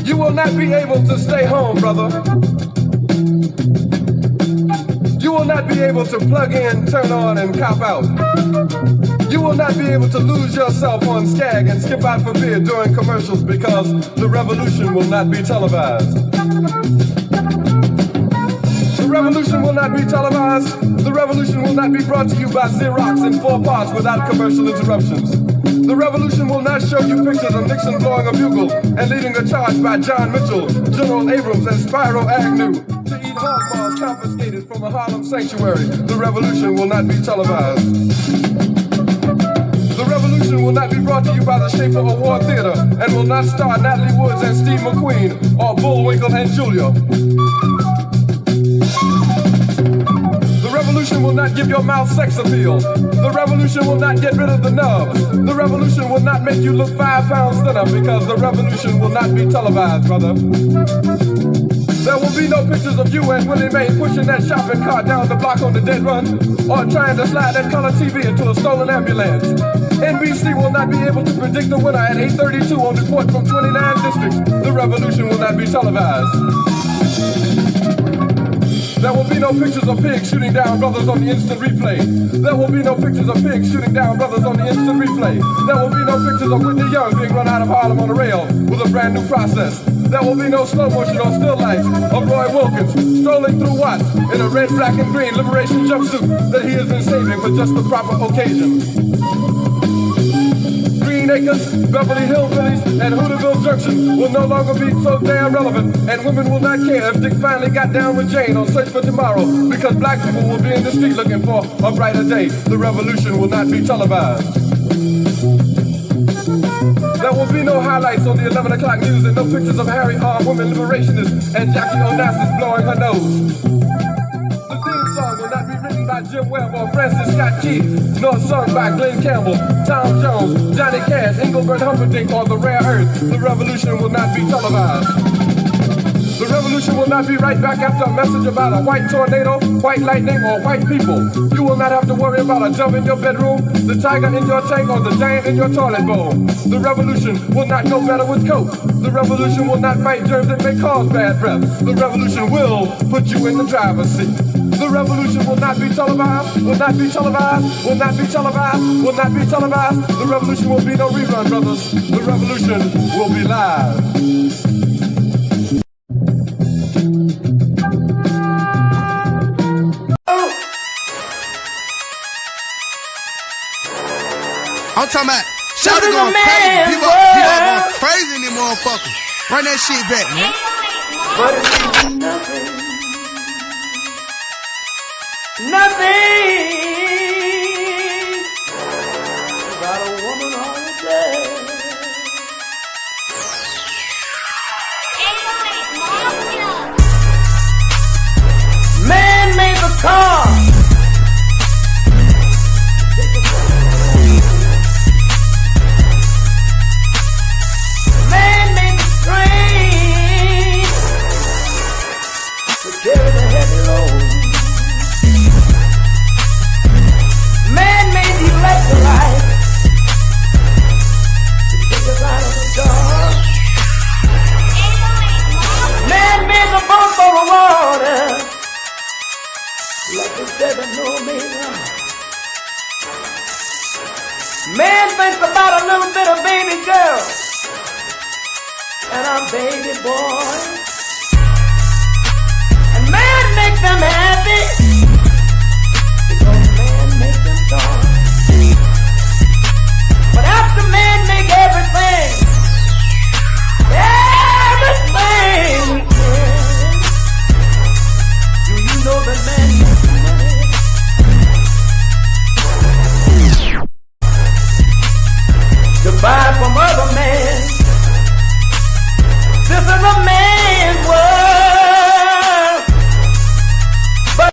You will not be able to stay home, brother. You will not be able to plug in, turn on, and cop out. You will not be able to lose yourself on Skag and skip out for beer during commercials because the revolution will not be televised. The revolution will not be televised. The revolution will not be brought to you by Xerox in 4 parts without commercial interruptions. The revolution will not show you pictures of Nixon blowing a bugle and leading a charge by John Mitchell, General Abrams, and Spyro Agnew to eat hog maws confiscated from a Harlem sanctuary. The revolution will not be televised. The revolution will not be brought to you by the Schaefer Award Theater and will not star Natalie Woods and Steve McQueen or Bullwinkle and Julia. The revolution will not give your mouth sex appeal. The revolution will not get rid of the nub. The revolution will not make you look 5 pounds thinner because the revolution will not be televised, brother. There will be no pictures of you and Willie Mae pushing that shopping cart down the block on the dead run or trying to slide that color TV into a stolen ambulance. NBC will not be able to predict the winner at 8:32 on report from 29 districts. The revolution will not be televised. There will be no pictures of pigs shooting down brothers on the instant replay. There will be no pictures of pigs shooting down brothers on the instant replay. There will be no pictures of Whitney Young being run out of Harlem on a rail with a brand new process. There will be no slow motion or still life of Roy Wilkins strolling through Watts in a red, black, and green liberation jumpsuit that he has been saving for just the proper occasion. Green Acres, Beverly Hillbillies, and Hooterville Junction will no longer be so damn relevant, and women will not care if Dick finally got down with Jane on Search for Tomorrow, because black people will be in the street looking for a brighter day. The revolution will not be televised. There will be no highlights on the 11 o'clock news and no pictures of Harry armed women liberationists and Jackie Onassis blowing her nose. The theme song will not be written by Jim Webb or Francis Scott Keys, nor sung by Glenn Campbell, Tom Jones, Johnny Cash, Engelbert Humperdinck, or The Rare Earth. The revolution will not be televised. The revolution will not be right back after a message about a white tornado, white lightning, or white people. You will not have to worry about a dove in your bedroom, the tiger in your tank, or the giant in your toilet bowl. The revolution will not go better with Coke. The revolution will not fight germs that may cause bad breath. The revolution will put you in the driver's seat. The revolution will not be televised, will not be televised, will not be televised, will not be televised. The revolution will be no rerun, brothers. The revolution will be live. I'm talking about Shawty going crazy. People going crazy in these motherfuckers. Run that shit back, man. But it's nothing. Nothing about a woman on the day. Man made the car. Man thinks about a little bit of baby girl and a baby boy. And man makes them happy because man makes them joy. But after man make everything we can, do you know that man makes money? To buy from other men. This is a man's world. But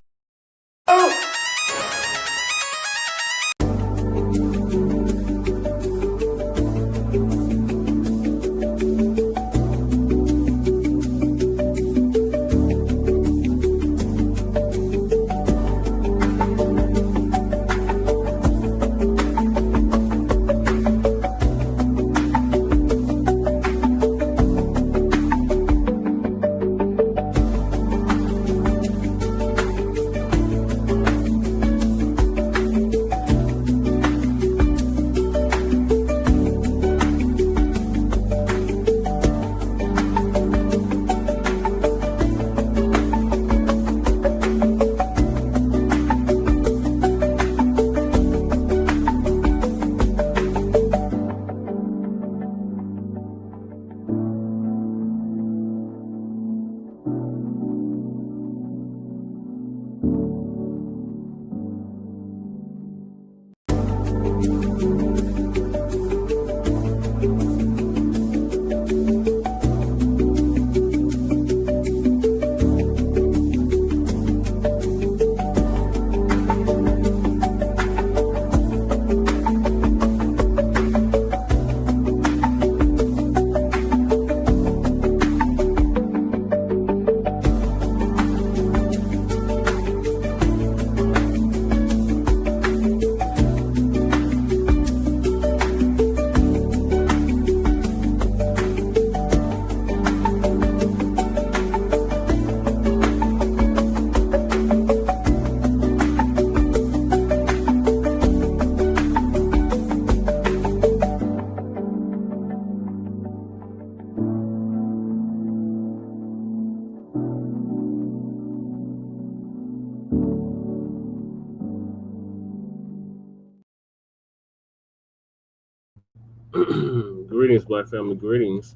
Greetings, Black family, greetings.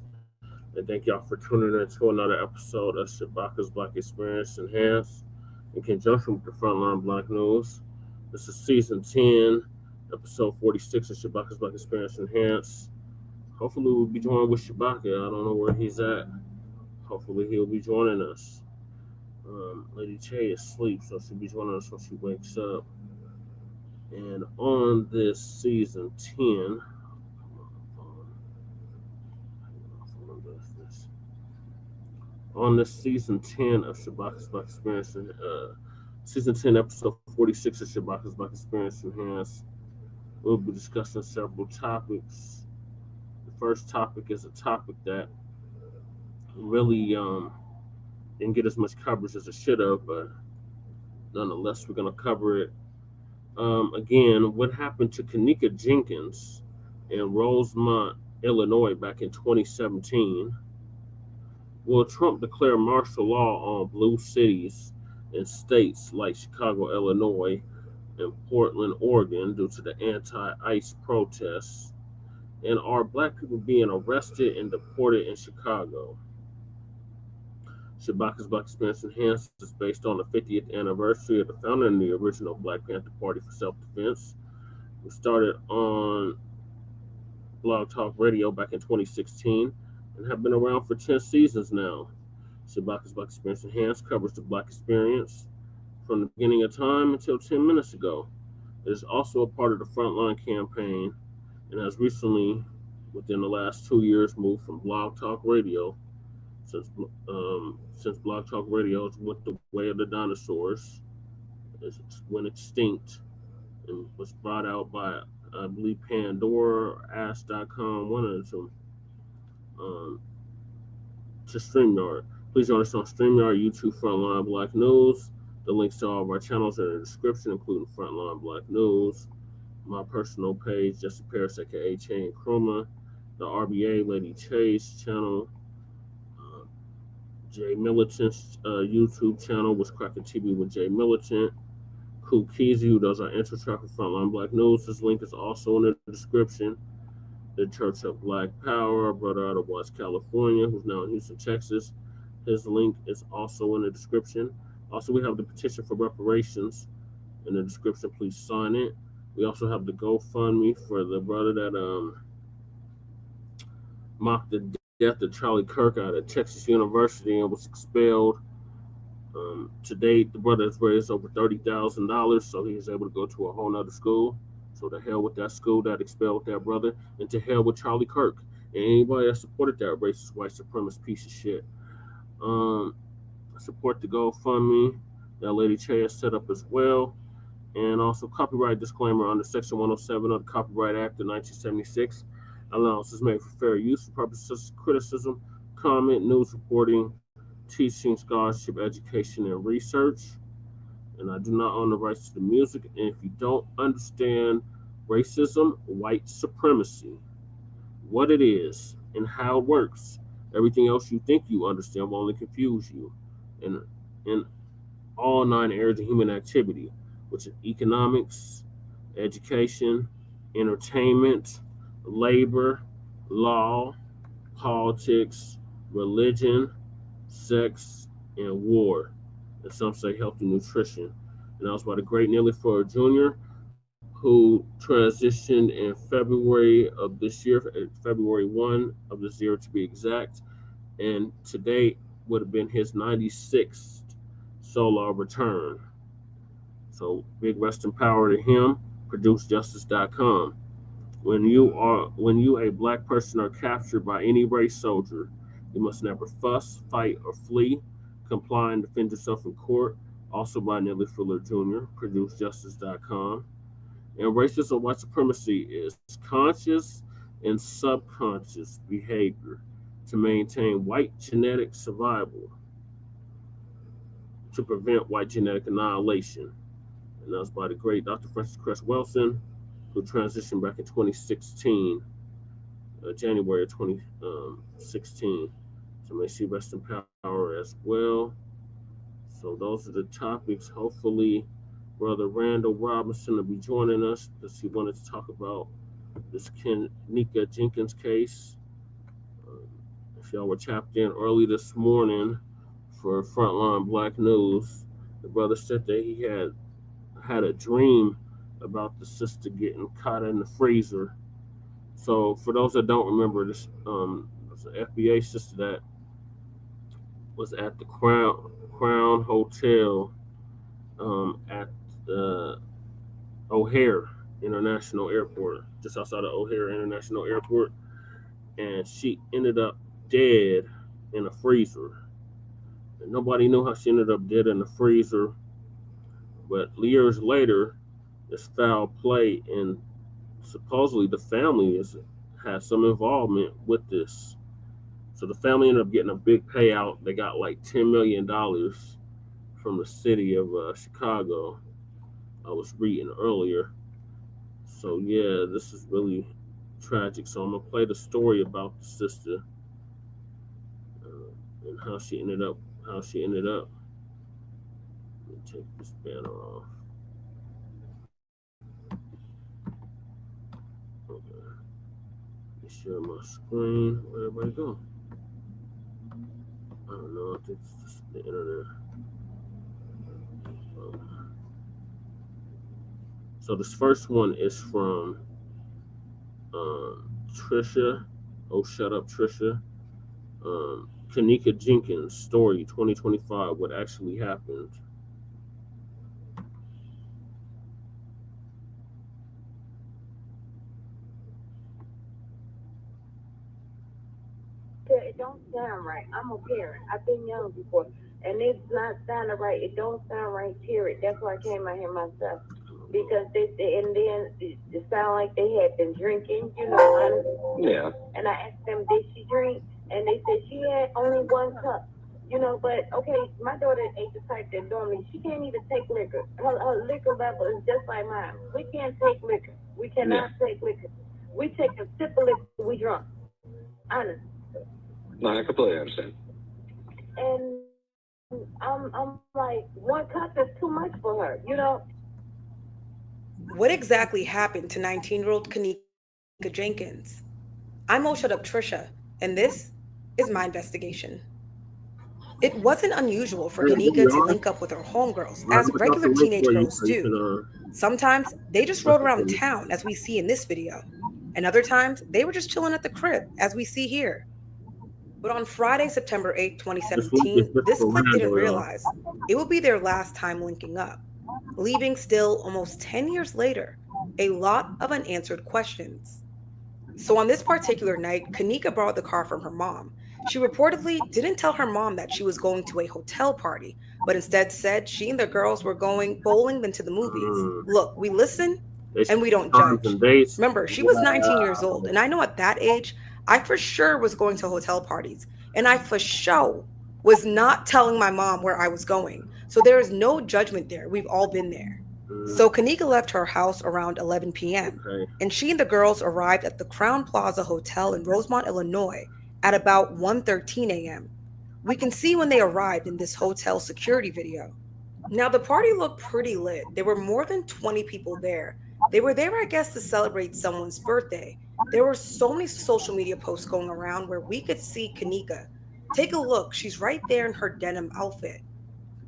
And thank y'all for tuning in to another episode of Shabaka'S Blacc Experience Enhanced in conjunction with the Frontline Black News. This is season 10, episode 46 of Shabaka'S Blacc Experience Enhanced. Hopefully we'll be joined with Shabaka. I don't know where he's at. Hopefully he'll be joining us. Lady Che is asleep, so she'll be joining us when she wakes up. And on this season 10, on this season 10 of Shabaka'S Blacc Experience, season 10, episode 46 of Shabaka'S Blacc Experience Enhanced, we'll be discussing several topics. The first topic is a topic that really didn't get as much coverage as it should have, but nonetheless, we're going to cover it. Again, what happened to Kenneka Jenkins in Rosemount, Illinois back in 2017? Will Trump declare martial law on blue cities in states like Chicago, Illinois, and Portland, Oregon due to the anti-ICE protests? And are Black people being arrested and deported in Chicago? Shabaka'S Blacc Experience Enhanced is based on the 50th anniversary of the founding of the original Blacc Panther Party for self-defense. We started on Blogtalk Radio back in 2016 and have been around for 10 seasons now. Shabaka'S Blacc Experience Enhanced covers the Black experience from the beginning of time until 10 minutes ago. It is also a part of the Frontline campaign and has recently, within the last 2 years, moved from Blogtalk Radio, since Blogtalk Radio went the way of the dinosaurs, it went extinct and was brought out by, I believe, Pandora or Ask.com, one of the two. To Streamyard. Please join us on Streamyard, YouTube, Frontline Black News. The links to all of our channels are in the description, including Frontline Black News. my personal page, Jesse Paris, aka Chain Chroma, the RBA Lady Chase channel, uh, Jay Militant's YouTube channel, was Cracking TV with Jay Militant. Cool Keezy, who does our intro track for Frontline Black News. His link is also in the description. The Church of Black Power, a brother out of West California, who's now in Houston, Texas. His link is also in the description. Also, we have the petition for reparations in the description. Please sign it. We also have the GoFundMe for the brother that mocked the death of Charlie Kirk out of Texas University and was expelled. To date, the brother has raised over $30,000, so he is able to go to a whole nother school. So to hell with that school that expelled that brother, and to hell with Charlie Kirk and anybody that supported that racist white supremacist piece of shit. Support the GoFundMe that Lady Che has set up as well. And also copyright disclaimer under Section 107 of the Copyright Act of 1976. Allowance is made for fair use for purposes of criticism, comment, news reporting, teaching, scholarship, education, and research. And I do not own the rights to the music. And if you don't understand racism, white supremacy, what it is and how it works, everything else you think you understand will only confuse you. And in all 9 areas of human activity, which is economics, education, entertainment, labor, law, politics, religion, sex, and war. And some say health and nutrition. And that was by the great Neely Ford Jr., who transitioned in February of this year, February 1 of this year to be exact. And today would have been his 96th solo return. So big rest in power to him. ProduceJustice.com. When you a black person are captured by any race soldier, you must never fuss, fight, or flee. Comply and defend yourself in court. Also by Nelly Fuller Jr., ProduceJustice.com. And racism, white supremacy is conscious and subconscious behavior to maintain white genetic survival, to prevent white genetic annihilation. And that was by the great Dr. Francis Cress Welsing, who transitioned back in 2016, January of 2016. So may she rest in power as well. So those are the topics. Hopefully, Brother Randall Robinson will be joining us because he wanted to talk about this Kenneka Jenkins case. If y'all were tapped in early this morning for Frontline Black News, the brother said that he had a dream about the sister getting caught in the freezer. So for those that don't remember, this was an FBA sister that was at the Crown Hotel at the O'Hare International Airport, just outside of O'Hare International Airport, and she ended up dead in a freezer. And nobody knew how she ended up dead in the freezer, but years later, this foul play, and supposedly the family had some involvement with this. So the family ended up getting a big payout. They got like $10 million from the city of Chicago. I was reading earlier. So yeah, this is really tragic. So I'm gonna play the story about the sister and how she ended up. Let me take this banner off. Okay. Let me share my screen. Where'd everybody go? I don't know. I think it's just the internet. So this first one is from Trisha. Oh, shut up, Trisha. Kenneka Jenkins story 2025. What actually happened? It don't sound right. I'm a parent. I've been young before, and it's not sounding right. It don't sound right. Period. That's why I came out here myself, because and then it sounded like they had been drinking. Honestly. Yeah. And I asked them, did she drink? And they said she had only 1 cup. But okay, my daughter ain't the type that normally she can't even take liquor. Her liquor level is just like mine. We can't take liquor. We cannot take liquor. We take a sip of liquor, we drunk. Honest. No, I completely understand. And I'm like, one cup is too much for her, you know? What exactly happened to 19-year-old Kenneka Jenkins? I'm Shut Up Trisha, and this is my investigation. It wasn't unusual for Kenneka to link up with her homegirls, as regular teenage girls do. Sometimes they just rode around town, as we see in this video, and other times they were just chilling at the crib, as we see here. But on Friday, September 8, 2017, this clique didn't realize it would be their last time linking up, leaving still almost 10 years later, a lot of unanswered questions. So on this particular night, Kenneka borrowed the car from her mom. She reportedly didn't tell her mom that she was going to a hotel party, but instead said she and the girls were going bowling then to the movies. Look, we listen and we don't judge. Remember, she was 19 years old, and I know at that age, I for sure was going to hotel parties, and I for sure was not telling my mom where I was going. So there is no judgment there. We've all been there. So Kenneka left her house around 11 p.m. And she and the girls arrived at the Crown Plaza Hotel in Rosemount, Illinois at about 1:13 a.m. We can see when they arrived in this hotel security video. Now the party looked pretty lit. There were more than 20 people there. They were there, I guess, to celebrate someone's birthday. There were so many social media posts going around where we could see Kenneka. Take a look, she's right there in her denim outfit.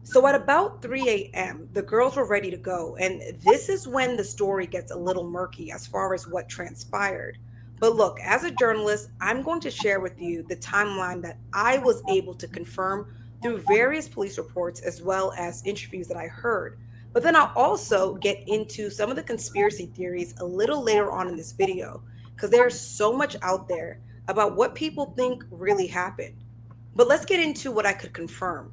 So at about 3 a.m., the girls were ready to go, and this is when the story gets a little murky as far as what transpired. But look, as a journalist, I'm going to share with you the timeline that I was able to confirm through various police reports as well as interviews that I heard. But then I'll also get into some of the conspiracy theories a little later on in this video, because there's so much out there about what people think really happened. But let's get into what I could confirm.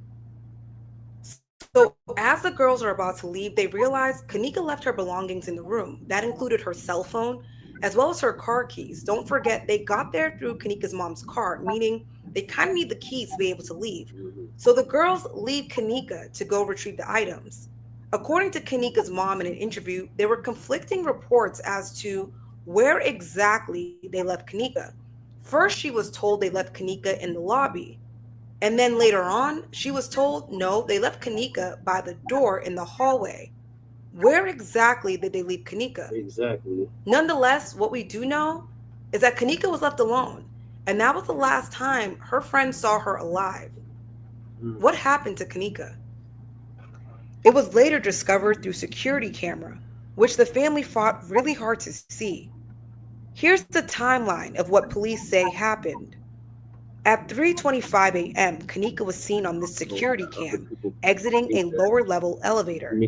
So as the girls are about to leave, they realize Kenneka left her belongings in the room. That included her cell phone, as well as her car keys. Don't forget, they got there through Kenneka's mom's car, meaning they kind of need the keys to be able to leave. So the girls leave Kenneka to go retrieve the items. According to Kenneka's mom in an interview, there were conflicting reports as to where exactly they left Kenneka. First, she was told they left Kenneka in the lobby. And then later on, she was told, no, they left Kenneka by the door in the hallway. Where exactly did they leave Kenneka? Exactly. Nonetheless, what we do know is that Kenneka was left alone. And that was the last time her friends saw her alive. What happened to Kenneka? It was later discovered through security camera, which the family fought really hard to see. Here's the timeline of what police say happened. At 3:25 a.m., Kenneka was seen on this security cam, exiting a lower-level elevator.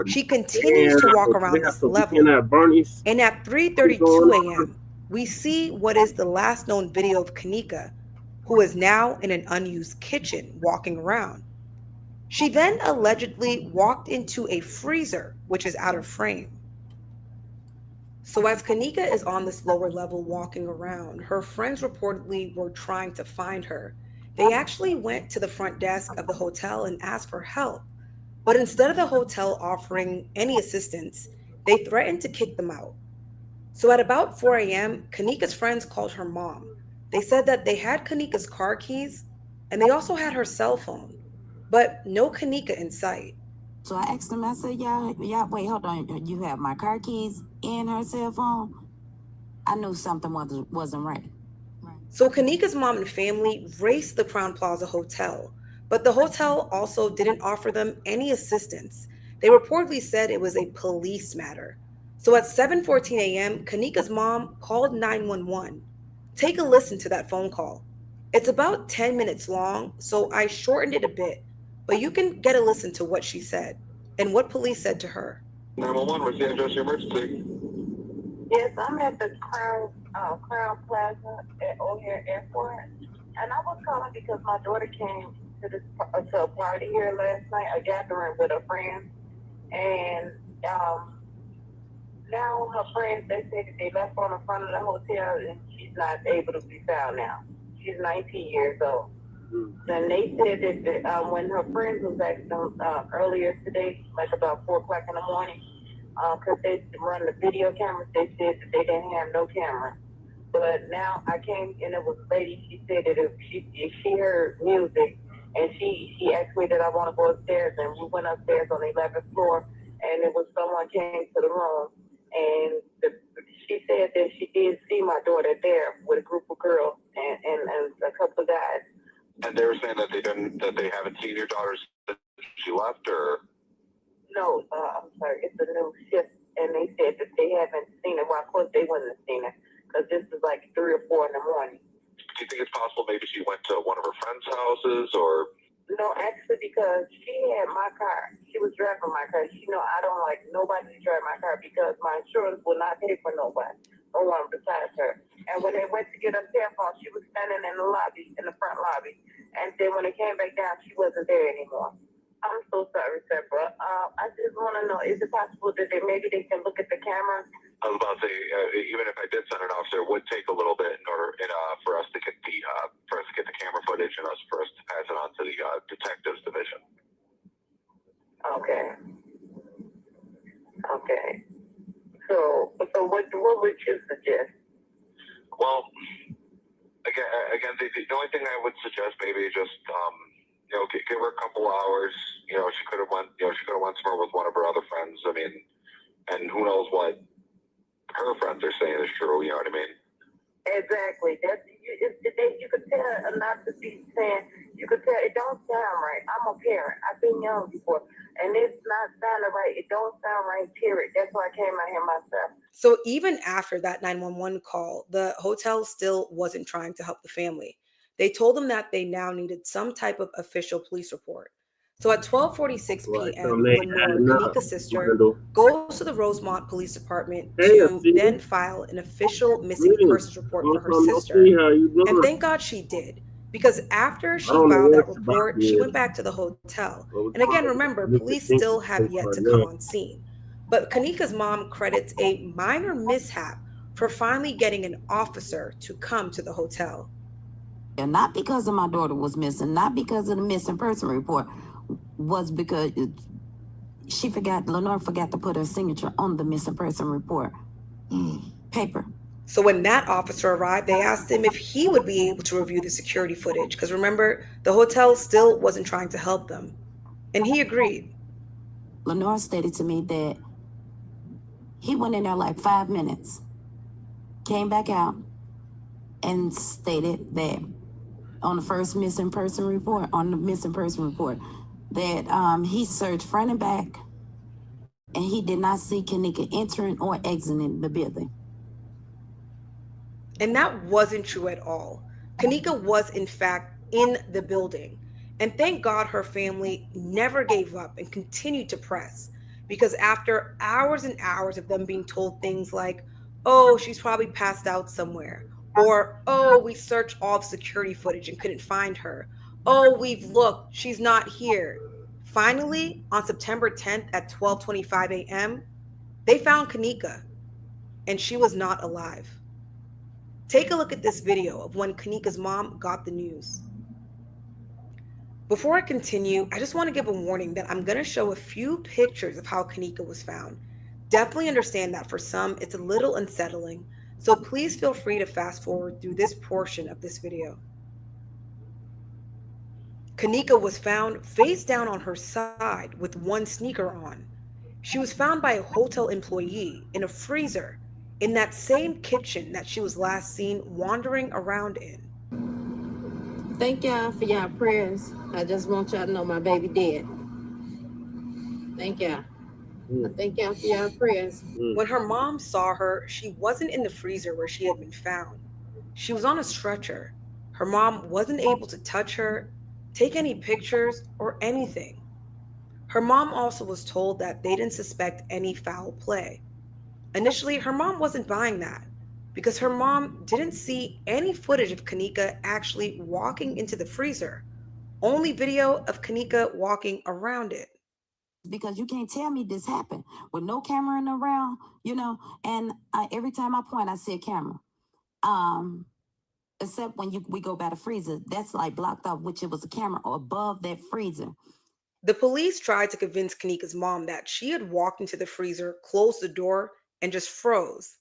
She continues to walk around this level, and at 3:32 a.m., we see what is the last known video of Kenneka, who is now in an unused kitchen, walking around. She then allegedly walked into a freezer, which is out of frame. So as Kenneka is on this lower level walking around, her friends reportedly were trying to find her. They actually went to the front desk of the hotel and asked for help. But instead of the hotel offering any assistance, they threatened to kick them out. So at about 4 a.m., Kenneka's friends called her mom. They said that they had Kenneka's car keys and they also had her cell phone, but no Kenneka in sight. So I asked them, I said, y'all, wait, hold on. You have my car keys and her cell phone? I knew something wasn't right. So Kenneka's mom and family raced the Crown Plaza Hotel, but the hotel also didn't offer them any assistance. They reportedly said it was a police matter. So at 7:14 a.m., Kenneka's mom called 911. Take a listen to that phone call. It's about 10 minutes long, so I shortened it a bit, but you can get a listen to what she said and what police said to her. 911, what's the address of your emergency? Yes, I'm at the Crown Plaza at O'Hare Airport, and I was calling because my daughter came to a party here last night, a gathering with her friends, and now her friends, they said that they left on the front of the hotel and she's not able to be found now. She's 19 years old. And they said that when her friends was asking them earlier today, like about 4 o'clock in the morning, because they run the video cameras. They said that they didn't have no camera. But now I came and it was a lady. She said that if she heard music, and she asked me that I want to go upstairs, and we went upstairs on the 11th floor, and it was someone came to the room, and she said that she did see my daughter there with a group of girls and a couple of guys. And they were saying that they haven't seen your daughter since she left, or? No, I'm sorry, it's a new shift, and they said that they haven't seen it. Well, of course they wouldn't have seen it, because this is like 3 or 4 in the morning. Do you think it's possible maybe she went to one of her friends' houses, or? No, actually, because she had my car. She was driving my car. She know I don't like nobody to drive my car because my insurance will not pay for nobody. No one besides her. And when they went to get her cell phone, she was standing in the lobby, in the front lobby. And then when they came back down, she wasn't there anymore. I'm so sorry, sir, but I just want to know, is it possible that maybe they can look at the camera? I was about to say, even if I did send an officer, it would take a little bit in order for us to get the camera footage and for us to pass it on to the detectives division. Okay. So what would you suggest? Well, again, the only thing I would suggest maybe is just give her a couple hours. She could have went somewhere with one of her other friends. I mean, and who knows what her friends are saying is true. You know what I mean? Exactly. You could tell not to be saying. You could tell it don't sound right. I'm a parent. I've been young before, and it's not sounding right. It don't sound right. Period. That's why I came out here myself. So even after that 911 call, the hotel still wasn't trying to help the family. They told them that they now needed some type of official police report. So at 12:46 p.m., Lenore, Kenneka's sister, goes to the Rosemount Police Department to then file an official missing persons report for her sister. And thank God she did, because after she filed that report, she went back to the hotel. And again, remember, police still have yet to come on scene. But Kenneka's mom credits a minor mishap for finally getting an officer to come to the hotel. And not because of my daughter was missing, not because of the missing person report, was because Lenore forgot to put her signature on the missing person report paper. So when that officer arrived, they asked him if he would be able to review the security footage, because remember, the hotel still wasn't trying to help them. And he agreed. Lenore stated to me that he went in there like 5 minutes, came back out, and stated that on the first missing person report, that he searched front and back, and he did not see Kenneka entering or exiting the building. And that wasn't true at all. Kenneka was, in fact, in the building. And thank God her family never gave up and continued to press, because after hours and hours of them being told things like, oh, she's probably passed out somewhere, or, oh, we searched all the security footage and couldn't find her. Oh, we've looked, she's not here. Finally, on September 10th at 12:25 a.m., they found Kenneka, and she was not alive. Take a look at this video of when Kenneka's mom got the news. Before I continue, I just want to give a warning that I'm going to show a few pictures of how Kenneka was found. Definitely understand that for some, it's a little unsettling, so please feel free to fast forward through this portion of this video. Kenneka was found face down on her side with one sneaker on. She was found by a hotel employee in a freezer in that same kitchen that she was last seen wandering around in. Thank y'all for y'all prayers. I just want y'all to know my baby dead. Thank y'all. Thank y'all for y'all prayers. When her mom saw her, she wasn't in the freezer where she had been found. She was on a stretcher. Her mom wasn't able to touch her, take any pictures, or anything. Her mom also was told that they didn't suspect any foul play. Initially, her mom wasn't buying that because her mom didn't see any footage of Kenneka actually walking into the freezer, only video of Kenneka walking around it. Because you can't tell me this happened with no camera in around, and every time I point, I see a camera. Except when we go by the freezer, that's like blocked off, which it was a camera above that freezer. The police tried to convince Kenneka's mom that she had walked into the freezer, closed the door, and just froze.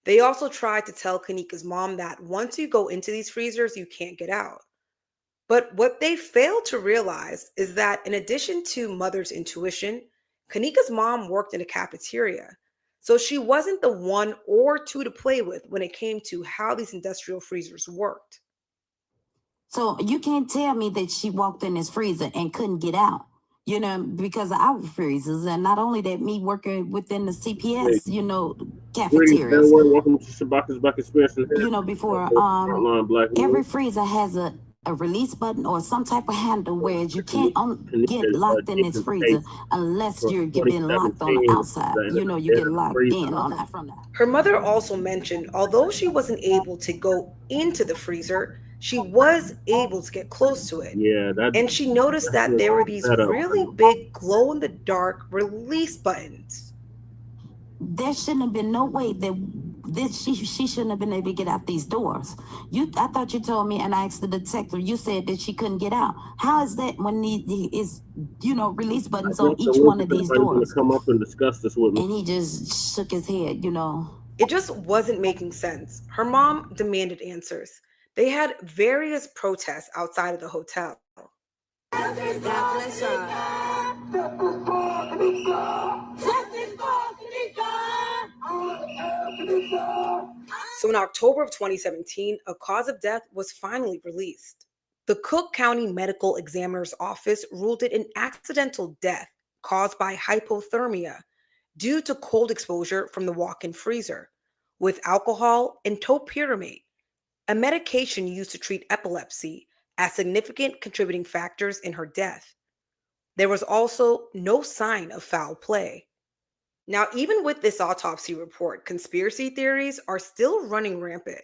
They also tried to tell Kenneka's mom that once you go into these freezers, you can't get out. But what they failed to realize is that in addition to mother's intuition, Kenneka's mom worked in a cafeteria. So she wasn't the one or two to play with when it came to how these industrial freezers worked. So you can't tell me that she walked in this freezer and couldn't get out, because of our freezers. And not only that, me working within the CPS, cafeterias. Welcome to Shabaka'S Blacc experience. Before every freezer has a release button or some type of handle, whereas you can't get locked in this freezer unless you're getting locked on the outside. You get locked in on that from that. Her mother also mentioned, although she wasn't able to go into the freezer, she was able to get close to it. And she noticed that there were these really big glow-in-the-dark release buttons. There shouldn't have been no way that she shouldn't have been able to get out these doors. I thought you told me, and I asked the detective, you said that she couldn't get out. How is that when is release buttons on each one of these doors? Come up and discuss this with me. And he just shook his head, It just wasn't making sense. Her mom demanded answers. They had various protests outside of the hotel. God bless So in October of 2017, a cause of death was finally released. The Cook County Medical Examiner's Office ruled it an accidental death caused by hypothermia due to cold exposure from the walk-in freezer with alcohol and topiramate, a medication used to treat epilepsy, as significant contributing factors in her death. There was also no sign of foul play. Now, even with this autopsy report, conspiracy theories are still running rampant.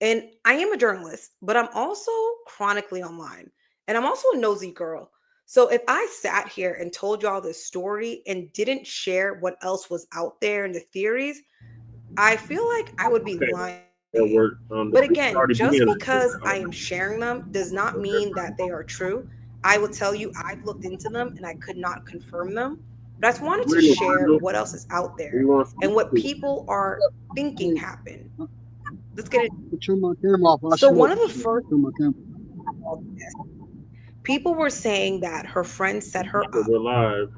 And I am a journalist, but I'm also chronically online. And I'm also a nosy girl. So if I sat here and told y'all this story and didn't share what else was out there in the theories, I feel like I would be lying. But again, just because I am sharing them does not mean that they are true. I will tell you I've looked into them and I could not confirm them. But I just wanted to share what else is out there and what people are thinking happened. Let's get it. So one of the first people were saying that her friend set her up. We're live.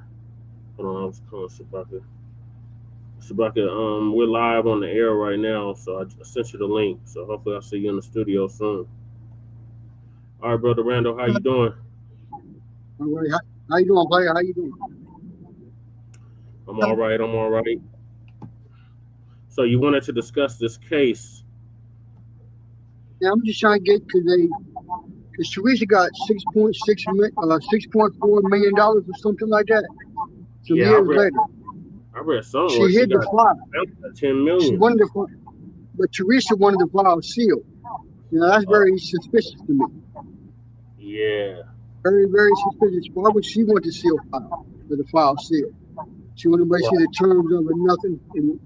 Hold on, I was calling Shabaka. Shabaka, we're live on the air right now, so I sent you the link. So hopefully I'll see you in the studio soon. All right, Brother Randall, how you doing? All right, how you doing, player? How you doing? I'm all right. So you wanted to discuss this case? Yeah, I'm just trying to get because Teresa got $6.4 million or something like that. Some years later. I read something. She hid the file. 10 million. She wanted the, but Teresa wanted the file sealed. That's very suspicious to me. Yeah. Very, very suspicious. Why would she want to seal file with the file sealed? She wanted to see the terms of it, nothing. And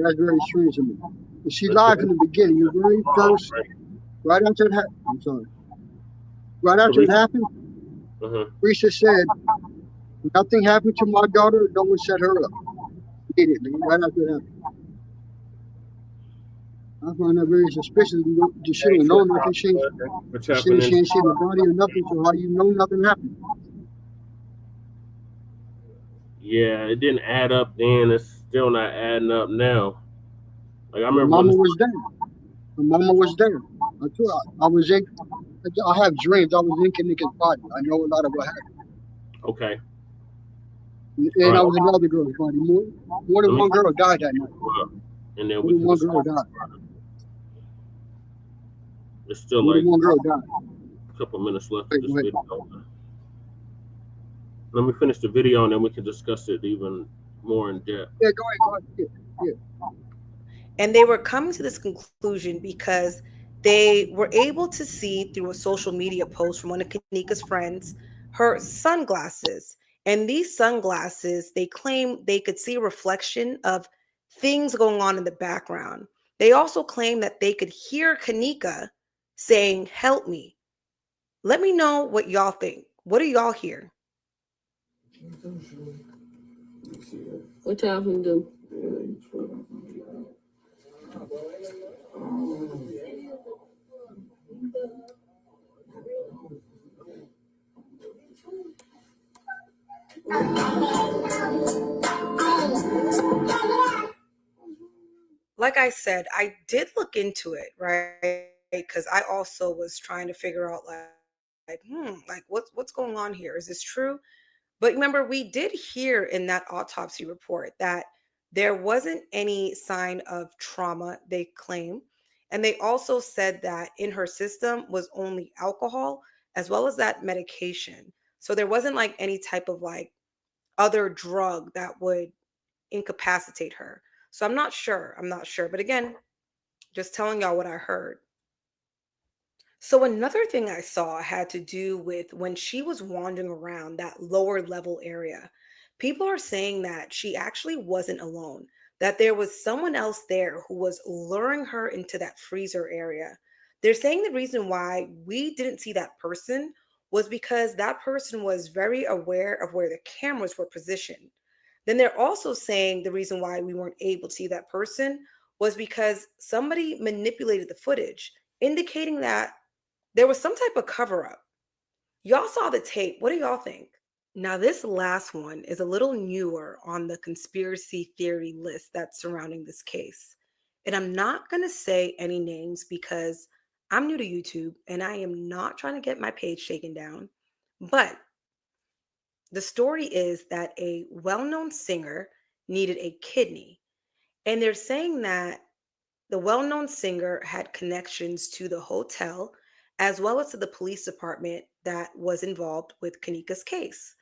that's very strange to me. But she lied from the beginning. The very first, right after it happened. I'm sorry. Right after it happened, Teresa said, nothing happened to my daughter. No one set her up. Immediately, right after it happened. I find that very suspicious. She don't know nothing. She ain't seen the body or nothing. So how you know nothing happened? Yeah, it didn't add up then. It's still not adding up now. Like I remember, Mama was there. My mama was there. I was in. I have dreams. I was in Kenneka's body. I know a lot of what happened. Okay. And I was in another girl's body. More than one girl died that night. And then one girl died. It's still like one girl died. A couple minutes left of this video. Let me finish the video and then we can discuss it even more in depth. Yeah, go ahead. Yeah. And they were coming to this conclusion because they were able to see through a social media post from one of Kenneka's friends her sunglasses. And these sunglasses, they claim they could see a reflection of things going on in the background. They also claim that they could hear Kenneka saying, "Help me." Let me know what y'all think. What do y'all hear? What y'all finna do? Like I said, I did look into it, right? Because I also was trying to figure out like what's going on here? Is this true? But remember, we did hear in that autopsy report that there wasn't any sign of trauma, they claim. And they also said that in her system was only alcohol as well as that medication. So there wasn't like any type of like other drug that would incapacitate her. So I'm not sure. I'm not sure. But again, just telling y'all what I heard. So another thing I saw had to do with when she was wandering around that lower level area. People are saying that she actually wasn't alone, that there was someone else there who was luring her into that freezer area. They're saying the reason why we didn't see that person was because that person was very aware of where the cameras were positioned. Then they're also saying the reason why we weren't able to see that person was because somebody manipulated the footage, indicating that there was some type of cover up. Y'all saw the tape. What do y'all think? Now, this last one is a little newer on the conspiracy theory list that's surrounding this case. And I'm not going to say any names because I'm new to YouTube and I am not trying to get my page taken down. But the story is that a well-known singer needed a kidney. And they're saying that the well-known singer had connections to the hotel as well as to the police department that was involved with Kenneka's case.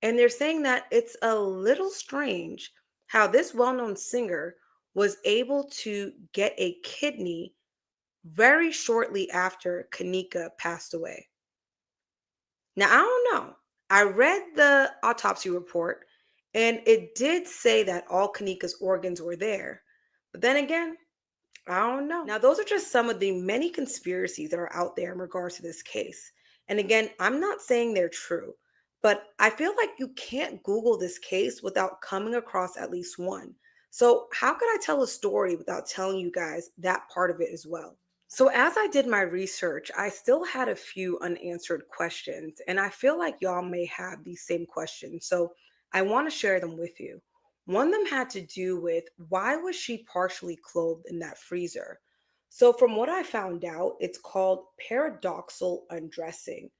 And they're saying that it's a little strange how this well-known singer was able to get a kidney very shortly after Kenneka passed away. Now, I don't know. I read the autopsy report and it did say that all Kenneka's organs were there. But then again, I don't know. Now, those are just some of the many conspiracies that are out there in regards to this case. And again, I'm not saying they're true, but I feel like you can't Google this case without coming across at least one. So how could I tell a story without telling you guys that part of it as well? So as I did my research, I still had a few unanswered questions, and I feel like y'all may have these same questions. So I want to share them with you. One of them had to do with why was she partially clothed in that freezer? So from what I found out, it's called paradoxal undressing.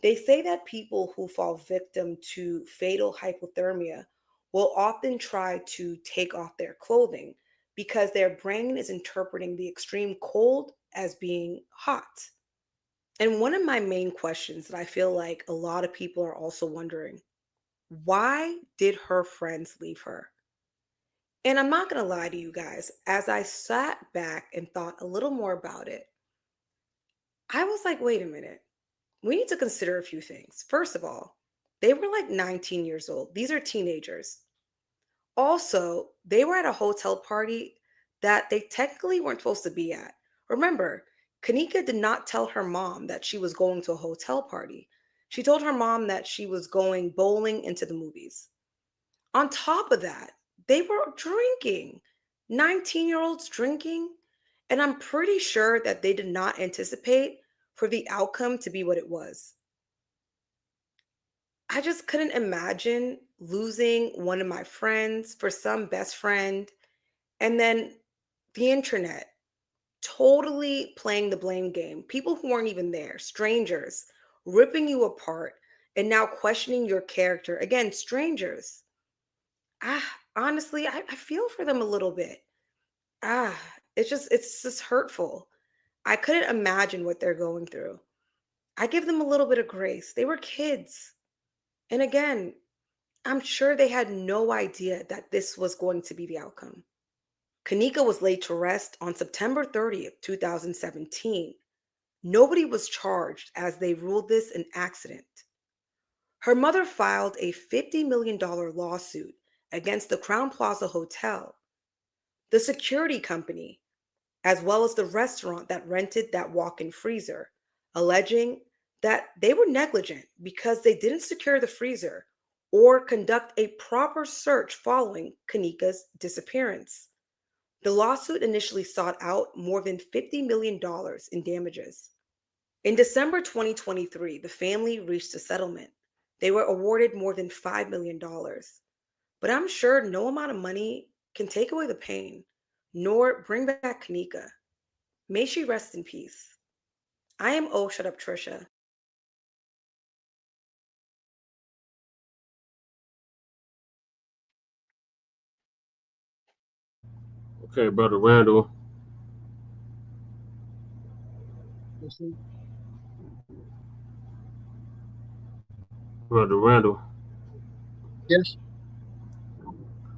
They say that people who fall victim to fatal hypothermia will often try to take off their clothing because their brain is interpreting the extreme cold as being hot. And one of my main questions that I feel like a lot of people are also wondering, why did her friends leave her? And I'm not going to lie to you guys, as I sat back and thought a little more about it, I was like, wait a minute. We need to consider a few things. First of all, they were like 19 years old. These are teenagers. Also, they were at a hotel party that they technically weren't supposed to be at. Remember, Kenneka did not tell her mom that she was going to a hotel party. She told her mom that she was going bowling into the movies. On top of that, they were drinking. 19-year-olds drinking. And I'm pretty sure that they did not anticipate for the outcome to be what it was. I just couldn't imagine losing one of my friends for some best friend, and then the internet totally playing the blame game. People who weren't even there, strangers, ripping you apart and now questioning your character. Again, strangers. Honestly, I feel for them a little bit. It's just hurtful. I couldn't imagine what they're going through. I give them a little bit of grace. They were kids. And again, I'm sure they had no idea that this was going to be the outcome. Kenneka was laid to rest on September 30th, 2017. Nobody was charged as they ruled this an accident. Her mother filed a $50 million lawsuit against the Crown Plaza Hotel, the security company, as well as the restaurant that rented that walk-in freezer, alleging that they were negligent because they didn't secure the freezer or conduct a proper search following Kenneka's disappearance. The lawsuit initially sought out more than $50 million in damages. In December 2023, the family reached a settlement. They were awarded more than $5 million. But I'm sure no amount of money can take away the pain, nor bring back Kenneka. May she rest in peace. I am Oh Shut Up Trisha. Okay, Brother Randall. Brother Randall. Yes.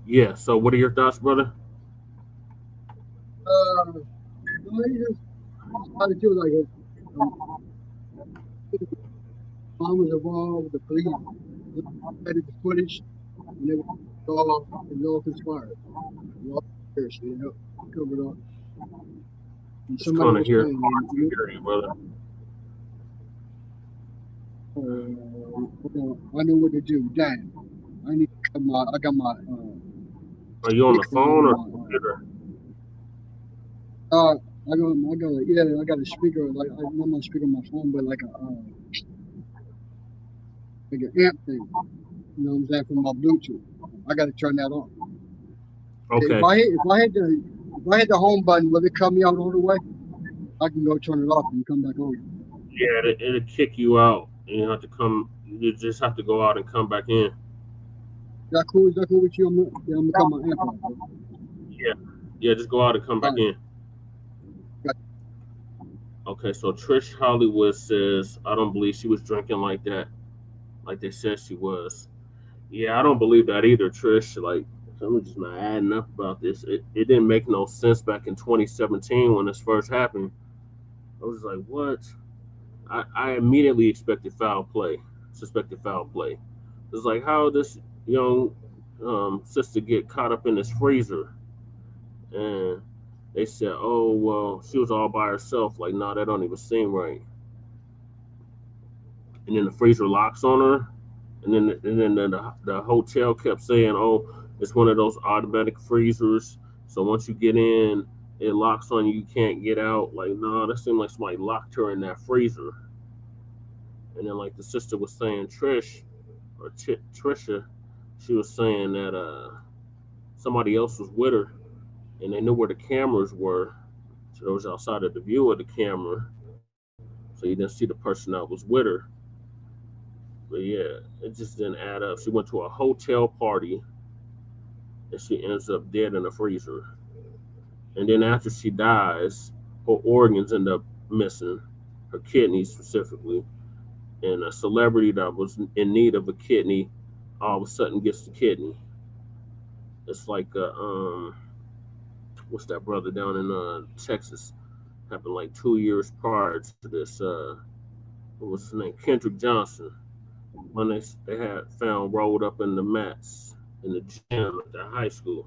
Yeah, so what are your thoughts, brother? How to do like it. Mom was involved, the police edited the footage, and it was all conspired. All conspiracy, you know, covered up. And It's somebody kind of was here. saying, Hear you, brother. I know what to do. Damn, I need to cut my. I got my. Are you on the speaker phone or on my, computer? I got a speaker, like, not my speaker on my phone, but like an amp thing. You know what I'm saying, from my Bluetooth. I got to turn that on. Okay. If I hit the home button, will it cut me out all the way? I can go turn it off and come back on. Yeah, it'll kick you out. And you have to come. You just have to go out and come back in. Is that cool? Is that cool with you? I'm gonna cut my amp off. Yeah, just go out and come back in. Okay, so Trish Hollywood says, I don't believe she was drinking like that, like they said she was. Yeah, I don't believe that either, Trish. Like, I'm just not adding up about this. It didn't make no sense back in 2017 when this first happened. I was like, what? I immediately suspected foul play. It's like, how this young sister get caught up in this freezer? And they said, oh, well, she was all by herself. Like, no, that don't even seem right. And then the freezer locks on her. And then the hotel kept saying, oh, it's one of those automatic freezers. So once you get in, it locks on you. You can't get out. Like, no, that seemed like somebody locked her in that freezer. And then, like the sister was saying, Trisha, she was saying that somebody else was with her. And they knew where the cameras were. So it was outside of the view of the camera. So you didn't see the person that was with her. But yeah, it just didn't add up. She went to a hotel party and she ends up dead in a freezer. And then after she dies, her organs end up missing, her kidneys specifically. And a celebrity that was in need of a kidney all of a sudden gets the kidney. It's like what's that brother down in Texas? Happened like 2 years prior to this. What was his name? Kendrick Johnson. When they had found rolled up in the mats in the gym at that high school,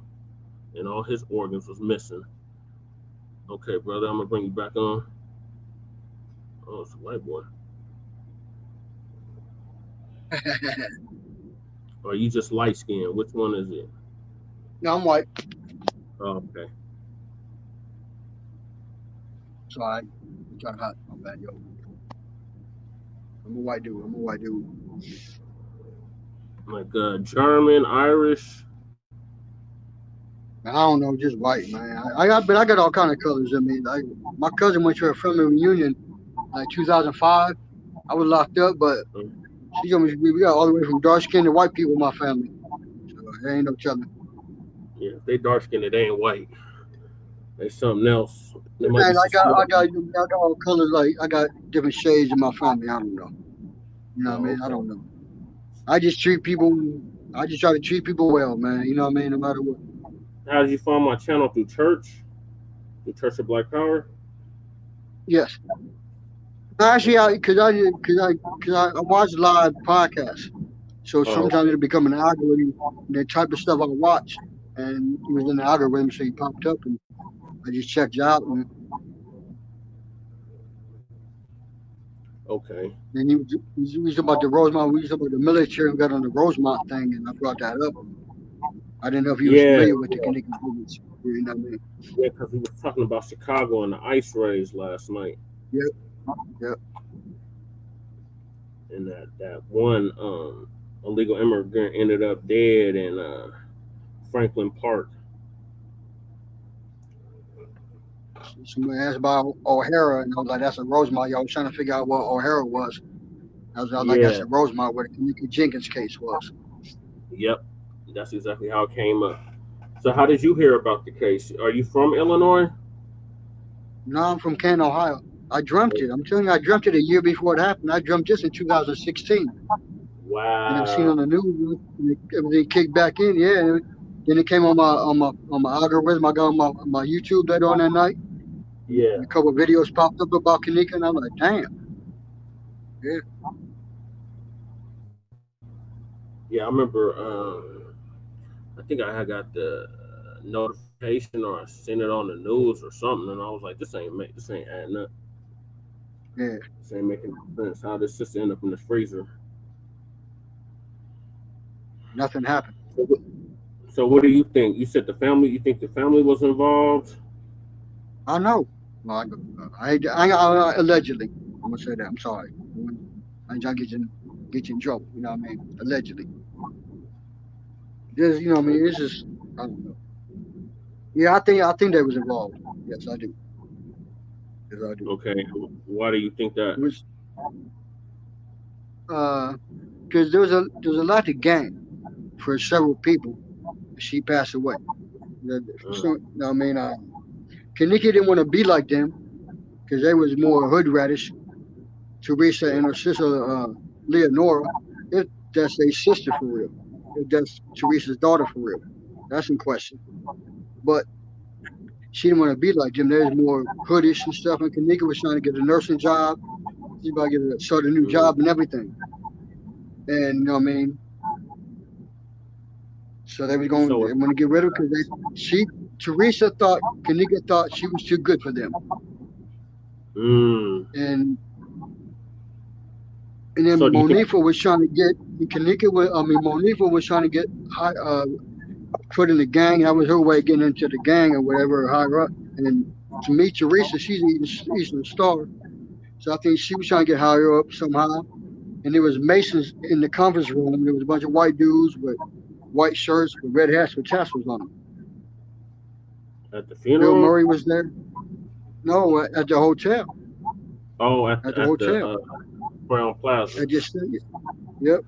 and all his organs was missing. Okay, brother, I'm gonna bring you back on. Oh, it's a white boy. Or you just light skinned? Which one is it? No, I'm white. Oh, okay. Sorry, I'm trying to hot. I'm bad, yo. I'm a white dude. Like German, Irish. I don't know, just white, man. I got all kind of colors in me. Like, my cousin went to a family reunion, like 2005. I was locked up, but she told me we got all the way from dark skinned to white people in my family. So there ain't no telling. Yeah, if they dark skinned, they ain't white. They something else. Man, I got all colors. Like, I got different shades in my family. I don't know. You know what I mean? I don't know. I just try to treat people well, man. You know what I mean? No matter what. How did you find my channel? Through church? Through Church of Black Power? Yes. Actually, because I watch live podcasts, so sometimes it'll become an algorithm. The type of stuff I watch, and it was in the algorithm, so he popped up, and I just checked it out. And Okay. And he was about the Rosemount. We was about the military and got on the Rosemount thing, and I brought that up. I didn't know if he was familiar with the Kenneka Jenkins. You know what I mean? Yeah, because he was talking about Chicago and the ice raids last night. Yep. And that one illegal immigrant ended up dead in Franklin Park. Somebody asked about O'Hara, and I was like, that's a Rosemount. Y'all was trying to figure out what O'Hara was. I was like, that's a Rosemount where the Kenneka Jenkins case was. Yep. That's exactly how it came up. So how did you hear about the case? Are you from Illinois? No, I'm from Canton, Ohio. I dreamt it. I'm telling you, I dreamt it a year before it happened. I dreamt this in 2016. Wow. And I've seen on the news, everything kicked back in. Yeah. Then it came on my algorithm. I got on my YouTube later on that night. Yeah. And a couple of videos popped up about Kenneka, and I'm like, damn. Yeah. Yeah, I remember. I think I had got the notification, or I seen it on the news or something, and I was like, "This ain't adding up. Yeah, this ain't making sense. How did this end up in the freezer?" Nothing happened. So, what do you think? You said the family. You think the family was involved? I know. Well, I allegedly. I'm gonna say that. I'm sorry. I ain't trying to get you in trouble. You know what I mean? Allegedly. Just, you know what I mean? It's just, I don't know. Yeah, I think they was involved. Yes, I do. Yes, I do. Okay. Why do you think that? It was, because there was a lot to gain for several people. She passed away. So, you know what I mean? Kenneka didn't want to be like them because they was more hood radish. Teresa and her sister Leonora, if that's their sister for real. If that's Teresa's daughter for real. That's in question. But she didn't want to be like them. There's more hoodish and stuff. And Kenneka was trying to get a nursing job. She about to start a new job and everything. And you know what I mean? So they was going to get rid of her because Teresa thought, Kenneka thought she was too good for them. And then So Monifa was trying to get Monifa was trying to get put in the gang. That was her way of getting into the gang or whatever, higher up. And to me, Teresa, she's an Eastern Star. So I think she was trying to get higher up somehow. And there was Masons in the conference room. There was a bunch of white dudes with white shirts with red hats with tassels on them. At the funeral? Bill Murray was there. No, at the hotel. Oh, at the hotel. Brown Plaza. I just said it. Yep.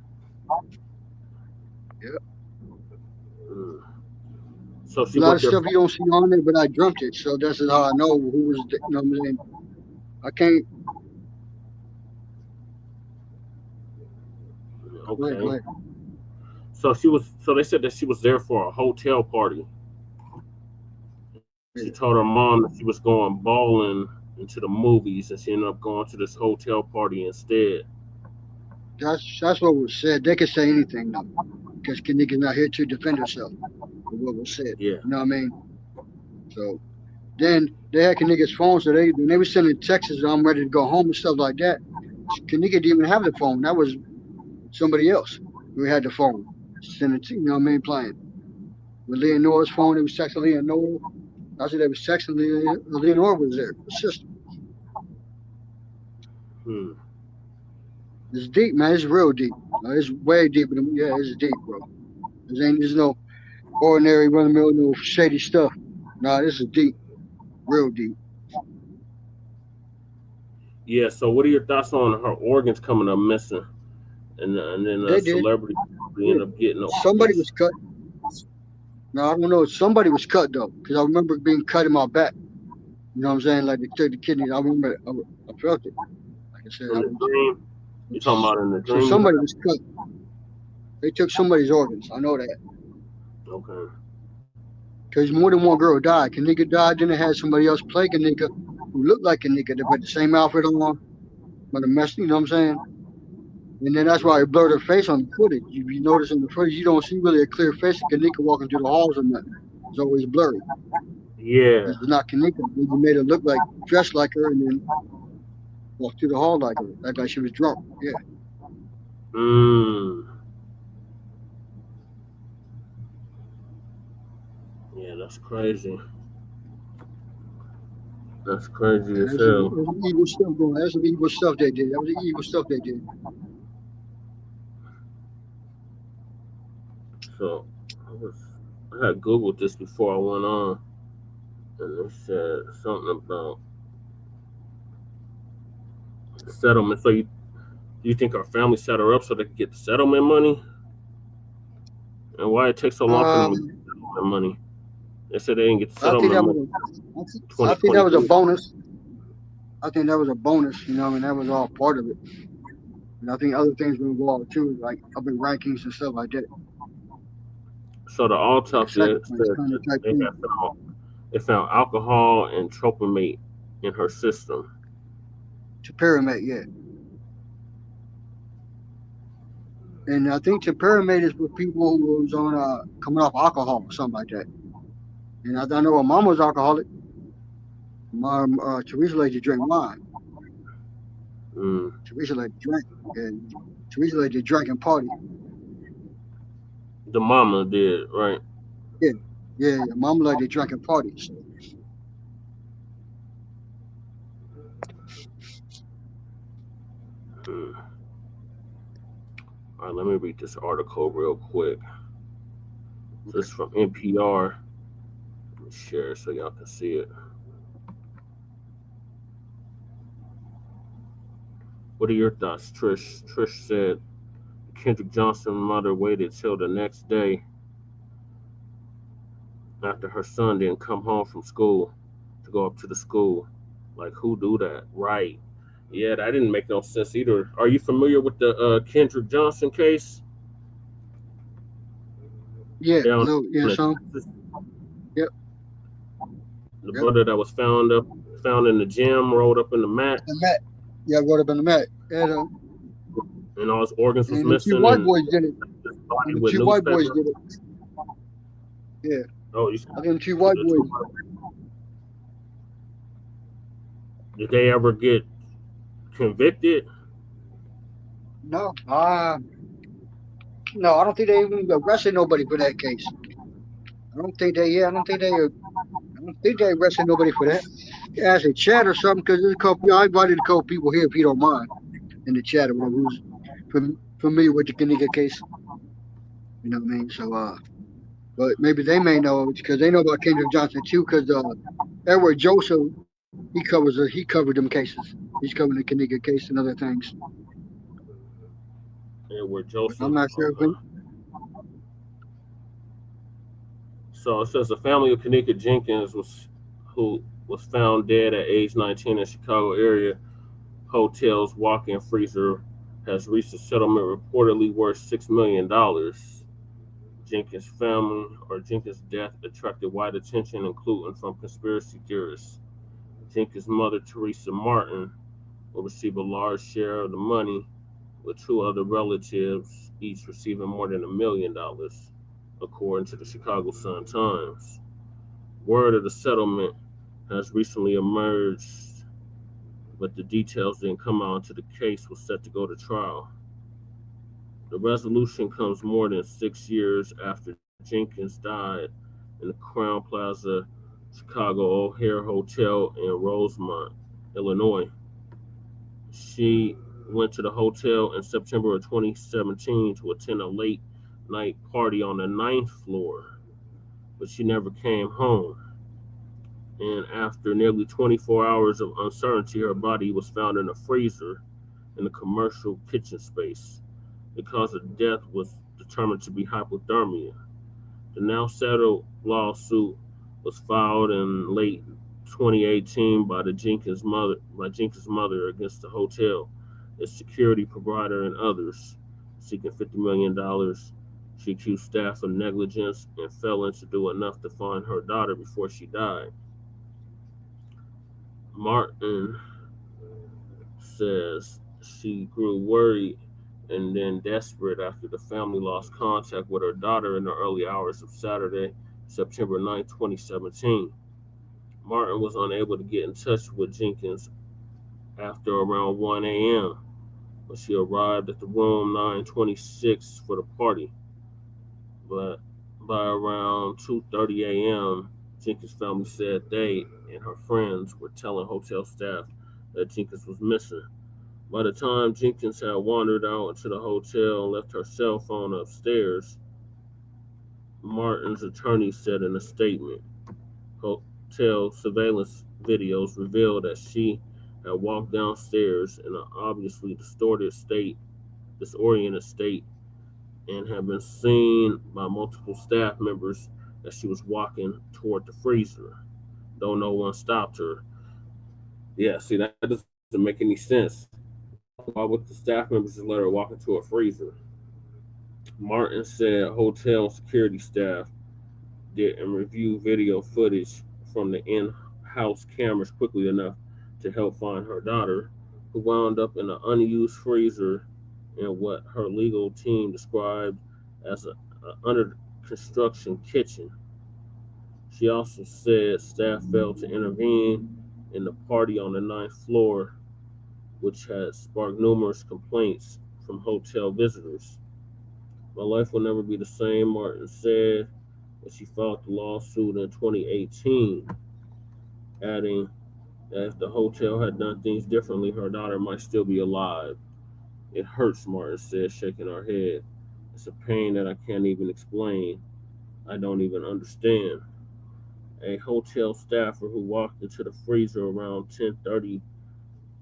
So a lot of stuff you don't see on there, but I dreamt it. So that's how I know who was, you know what I'm saying? I can't. Okay. Go ahead. So they said that she was there for a hotel party. She told her mom that she was going bowling into the movies, and she ended up going to this hotel party instead. That's what was said. They could say anything now, because Kenneka's not here to defend herself. What was said. Yeah. You know what I mean? So then they had Kenneka's phone, so they were sending texts, I'm ready to go home and stuff like that. Kenneka didn't even have the phone. That was somebody else who had the phone. Sending, you know what I mean, playing. With Leonora's phone, they was texting Leonora. I said they was texting Leonora was there, her sister. It's deep, man. It's real deep. It's way deeper than, it's deep, bro. There's no ordinary run-of-the-mill, no shady stuff. Nah, this is deep. Real deep. Yeah, so what are your thoughts on her organs coming up missing? And then a celebrity ended up getting somebody was cut. No, I don't know. Somebody was cut, though, because I remember being cut in my back. You know what I'm saying? Like they took the kidney. I remember I felt it. Like I said, in the dream? You talking about in the dream? So somebody was cut. They took somebody's organs. I know that. Okay. Because more than one girl died. Kenneka died, then they had somebody else play Kenneka who looked like Kenneka. They put the same outfit on, but a mess, you know what I'm saying? And then that's why it blurred her face on the footage. If you notice in the footage, you don't see really a clear face of Kenneka walking through the halls or nothing. It's always blurry. Yeah. It's not Kenneka. They made her look like, dressed like her, and then walked through the hall like she was drunk. Yeah. Yeah, that's crazy. That's crazy Yeah, as there's hell. some evil stuff going on. That's some evil stuff they did. That was the evil stuff they did. So I had Googled this before I went on, and it said something about settlement. So you think our family set her up so they could get the settlement money? And why it takes so long for them to get the settlement money? They said they didn't get the settlement money. I think that was a bonus. I think that was a bonus, you know, and that was all part of it. And I think other things were involved too, like up in rankings and stuff like that. So the autopsy said that they found alcohol and tropamate in her system. Topiramate, yeah. And I think topiramate is for people who was on coming off alcohol or something like that. And I know her mom was alcoholic. Mom, Teresa liked to drink wine. Teresa liked to drink, and Teresa liked to drink and party. The mama did, right? Yeah. Mom liked to drink and party. So. All right, let me read this article real quick. This is from NPR. Let me share it so y'all can see it. What are your thoughts, Trish? Trish said Kendrick Johnson's mother waited till the next day after her son didn't come home from school to go up to the school. Like, who do that? Right. Yeah, that didn't make no sense either. Are you familiar with the Kendrick Johnson case? Yeah, so. Yep. The brother that was found in the gym, rolled up in the mat. Yeah, rolled up in the mat. And all his organs was missing. The two white boys did it. The two white boys did it. Yeah. Oh, I think 2 white boys. Did they ever get convicted? No. I don't think they even arrested nobody for that case. I don't think they arrested nobody for that. As a chat or something, because there's a couple. I invited a couple people here, if you don't mind, in the chat, or whatever, who's familiar with the Kenneka case. You know what I mean? So, but maybe they may know because they know about Kendrick Johnson too. Because Edward Joseph, he covered them cases. He's covering the Kenneka case and other things. Edward Joseph. I'm not sure. So it says the family of Kenneka Jenkins who was found dead at age 19 in Chicago area hotel's walk-in freezer has reached a settlement reportedly worth $6 million. Jenkins' death attracted wide attention, including from conspiracy theorists. Jenkins' mother, Teresa Martin, will receive a large share of the money, with 2 other relatives each receiving more than $1 million, according to the Chicago Sun-Times. Word of the settlement has recently emerged, but the details didn't come out until the case was set to go to trial. The resolution comes more than 6 years after Jenkins died in the Crowne Plaza Chicago O'Hare Hotel in Rosemount, Illinois. She went to the hotel in September of 2017 to attend a late night party on the 9th floor, but she never came home. And after nearly 24 hours of uncertainty, her body was found in a freezer in a commercial kitchen space. The cause of death was determined to be hypothermia. The now settled lawsuit was filed in late 2018 by Jenkins' mother against the hotel, its security provider, and others, seeking $50 million. She accused staff of negligence and failing to do enough to find her daughter before she died. Martin says she grew worried and then desperate after the family lost contact with her daughter in the early hours of Saturday, September 9, 2017. Martin was unable to get in touch with Jenkins after around 1 a.m. when she arrived at the room 926 for the party. But by around 2:30 a.m., Jenkins' family said they and her friends were telling hotel staff that Jenkins was missing. By the time Jenkins had wandered out into the hotel and left her cell phone upstairs, Martin's attorney said in a statement, hotel surveillance videos revealed that she had walked downstairs in an obviously disoriented state, and had been seen by multiple staff members as she was walking toward the freezer, though no one stopped her. Yeah, see, that doesn't make any sense. Why would the staff members just let her walk into a freezer? Martin said hotel security staff didn't review video footage from the in-house cameras quickly enough to help find her daughter, who wound up in an unused freezer in what her legal team described as a under construction kitchen. She also said staff failed to intervene in the party on the ninth floor, which had sparked numerous complaints from hotel visitors. My life will never be the same, Martin said, when she filed the lawsuit in 2018, adding that if the hotel had done things differently, her daughter might still be alive. It hurts, Martin said, shaking her head. It's a pain that I can't even explain. I don't even understand. A hotel staffer who walked into the freezer around 10:30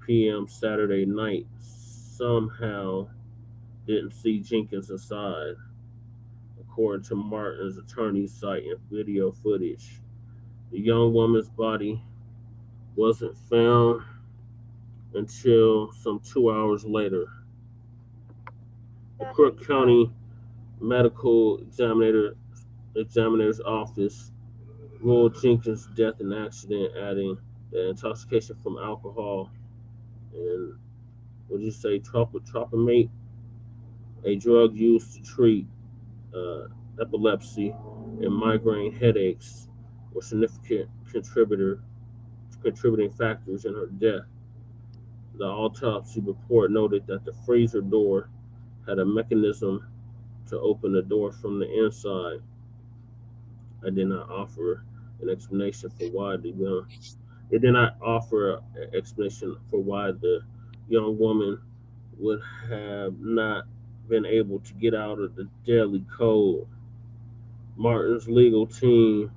p.m. Saturday night somehow didn't see Jenkins inside, according to Martin's attorney citing video footage. The young woman's body wasn't found until some 2 hours later. The Crook County Medical Examiner's Office ruled Jenkins' death an accident, adding that intoxication from alcohol and tropamate, a drug used to treat epilepsy and migraine headaches, were significant contributing factors in her death. The autopsy report noted that the freezer door had a mechanism to open the door from the inside. I did not offer an explanation for why the young. It did not offer an explanation for why the young woman would have not been able to get out of the deadly cold. Martin's legal team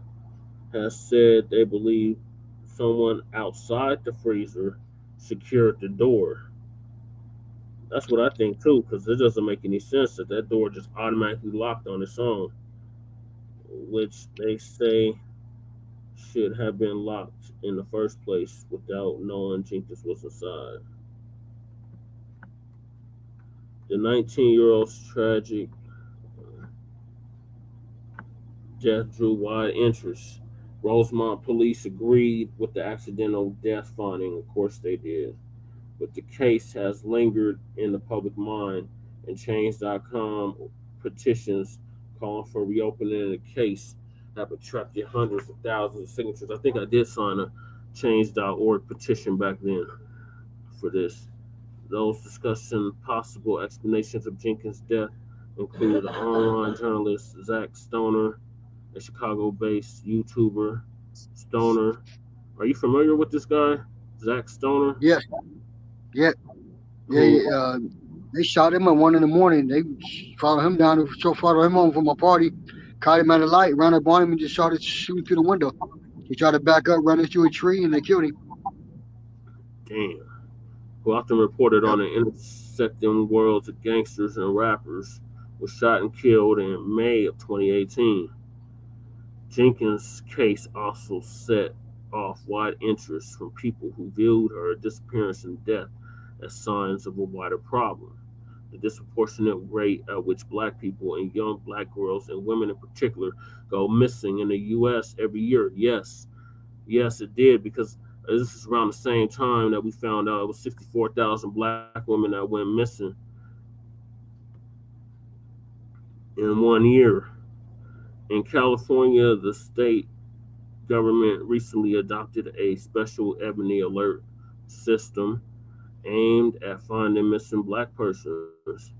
has said they believe someone outside the freezer secured the door. That's what I think too, because it doesn't make any sense that door just automatically locked on its own, which they say should have been locked in the first place without knowing Jenkins was inside. The 19-year-old's tragic death drew wide interest. Rosemount police agreed with the accidental death finding. Of course they did. But the case has lingered in the public mind, and Change.com petitions calling for reopening the case have attracted hundreds of thousands of signatures. I think I did sign a Change.org petition back then for this. Those discussing possible explanations of Jenkins' death include online journalist Zach Stoner, a Chicago-based YouTuber. Stoner, are you familiar with this guy, Zach Stoner? Yes. Yeah. They shot him at 1 a.m. They followed him down, followed him home from a party, caught him at a light, ran up on him, and just started shooting through the window. He tried to back up, run into a tree, and they killed him. Damn. Who often reported on the intersecting worlds of gangsters and rappers, was shot and killed in May of 2018. Jenkins' case also set off wide interest from people who viewed her disappearance and death as signs of a wider problem. The disproportionate rate at which Black people and young Black girls and women in particular go missing in the U.S. every year. Yes, it did, because this is around the same time that we found out it was 64,000 Black women that went missing in 1 year. In California, the state government recently adopted a special ebony alert system aimed at finding missing Black persons.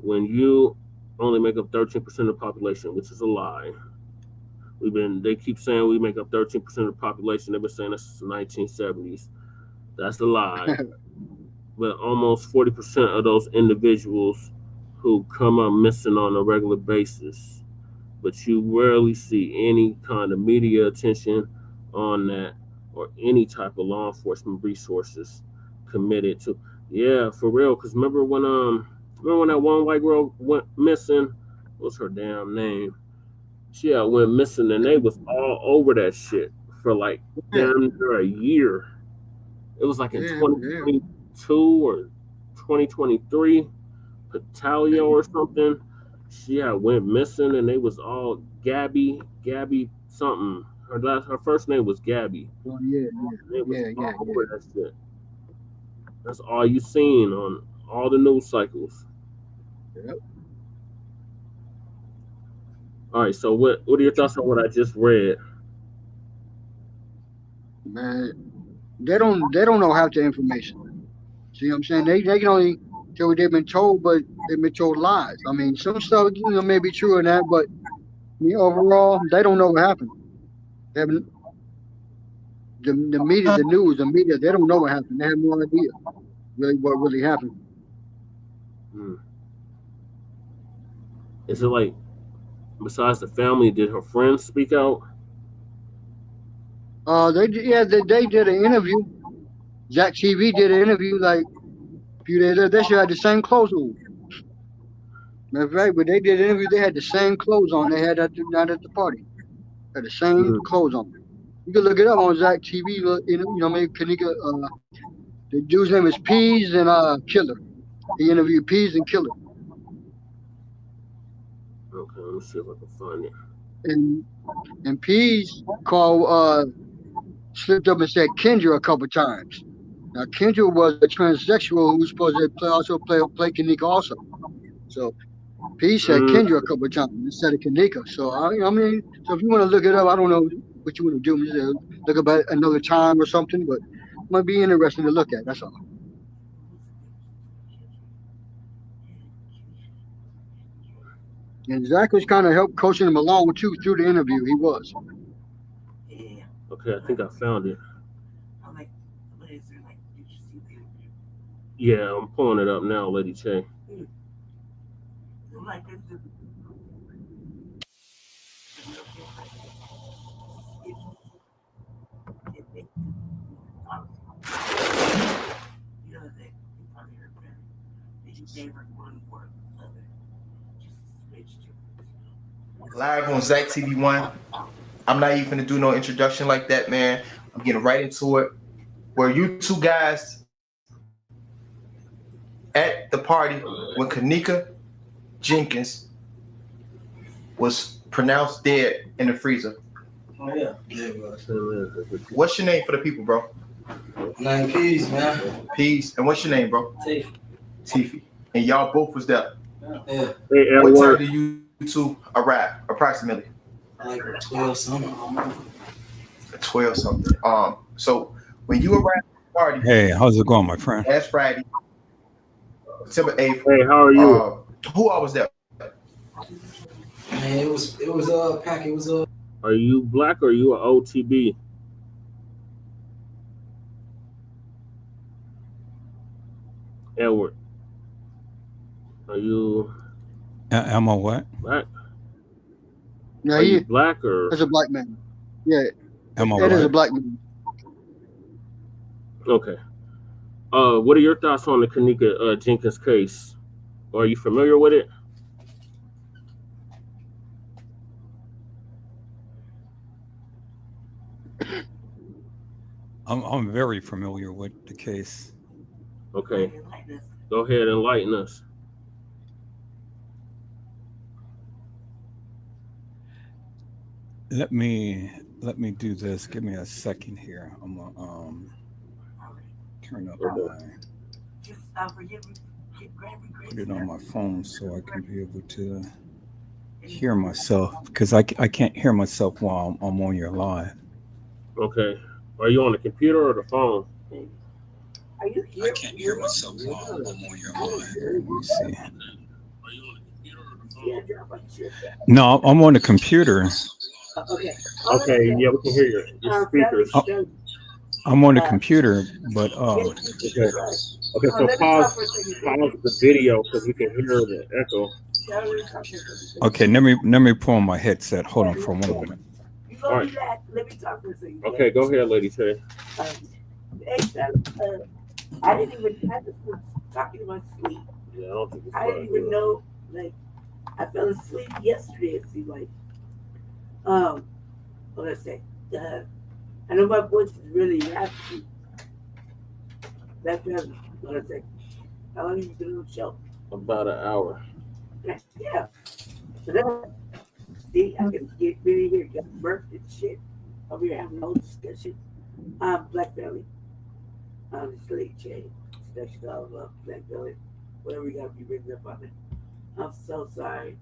When you only make up 13% of the population, which is a lie. They keep saying we make up 13% of the population. They've been saying that since the 1970s. That's a lie. But almost 40% of those individuals who come up missing on a regular basis, but you rarely see any kind of media attention on that or any type of law enforcement resources committed to. Yeah, for real. Because remember when that one white girl went missing? What's her damn name? She went missing, and they was all over that shit for like damn near a year. It was like in 2022 or 2023, Patalia or something. She went missing, and they was all Gabby something. Her first name was Gabby. Oh yeah. They was all over that shit. That's all you seen on all the news cycles. Yep. All right, so what are your thoughts on what I just read? Man, they don't know half the information. See what I'm saying? They can only tell what they've been told, but they've been told lies. I mean, some stuff may be true in that, but overall, they don't know what happened. They haven't, the media, the news, the media, they don't know what happened. They have no idea really what really happened. Is it like, besides the family, did her friends speak out? They did an interview. Jack TV did an interview like a few days later. They should have the same clothes on. Matter of fact, but they did an interview. They had the same clothes on. They had at the party. Had the same clothes on. You can look it up on Jack TV. Maybe Kenneka. The dude's name is Peas and Killer. He interviewed Peas and Killer. Okay, let me see if I can find it. And Peas called slipped up and said Kendra a couple times. Now Kendra was a transsexual who was supposed to play Kenneka also. So Peas said Kendra a couple times instead of Kenneka. So so if you want to look it up, I don't know what you want to do. Just look up at another time or something, but it might be interesting to look at. That's all. And Zach was kind of helped coaching him along too through the interview. He was. Okay, I think I found it. Yeah, I'm pulling it up now, Lady Che. Live on Zach TV 1. I'm not even gonna do no introduction like that, man. I'm getting right into it. Were you two guys at the party when Kenneka Jenkins was pronounced dead in the freezer? Oh yeah, it was. What's your name for the people, bro? My name Peace, man. Peace. And what's your name, bro? Tiffy. And y'all both was there. Yeah. What time did you two arrive, approximately? Like 12 something. 12 something. So when you arrived at the party, hey, how's it going, my friend? Last Friday, September 8th. Hey, how are you? Who all was there? Man, it was pack. It was Are you Black or are you an OTB? Edward. Are you? Am I what? Black. Yeah, are you Black or? That's a black man. Yeah. Am I That is right? a black man. Okay. What are your thoughts on the Kenneka Jenkins case? Are you familiar with it? I'm very familiar with the case. Okay. Go ahead and enlighten us. Let me do this. Give me a second here. I'm gonna turn up put it on my phone so I can be able to hear myself, because I can't hear myself while I'm on your live. Okay. Are you on the computer or the phone? Are you here? I can't hear myself while I'm on your mind. Let me see. Yeah, drop my shit. No, I'm on the computer. Okay. Okay, yeah, we can hear your speakers. I'm on the computer, but Okay, so pause the video because we can hear the echo. okay, let me pull on my headset. Hold on for one moment. All right. Let me talk for a second. Okay, go ahead, Lady Tay. I didn't even have to talking in my sleep. Yeah, I don't think it's I didn't even know, like, I fell asleep yesterday, it seemed like. What did I say? I know my voice is really raspy. That's what I say. How long have you been on the show? About an hour. Yeah. So then, see, I can get really here, get burnt and shit. Over here having no discussion. Black Belly. This late chain. Seduction all about Black Belly. Whatever you got to be written up on it. I'm so sorry.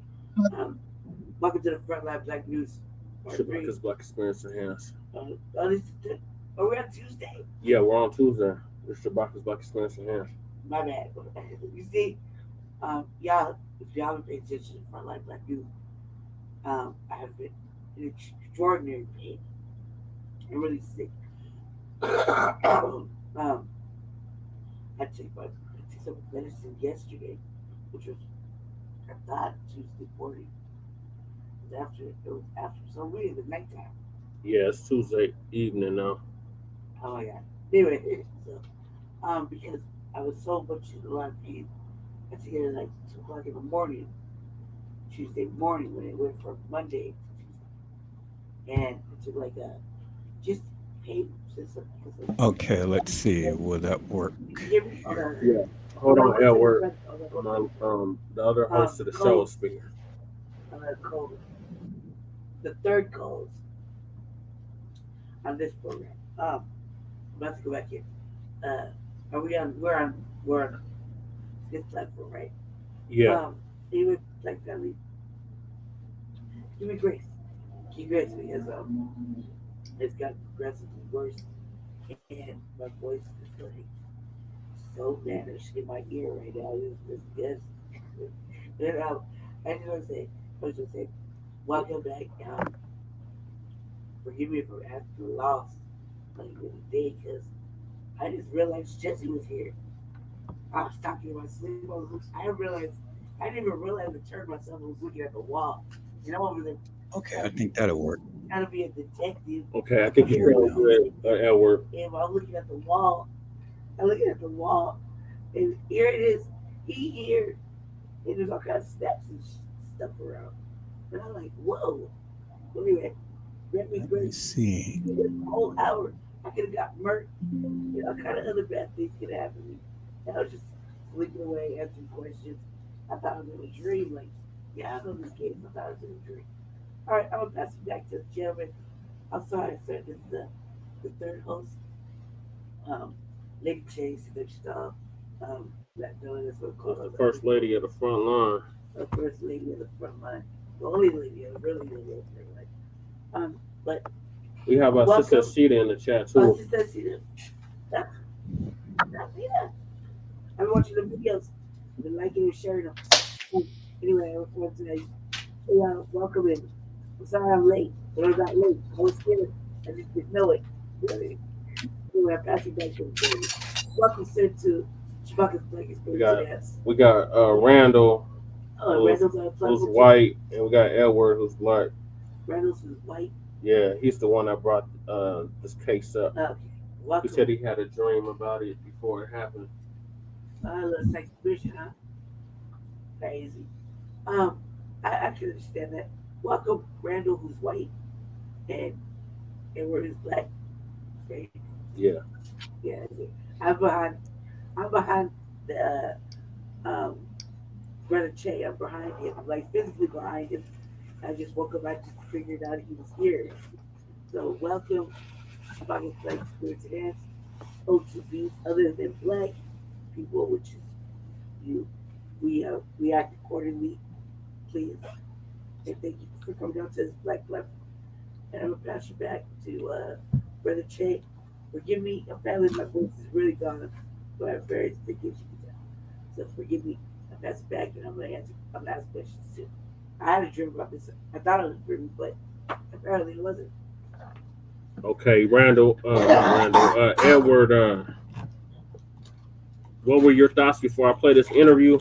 Welcome to the Frontline Black News. Shabaka'S Blacc Experience Enhanced. Are we on Tuesday? Yeah, we're on Tuesday. It's Shabaka'S Blacc Experience Enhanced. My bad. You see, y'all, if y'all haven't paid attention to Frontline Black News, I have been in extraordinary pain. I'm really sick. I took some medicine yesterday, which was, I thought, Tuesday morning. It was after, so really the nighttime. Yeah, it's Tuesday evening now. Oh my God. Anyway, so because I was so much in a lot of pain, I took it at like 2 o'clock in the morning, Tuesday morning, when it went from Monday to Tuesday, and it took like a just pain. Okay, let's see. Will that work? Yeah. Hold on, Edward. The other host of the show is speaking. The third calls on this program. I'm about to go back here. Are we on? We're on this platform, right? Yeah. Anyway, Black Family, give me grace. Keep grace because it's gotten progressively worse, and my voice is like so vanished in my ear right now. It's just, and I just want to say, welcome back. Forgive me for asking lost like the day because I just realized Jesse was here. I was talking in my sleep. I didn't even realize I turned myself and was looking at the wall. And I'm over there. Okay, I think that'll work. Trying to be a detective. Okay, I think you're good, Edward. And I'm looking at the wall. And here it is. He here. And there's all kinds of snaps and stuff around. And I'm like, whoa. Anyway, let me see. This whole hour, I could have got murked. All kind of other bad things could happen to me. And I was just sleeping away, answering questions. I thought it was a dream. Like, yeah, I know this case. I thought it was a dream. All right, I'm going to pass it back to the gentleman. I'm sorry, sir. This is the third host. Lady Chase, seduction dog. That villain is what called the first lady of the front line. The first lady of the front line. The only lady, really lady of the front line. But we have our sister Sita in the chat too. Sister Sita. I see that. I've been watching the videos. I've been liking and sharing them. Anyway, I want to say, welcome in. I'm sorry I'm late, but I'm not late. I was scared. I just didn't know it. Anyway, I pass it back to the board. Welcome, sir, to Shabaka'S Blacc Experience. We got Randall, who's white, and we got Edward, who's black. Randall's who's white? Yeah, he's the one that brought this case up. Okay. Welcome. He said he had a dream about it before it happened. Looks like vision, huh? Crazy. I can understand that. Welcome, Randall, who's white, and Edward is black. Right? Yeah. Yeah. I'm behind the Brother Che. I'm behind him, like physically behind him. I just woke up. I just figured out he was here. So welcome, Shabaka'S Blacc Experience Enhanced. OTBs other than black people, which is you. We act accordingly, please. And thank you for coming down to this black platform. And I'm gonna pass you back to Brother Che. Forgive me, I'm family, my voice is really gone. who have various big issues. So forgive me if that's back, and I'm going to answer my last question soon. I had a dream about this. I thought it was a dream, but apparently it wasn't. Okay, Randall, Edward, what were your thoughts before I play this interview?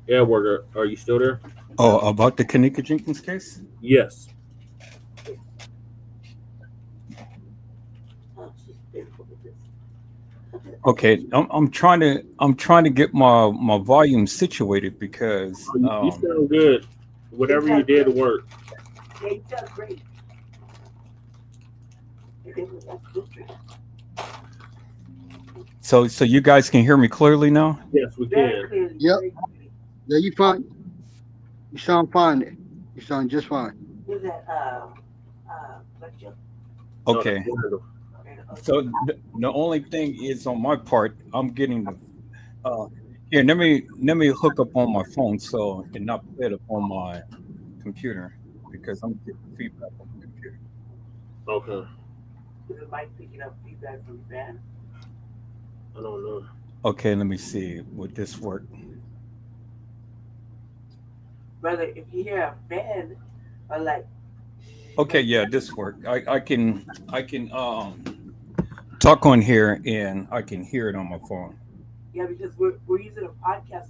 Edward, are you still there? Oh, about the Kenneka Jenkins case? Yes. Okay, I'm trying to get my volume situated because You sound good. Whatever you did worked. Yeah, you sound great. so you guys can hear me clearly now? Yes, we can. Yep. Yeah, you fine. You sound fine. You sound just fine. Who's that? Okay. So the only thing is on my part, I'm getting the here. Let me hook up on my phone so I can not play it up on my computer because I'm getting feedback on the computer. Okay. Is the mic picking up feedback from the band? I don't know. Okay, let me see. Would this work? Brother, if you hear a fan or like. Okay, yeah, this work. I can talk on here and I can hear it on my phone. Yeah, because we're using a podcast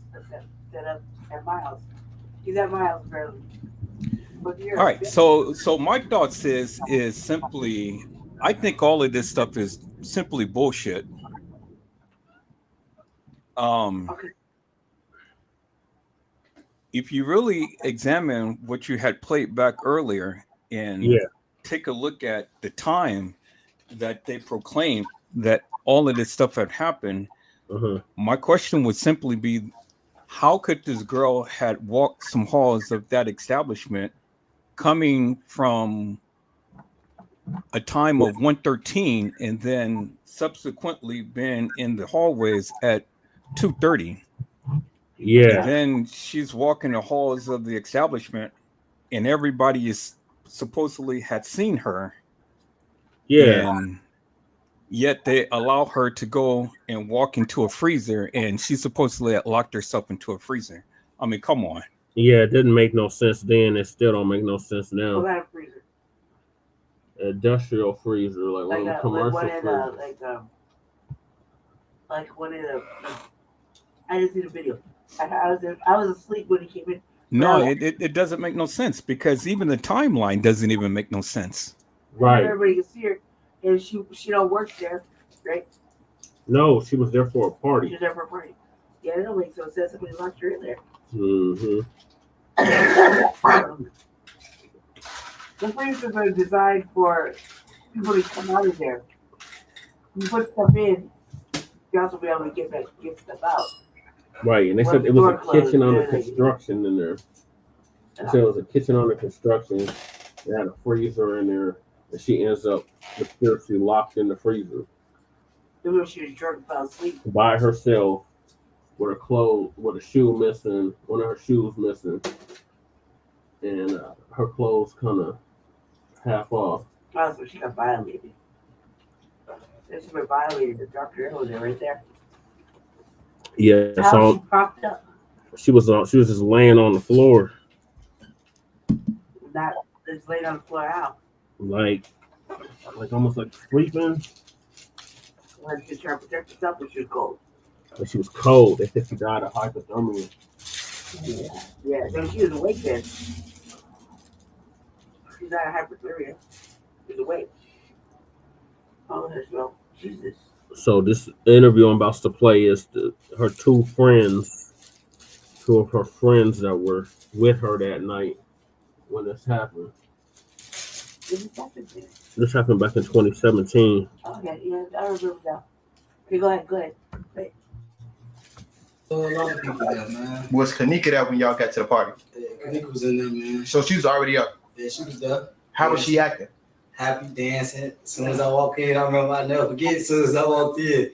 set up at my house. He's at my house apparently. All right, so my thoughts is simply, I think all of this stuff is simply bullshit. Okay. If you really examine what you had played back earlier and take a look at the time that they proclaimed that all of this stuff had happened, my question would simply be, how could this girl had walked some halls of that establishment coming from a time of 1:13 and then subsequently been in the hallways at 2:30? Yeah. And then she's walking the halls of the establishment and everybody is supposedly had seen her. Yeah. And yet they allow her to go and walk into a freezer and she supposedly had locked herself into a freezer. I mean, come on. Yeah, it didn't make no sense then. It still don't make no sense now. What kind of freezer? Industrial freezer, like one of the commercial freezers. Like one of the. I didn't see the video. I was asleep when he came in. No, it doesn't make no sense because even the timeline doesn't even make no sense. Right. Everybody can see her, and she don't work there, right? No, she was there for a party. She was there for a party. Yeah, it don't make no sense. Somebody locked her in there. Mm-hmm. The freezers are designed for people to come out of there. You put stuff in, you also be able to get stuff out. Right, and they said it was a kitchen under construction in there. They said it was a kitchen under construction. They had a freezer in there, and she ends up mysteriously locked in the freezer. Maybe she was drunk, fell asleep By herself, with her clothes, with a shoe missing, one of her shoes missing, and her clothes kind of half off. Oh, so she got violated. Then she got violated. The doctor was there right there. Yeah, How so she propped up? she was just laying on the floor, Not just laid on the floor out. like almost like sleeping. When she was trying to protect herself, but she was cold. But she was cold. They said she died of hypothermia. Yeah, so she was awake then. She died of hypothermia. She was awake. Oh, well, Jesus. So this interview I'm about to play is her two of her friends that were with her that night when this happened. This happened back in 2017. Okay, yeah, I remember that. Okay, go ahead. Wait. A lot of people there, man. Was Kenneka there when y'all got to the party? Yeah, Kenneka was in there, man. So she was already up. Yeah, she was there. How was she acting? Happy, dancing. As soon as I walked in, I remember I never forget. As soon as I walked in,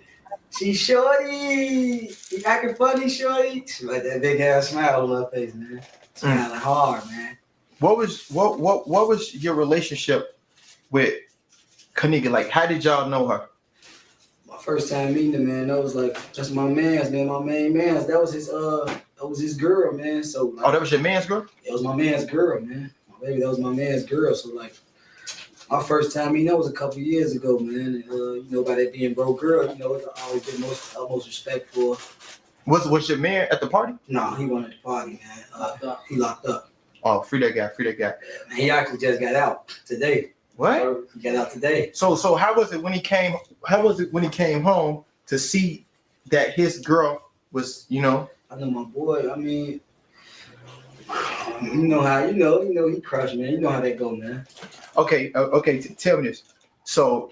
she shorty. You acting funny, shorty. She like that big ass smile on her face, man. Smiling hard, man. What was your relationship with Kenneka, like, how did y'all know her? My first time meeting him, man, that was like, that's my man's, man, my main man's. That was his girl, man. So like, oh, that was your man's girl? It was my man's girl, man. My baby, that was my man's girl. So like, my first time meeting, that was a couple years ago, man. And, by that being bro girl, I always get utmost respect for. Was your man at the party? No, he wasn't at the party, man. He locked up. Oh, free that guy. Man, he actually just got out today. What? He got out today. So how was it when he came? How was it when he came home to see that his girl was, I know my boy. I mean, you know how he crushed, man. You know how that go, man. Okay. Tell me this. So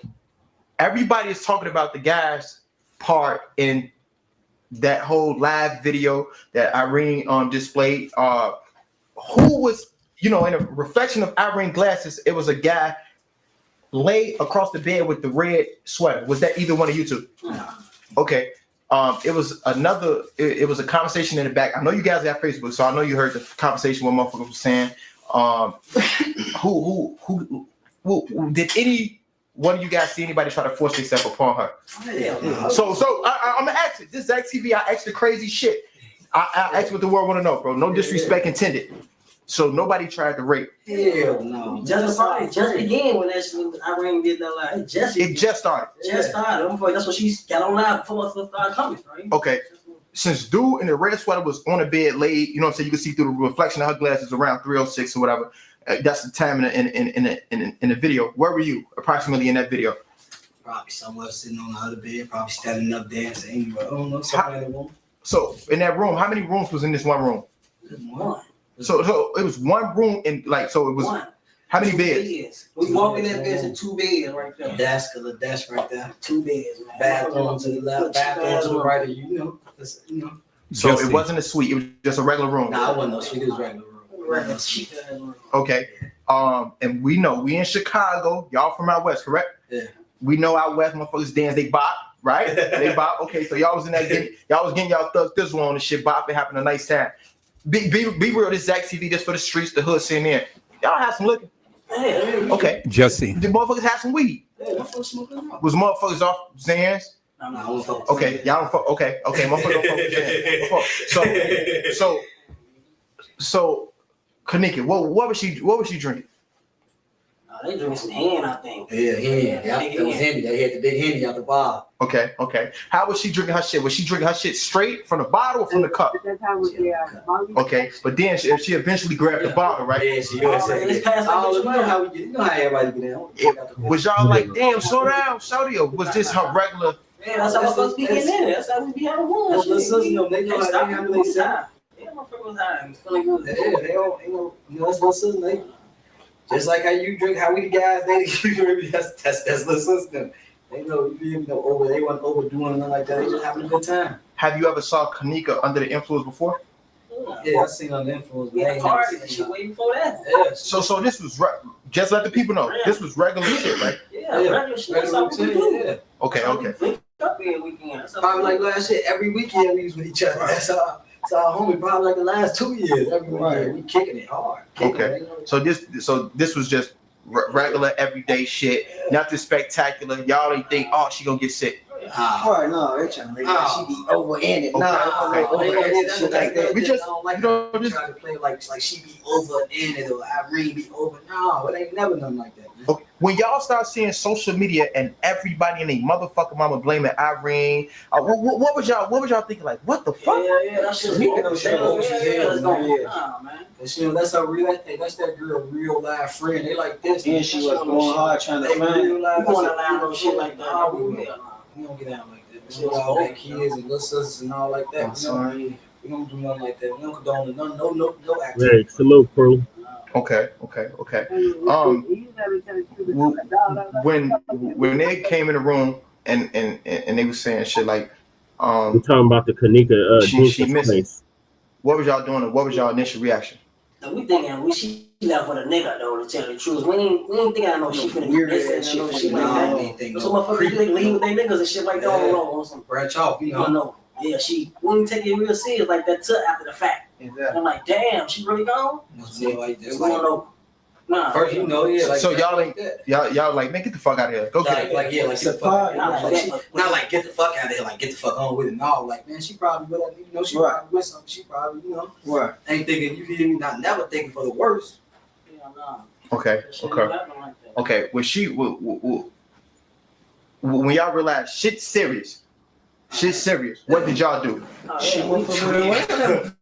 everybody is talking about the guy's part in that whole live video that Irene displayed. Who was, in a reflection of Irene glasses, it was a guy laid across the bed with the red sweater. Was that either one of you two? No. Okay. It was another. It was a conversation in the back. I know you guys got Facebook, so I know you heard the conversation what motherfucker was saying. Who did any one of you guys see anybody try to force themselves upon her? Yeah. So I'm gonna ask it. This Zach TV, I asked the crazy shit. I asked what the world want to know, bro. No disrespect intended. So nobody tried to rape. Hell no. Just began when that Irene did that live. It just started. That's what she got on live before it started coming, right? Okay. Since dude in the red sweater was on the bed laid, you know what I'm saying? You can see through the reflection of her glasses around 3:06 or whatever. That's the time in the video. Where were you approximately in that video? Probably somewhere sitting on the other bed, probably standing up dancing anywhere. I don't know. Somewhere in the room. So in that room, how many rooms was in this one room? One. So it was one room and so it was one. How many beds? We walk in that bed, 2 beds right there. Desk right there. 2 beds, man. Bathroom to the left, bathroom to the right of you. So it wasn't a suite, it was just a regular room. Nah, it wasn't no suite, it was regular room. Okay. And we know we in Chicago, y'all from out west, correct? Yeah. We know out west motherfuckers dance, they bop, right? They bop. Okay, so y'all was in that y'all was getting y'all thug thizzle on and shit, bop and having a nice time. Be real, this Zach TV just for the streets, the hood sitting there. Y'all have some liquor. Okay. Jesse. The motherfuckers have some weed. Was motherfuckers off Zans? No, okay, y'all don't fuck. Okay, motherfuckers don't fuck with Zans. So, Kenneka, what was she drinking? They drinking some hen, I think. Yeah, hen. That was Henny. They had the big Henny out the bar. Okay. How was she drinking her shit? Was she drinking her shit straight from the bottle or from the cup? Okay, but then she eventually grabbed the bottle, right? Yeah, she was. You know how everybody get out. Was y'all like, damn, slow down, shorty, or was this her regular? Yeah, that's how we're speaking in it. That's how we be having one. They know how they handle themselves. Yeah, my friend was high. I'm feeling good. Yeah, they don't, that's my sister. They just like how you drink, how we the guys, they drink, that's little sister. They know, they weren't overdoing nothing like that. They just having a good time. Have you ever saw Kenneka under the influence before? Yeah, I've seen under the influence. Yeah, party and shit way before that. Yeah. So this was just let the people know. Yeah. This was regular shit, right? Yeah, regular shit. That's how we do. Yeah. Okay. Up every weekend. Probably like last shit. Every weekend we was with each other. That's our homie. Probably like the last 2 years. Every weekend we kicking it hard. So this was just regular everyday shit. Nothing spectacular. Y'all ain't think, oh, she gonna get sick. No, they're trying to make she be over in it. Shit like that. We just just trying to play like she be over in it or Irene be over. No, it ain't never nothing like that. Okay. When y'all start seeing social media and everybody and they motherfucking mama blaming Irene, what was y'all thinking? Like, what the fuck? Yeah, that's just man. That's her real. That's that girl real life friend. They like this. And she was going hard trying to find. We going around no shit like that. We don't get out like that. We don't have kids and little sisters and all like that. We don't do nothing like that. We don't condone no activity. Hey, salute, crew. Okay. When they came in the room and they were saying shit like, we're talking about the Kenneka she missed it. What was y'all doing? What was y'all initial reaction? We thinking she left with a nigga though, to tell the truth. We ain't thinking I know she finna be missing and shit like that. So motherfuckers they leave with their niggas and shit like that on some branch off, you know. Yeah, we didn't take it real serious like that till after the fact. Exactly. I'm like, damn, she really gone? We don't know. Nah, first, you know, yeah. Like, so y'all ain't y'all like, man, get the fuck out of here. Go get it. Like, yeah, like get the fuck out of here. Not like get the fuck out of here, like get the fuck on with it. No, like, man, she probably with it. You know, she probably with something. She probably, you know, ain't thinking. You hear me? Not never thinking for the worst. Yeah, nah. Okay. Okay. When she when y'all realize shit's serious, what did y'all do? She went for the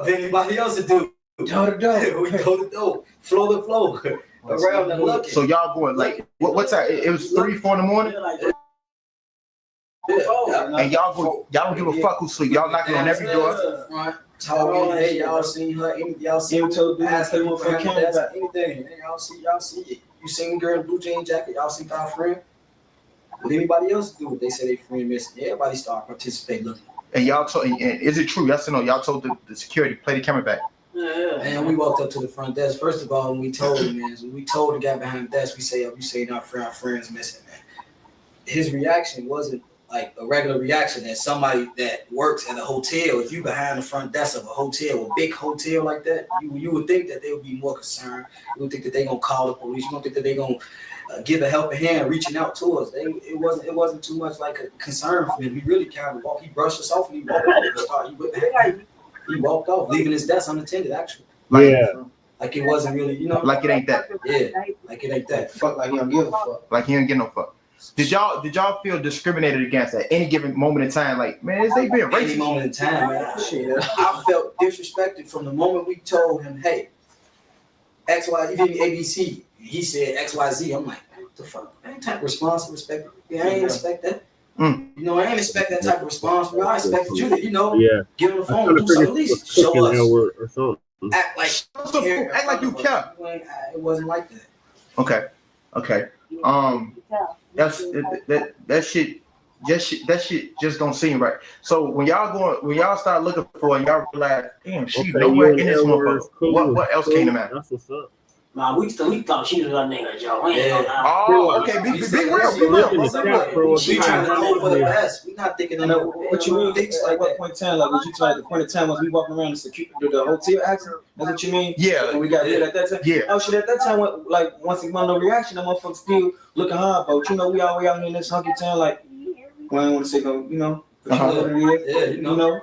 anybody else to do. Door to door. We go to door. Floor to floor. Around the lucky. So y'all going like what time? It was 3-4 in the morning. And y'all don't give a fuck who sleep. Y'all knocking on every door. Talking, hey, y'all seen her? Y'all seen her? Ask her for anything. Y'all see it. You seen the girl in the blue jean jacket? Y'all see our friend? What anybody else do? They say they friend missing. Everybody start participating looking. And y'all told, and is it true? Yes or no? Y'all told the security play the camera back. Yeah. And we walked up to the front desk. First of all, when we told him, man, when we told the guy behind the desk, we say, "You saying our friends missing, man." His reaction wasn't like a regular reaction that somebody that works at a hotel. If you behind the front desk of a hotel, a big hotel like that, you would think that they would be more concerned. You would think that they gonna call the police. You don't think that they gonna give a helping hand, reaching out to us. It wasn't too much like a concern for him. He really kind of walked. He brushed us off and he walked off, leaving his desk unattended. Actually, like it wasn't really, you know, like it ain't that. Yeah, like it ain't that. Fuck, like he don't give a fuck. Like he don't give no fuck. Did y'all feel discriminated against at any given moment in time? Like, man, is they being racist? Any moment in time, man. I felt disrespected from the moment we told him, hey, X, Y, you give me ABC. He said XYZ. I'm like, what the fuck? I ain't type of response to respect. Yeah, I ain't expect that. You know, I ain't expect that type of response. Well, I expected you to, you know, give him the phone, do something, at least show us. Act like you care. It wasn't like that. Okay. That shit just don't seem right. So when y'all start looking for and y'all realize, damn, she nowhere in this motherfucker. What else came to mind? That's what's up. Nah, we thought she was a nigga, Joe. Oh, okay. Be real. We trying to hope for the best. We not thinking of what you mean. Like what point in time? Like was you trying? The point in time was we walking around the hotel accident. That's what you mean? Yeah. And we got rid at that time. Yeah. Oh shit! At that time, like once it wasn't no reaction, that motherfucker still looking hard. But you know, we all way out here in this hunky town. Like, well, I don't want to say no. You know. Yeah. You know.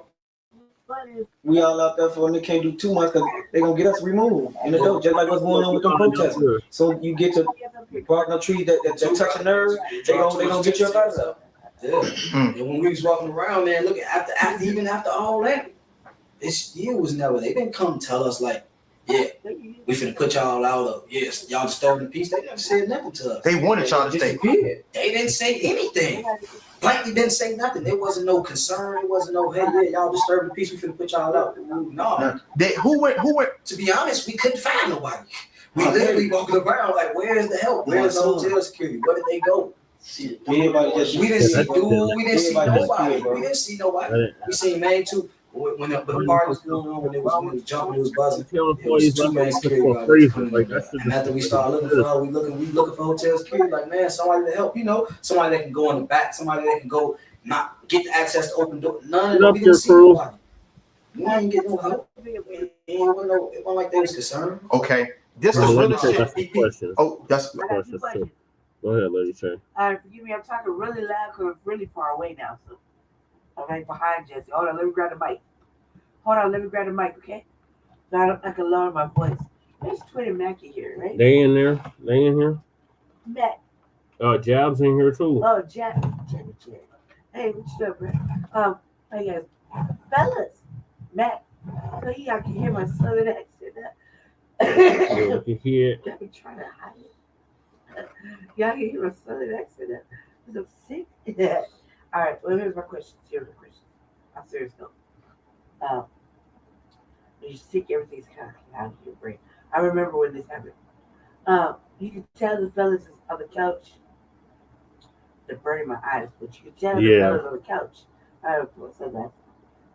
We all out there for and they can't do too much because they gonna get us removed in the door, just like what's going on with them protests. So you get to bark no tree that touch a nerve, they gonna get you up out of there. Yeah. And when we was walking around, man, look after all that, it still was never. They didn't come tell us like, yeah, we finna put y'all out of y'all disturbing the peace. They never said nothing to us. They wanted y'all to stay. They didn't say anything. Blankly didn't say nothing. There wasn't no concern. There wasn't no, hey, yeah, y'all disturbing the peace. We finna put y'all out. No. Who went? To be honest, we couldn't find nobody. We literally walking around like, where's the help? Where's the hotel security? Where did they go? We didn't see dude. We didn't see nobody. We didn't see nobody. We seen man too. When the party was going on, when it was jumping, it was buzzing. It was 2 man security. And after we started looking for her, we looking for hotel security. Like, man, somebody to help, you know, somebody that can go in the back, somebody that can go not get the access to open door. None of them. We didn't see nobody. We didn't get no help. It wasn't like they was concerned. Okay, this is really shit. Oh, that's the question. Go ahead, Lady Cherry. Forgive me, I'm talking really loud because I'm really far away now. So I'm right behind Jesse. Hold on, let me grab the mic. Okay? So I can lower my voice. There's Twitter Mackie here, right? They in there? They in here? Matt. Jab's in here too. Oh, Jab. Hey, what's up, bro? Hey guys, fellas, Matt. So y'all can hear my southern accent. Yeah, we can hear it. Y'all be trying to hide it. Y'all can hear my southern accent. I'm sick. All right, well, here's my question. I'm serious though. When you're sick, everything's kind of out of your brain. I remember when this happened. You can tell the fellas on the couch. They're burning my eyes, but you can tell the fellas on the couch. I don't know so that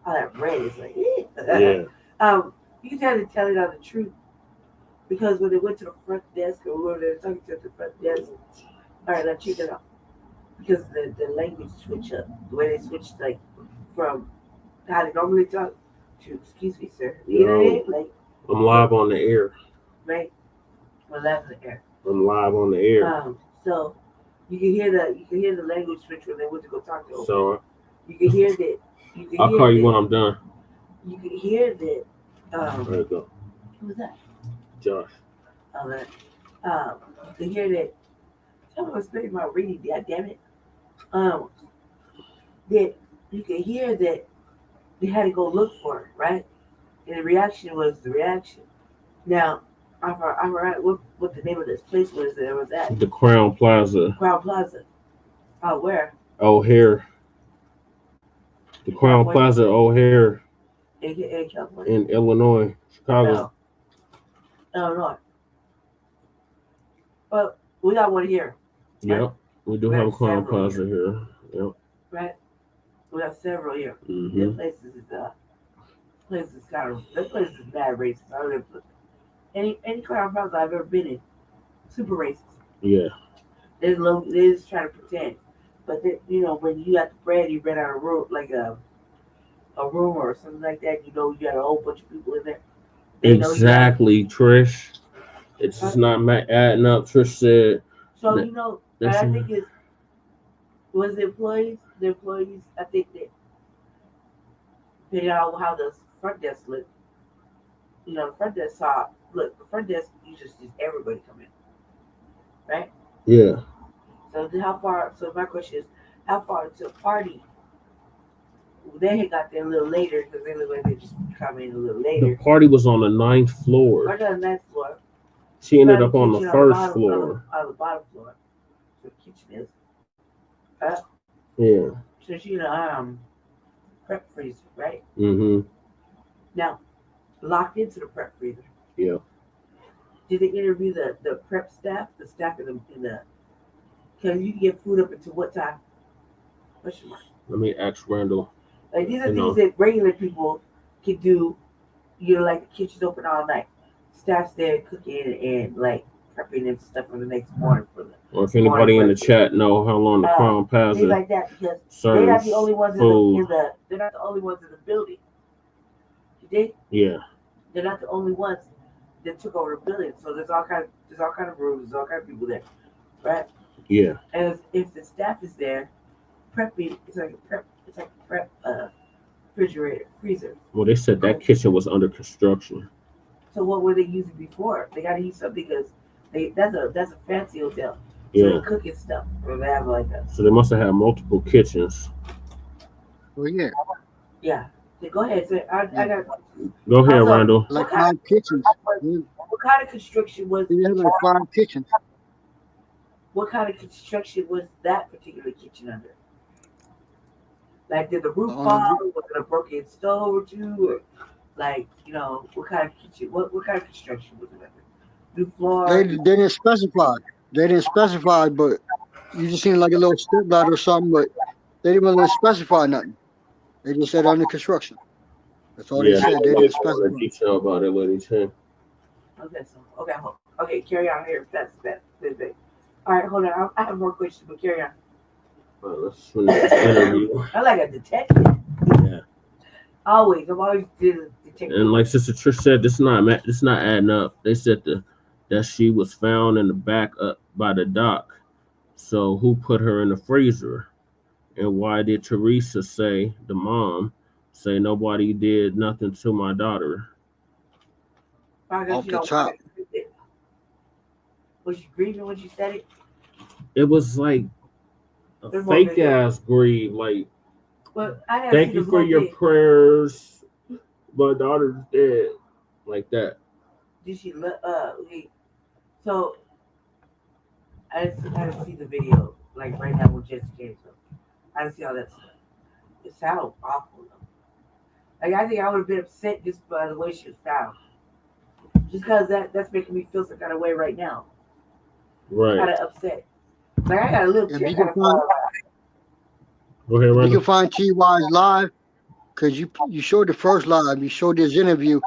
all that red is like, yeah. You can tell they're telling on the truth because when they went to the front desk or whoever they were talking to at the front desk, all right, let's check it out. Because the language switch up, the way they switched like from how they normally talk to excuse me, sir. You know what I mean? Like I'm live on the air. Right. We're live on the air. I'm live on the air. So you can hear the language switch when they went to go talk to. So you can hear that. I'll call you when I'm done. You can hear that. There you go. Who was that? Josh. All right. You can hear that. I was spending my reading. God damn it. That you can hear that they had to go look for it, right? And the reaction was the reaction. Now, I forgot what the name of this place was that was at. The Crown Plaza. Crown Plaza. Oh, where? O'Hare. The Crown Plaza, O'Hare. In California? In Illinois, Chicago. No. Illinois. Well, we got one here. Right? Yep. We do have a Crown Plaza here. Yep. Right? We have several here. Mm-hmm. This place is mad racist. I don't know any Crown Plaza I've ever been in, super racist. Yeah. They just try to pretend. But then, when you got the bread, you rent out a room, like a room or something like that. You got a whole bunch of people in there. Exactly, Trish. It's just not adding up. Trish said. So and I think it was the employees. The employees, I think that depending on how the front desk looked. The front desk the front desk usually sees everybody come in, right? Yeah. So my question is, how far to the party? They had got there a little later because they look like they just come in a little later. The party was on the 9th floor. Right on the 9th floor. She ended up on the first floor. On the bottom floor. So the kitchen is. Yeah. So she prep freezer, right? Mm-hmm. Now, locked into the prep freezer. Yeah. Did they interview the prep staff? The staff in the can you get food up until what time? Question mark. Let me ask Randall. Like these are things that regular people can do. Like the kitchen's open all night. Staff's there cooking and like prepping and stuff for the next morning for them. Or if anybody in the chat know how long the Crown Plaza like that because they're not the only ones they're not the only ones in the building. You dig? Yeah. They're not the only ones that took over the building. So there's all kind of rooms, there's all kind of people there, right? Yeah. And if the staff is there, prepping, it's like a prep refrigerator, freezer. Well, they said that kitchen was under construction. So what were they using before? They got to use something because that's a fancy hotel. So Yeah. they're cooking stuff, or they have like that. So they must have had multiple kitchens. Well, yeah. Yeah. So go ahead. So I got. Go ahead, Randall. Like 5 kitchens. What kind of construction was? They had like 5 kitchens. What kind of construction was that particular kitchen under? Like, did the roof fall? Was it a broken stove or two? Or like, what kind of kitchen? What kind of construction was it under? New floor? They didn't specify. But you just seen like a little step ladder or something. But they didn't really specify nothing. They just said under construction. That's all they said. They didn't specify. Detail about it, ladies. Okay, carry on here. That's. All right, hold on. I have more questions, but carry on. Let's finish this interview. I'm like a detective. Yeah. I'm always detective. And like Sister Trish said, this is not adding up. They said that she was found in the back up by the dock. So who put her in the freezer? And why did Teresa the mom say nobody did nothing to my daughter? Off the top. Was she grieving when she said it? It was like a fake ass grieve. Like, thank you for your prayers. My daughter's dead. Like that. Did she so I didn't see the video like right now with Jessica came, so I didn't see all that stuff. It sounded awful though. Like I think I would have been upset just by the way she was found. Just because that's making me feel some kind of way right now. Right. Kind of upset. Like I got a little Go ahead, Randall. You can find TY's live because you showed the first live. You showed this interview.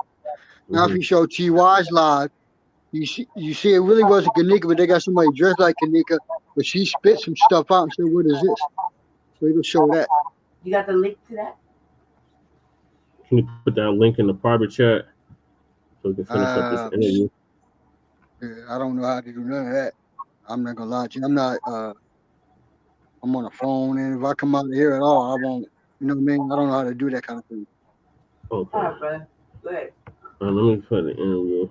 Now if you show TY's live, you see it really wasn't Kenneka, but they got somebody dressed like Kenneka, but she spit some stuff out and said, "What is this?" So it'll show that. You got the link to that? Can you put that link in the private chat so we can finish up this interview? I don't know how to do none of that. I'm not gonna lie to you. I'm not. I'm on the phone, and if I come out of here at all, I won't. You know what I mean? I don't know how to do that kind of thing. Okay. All right, brother. Go ahead. Let me put the interview.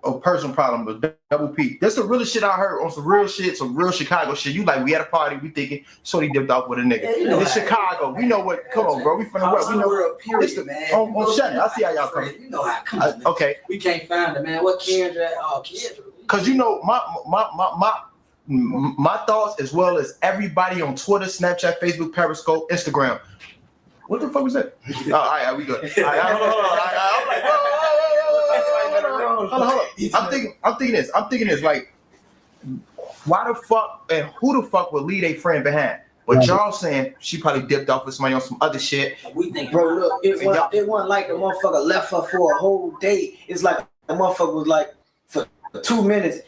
Oh, personal problem with Double P. That's the realest shit I heard on some real shit, some real Chicago shit. You like, we at a party, we thinking, Shorty dipped off with a nigga. Yeah, you know it's Chicago. We know what, come on, bro. We from the West. We know. World, period, man. On Shannon, I see how y'all come. You know how it comes. Okay. We can't find it, man. What Kendra? Oh, Kendra. Because you know, my thoughts, as well as everybody on Twitter, Snapchat, Facebook, Periscope, Instagram. What the fuck was that? Oh, all right, we good. All right, hold on. I'm like, hold on. I'm thinking this. Like, why the fuck and who the fuck would leave a friend behind? But y'all saying she probably dipped off with somebody on some other shit. We think, bro, look, it wasn't like the motherfucker left her for a whole day. It's like the motherfucker was like for 2 minutes.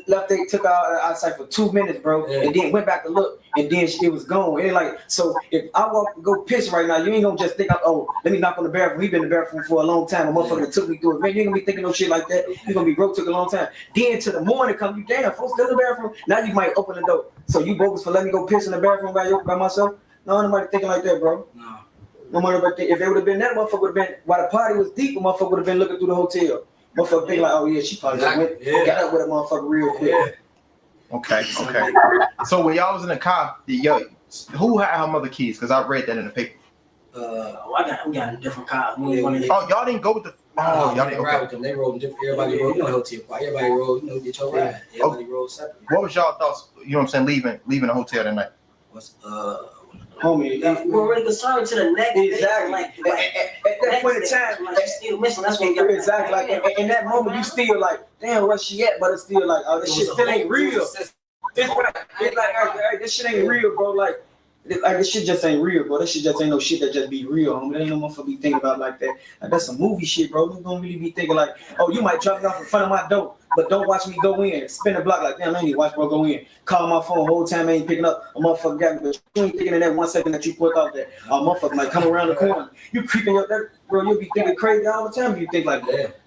Left they took her outside for 2 minutes, bro, and then went back to look, and then it was gone. And like, so if I go piss right now, you ain't gonna just think, oh, let me knock on the bathroom. He been in the bathroom for a long time. A motherfucker that took me through it. Man, you ain't gonna be thinking no shit like that. You gonna be broke, took a long time. Then to the morning come, you damn, folks still in the bathroom. Now you might open the door. So you bogus for letting me go piss in the bathroom by myself? No, nobody thinking like that, bro. No matter what. If it would have been that, motherfucker would have been while the party was deep. A motherfucker would have been looking through the hotel. Motherfucker think like, oh yeah, she probably just went, got up with a motherfucker real quick. Yeah. Okay. So when y'all was in the car, who had her mother keys? Because I read that in the paper. We got a different car. Oh, y'all didn't go with the. Oh, y'all didn't ride with them. They rode different. Everybody rode. You know, hotel party. Everybody rode. You know, get your ride. Everybody rode separately. What was y'all thoughts? You know what I'm saying? Leaving the hotel that night. Homie, we're already concerned to the next day. Exactly. Like, at that point in time, like you still missing. That's what exactly. Like in that moment, you still like, damn, where she at? But it's still like, oh, this shit still ain't real. It's like, hey, this shit ain't real, bro. Like this shit just ain't real, bro. That shit just ain't no shit that just be real, homie. There ain't no motherfucker be thinking about like that. Like, that's some movie shit, bro. You don't really be thinking like, oh, you might drop me off in front of my door, but don't watch me go in. Spin the block like, damn, I ain't even watch bro go in. Call my phone the whole time, I ain't picking up. A motherfucker got me, but you ain't thinking in that 1 second that you put out there. A motherfucker might come around the corner. You creeping up there, bro. You'll be thinking crazy all the time if you think like that.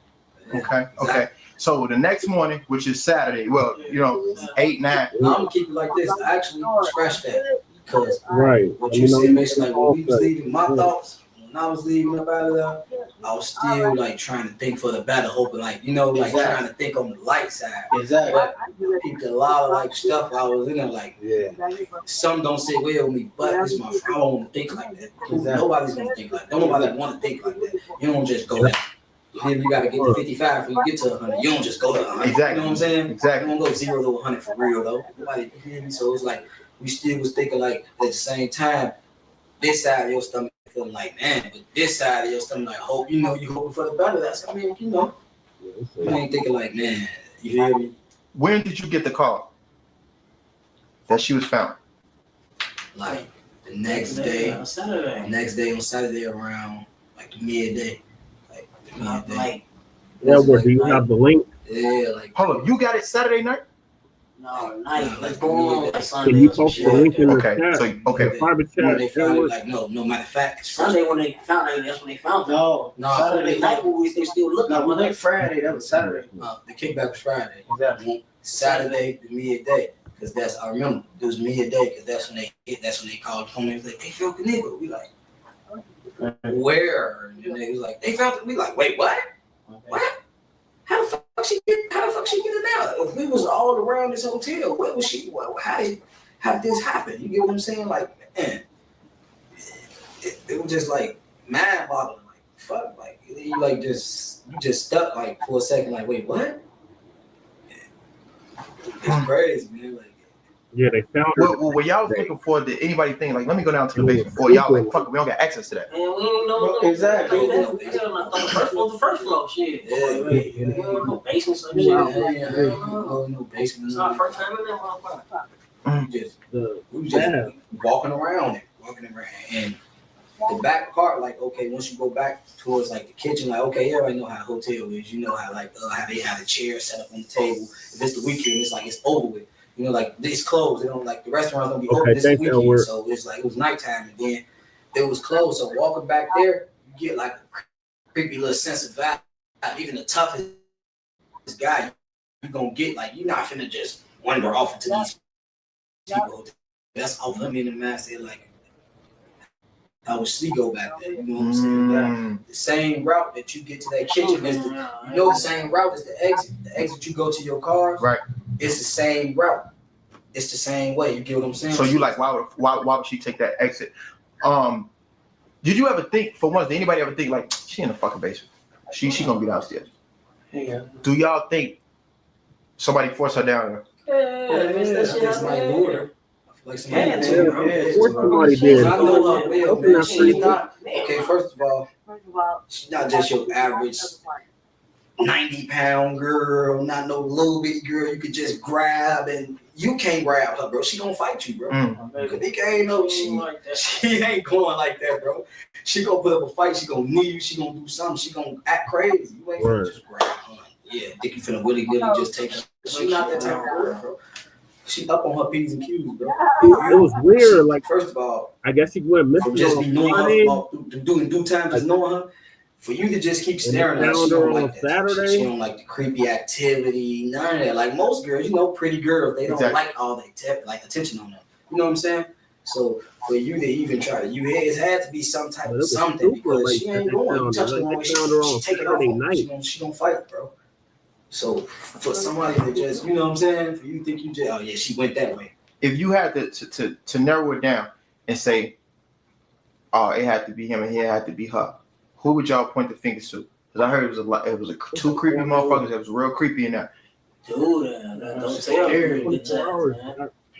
Okay. So the next morning, which is Saturday, 8, 9. I'm gonna keep it like this. I actually scratch that. Because what you said, basically, like when we was leaving, my thoughts, when I was leaving up out of there, I was still like trying to think for the better, hoping like, trying to think on the light side. Exactly. But a lot of like stuff I was in there like, some don't sit well with me, but it's my friend. I don't want to think like that. Nobody's gonna think like that. Don't nobody want to think like that. You don't just go there. Then you gotta get to 55 before you get to 100. You don't just go to 100. Exactly. You know what I'm saying? Exactly. You don't go 0 to 100 for real though. Nobody, so it's like we still was thinking like at the same time, this side of your stomach feeling like man, but this side of your stomach like hope, you hoping for the better. That's you ain't thinking like man, you hear me? When did you get the call that she was found? Like the next day, on Saturday around like midday. Where do you have the link? Yeah, like hold up, you got it Saturday night? No, night. Like boom. Can you post the link in the chat? Okay. The private chat. When they found it, like no matter of fact. Sunday when they found it, that's when they found it. No. Saturday night when they still looking. No, when Friday, that was Saturday. The kickback was Friday. Exactly. Saturday to midday, because I remember it was midday, because that's when they called the phone. They was like, they found the nigga. We like, where? And they was like, they found it. We like, wait, what? What? How the fuck she get it out? If we was all around this hotel, where was she? How did this happen? You get what I'm saying? Like, man, it was just like mind boggling. Like, fuck, like you just stuck like for a second. Like, wait, what? It's crazy, man. Like, yeah, they found her. Well, when y'all was looking for, did anybody think like, let me go down to the basement? Or y'all like, fuck it, we don't got access to that. Man, we don't know. Exactly. The first floor, shit. No basement, some shit. No basement. It's our first time in that motherfucker. We just walking around, and the back part, like, okay, once you go back towards like the kitchen, like, okay, everybody know how a hotel is. You know how like how they have a chair set up on the table. If it's the weekend, it's like it's over with. Like it's closed. They don't like the restaurant's gonna be open this weekend. So it's like it was nighttime and then it was closed. So walking back there, you get like a creepy little sense of vibe. Even the toughest guy, gonna get. Like, you're not finna just wander off into these people. That's off him in the mindset. Like, how would she go back there? You know what I'm saying? The same route that you get to that kitchen is the same route as the exit. The exit you go to your cars. Right. It's the same route. It's the same way. You get what I'm saying? So you like, why would she take that exit? Did you ever think, for once, did anybody ever think like she in the fucking basement? She gonna be downstairs? Yeah. Do y'all think somebody forced her down there? It's like order. Like somebody did. Okay, first of all, she's not just your average 90-pound girl, not no little bitty girl you could just grab, and you can't grab her, bro. She gonna fight you, bro. Nigga ain't no, she ain't going like that, bro. She gonna put up a fight. She gonna knee you. She gonna do something. She gonna act crazy. You ain't finna just grab her. Yeah, think you finna willy just take her. She not that type of girl, bro. She up on her P's and Q's, bro. It was weird. Like, first of all, I guess he went missing. Just be knowing her, doing due time, just knowing her. For you to just keep staring at her, she don't like that. Saturday. She don't like the creepy activity, none of that. Like most girls, you know, pretty girls, they don't like all the like attention on them. You know what I'm saying? So for you to even try to, it had to be some type of something, because she ain't going. You touch her on, she take it off. She gonna fight, bro. So for somebody to just, you know what I'm saying? For you to think you just, oh yeah, she went that way. If you had to narrow it down and say, oh, it had to be him and it had to be her, who would y'all point the fingers to? Because I heard it was two creepy motherfuckers that was real creepy in that. Dude, don't tell me.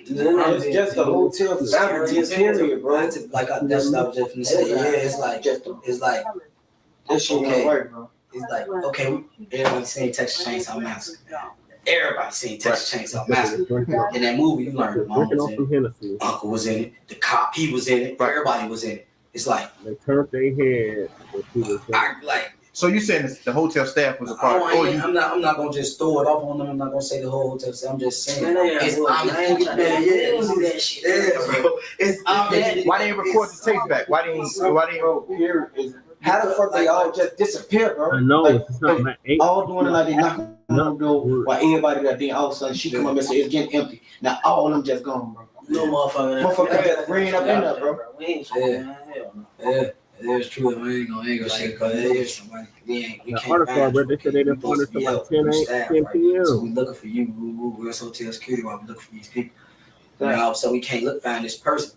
It's just a hotel facility, bro. That's what I was just gonna say. Yeah, it's like that shit ain't work, bro. It's like, okay, everybody seen Texas Chainsaw Massacre. Everybody seen Texas Chainsaw Massacre. In that movie, you learned mom was in it, uncle was in it, the cop, he was in it, everybody was in it. It's like they turned their head. So you saying the hotel staff was a part? I'm not gonna just throw it off on them. I'm not gonna say the whole hotel staff. I'm just saying. Why they record the tapes back? Why they? How the fuck they all just disappear, bro? I know, it's not my eight. All doing it like they knock on the door while everybody that then all of a sudden she come up and say it's getting empty. Now all of them just gone, bro. No motherfucker. Motherfucker bring up in there, bro. Yeah, it's true. I ain't gonna say it because there is somebody. We can't find you. They said they didn't find it until like 10 p.m. So we looking for you. We're hotel security while we looking for these people. Now, so we can't find this person.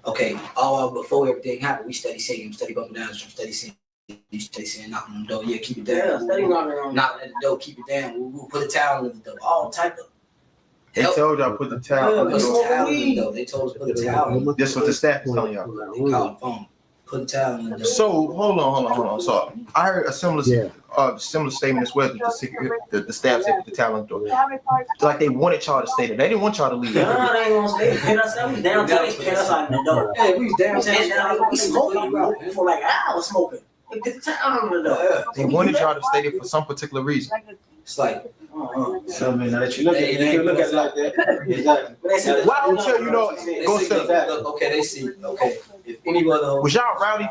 Okay, all before everything happened, we study saying, study bumping down, study saying, knocking on the door. Yeah, keep it down. Yeah, study knocking at the door, keep it down. We'll put a towel in the door. All type of. They told y'all put the towel in the door. They told us to put a towel in the door. This is what the staff is telling y'all. They called the phone. Put a towel in the door. So hold on. So I heard a similar statement as well. The staff said put the towel in the door. Like they wanted y'all to stay there. They didn't want y'all to leave. No, they ain't gonna stay. We downtown. They pin us out in the door. Hey, we was downtown. We smoking, bro. For like an hour smoking. They put the towel in the door. They wanted y'all to stay there for some particular reason. It's like, so man, now that you look at it like that, exactly. Why don't tell you know? Go say that. Okay, they see. Okay, if any other was y'all rowdy?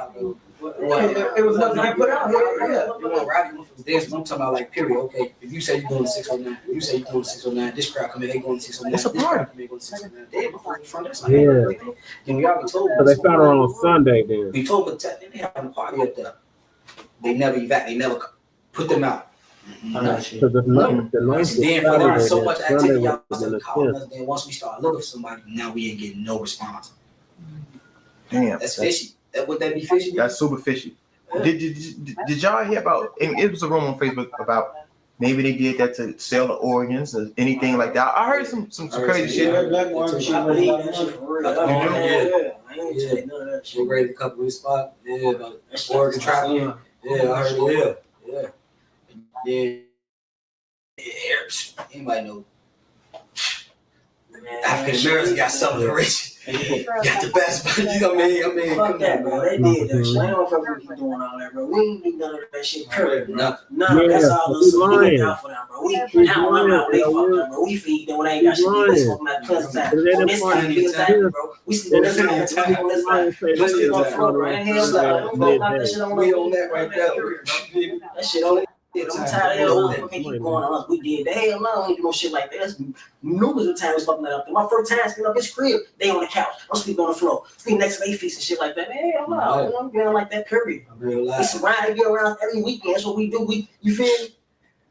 It was nothing I put out. Yeah, it wasn't rowdy. I'm talking about like period. Okay, if you say you're going to 609, you say you're going to 609. This crowd come in, they going to 609. It's a party. They going to 609. They before you front. That's yeah. Then we already told. So they found her on Sunday. Then we told them they having a party up there. They never They never put them out. Then for there was so much activity, y'all was calling us. Then once we started looking for somebody, now we ain't getting no response. Damn, that's fishy. Would that be fishy? That's super fishy. Did y'all hear about? It was a rumor on Facebook about maybe they did that to sell the organs or anything like that. I heard some crazy shit. She raised a couple of spot. Yeah, about organ trafficking. Yeah, I heard. Yeah. Anybody know? African Americans got some of the rich. Got the best, you know what I mean? Fuck that, bro. They did that shit. I don't fuck with you doing all that, bro. We ain't do none of that shit. Nothing. That's all us. We get down for them, bro. We now I'm out. They fuck them, bro. We feed them when they ain't got shit. We smoke my cousin's out. On this kind of thing, bro. We sleep on this kind of time on this side. Let's get on the floor, bro. Ain't hell, we on that right there. That shit on it. I'm tired of hell. We can't keep going on us. We did that. Hell no, I ain't do no shit like that. That's numerous of times fucking that up there. My first time sleeping up his crib, they on the couch. I'm sleeping on the floor. Sleeping next to their feet and shit like that. Man, hell no. I'm getting like that, period. We surround, they get around every weekend. That's what we do. You feel me?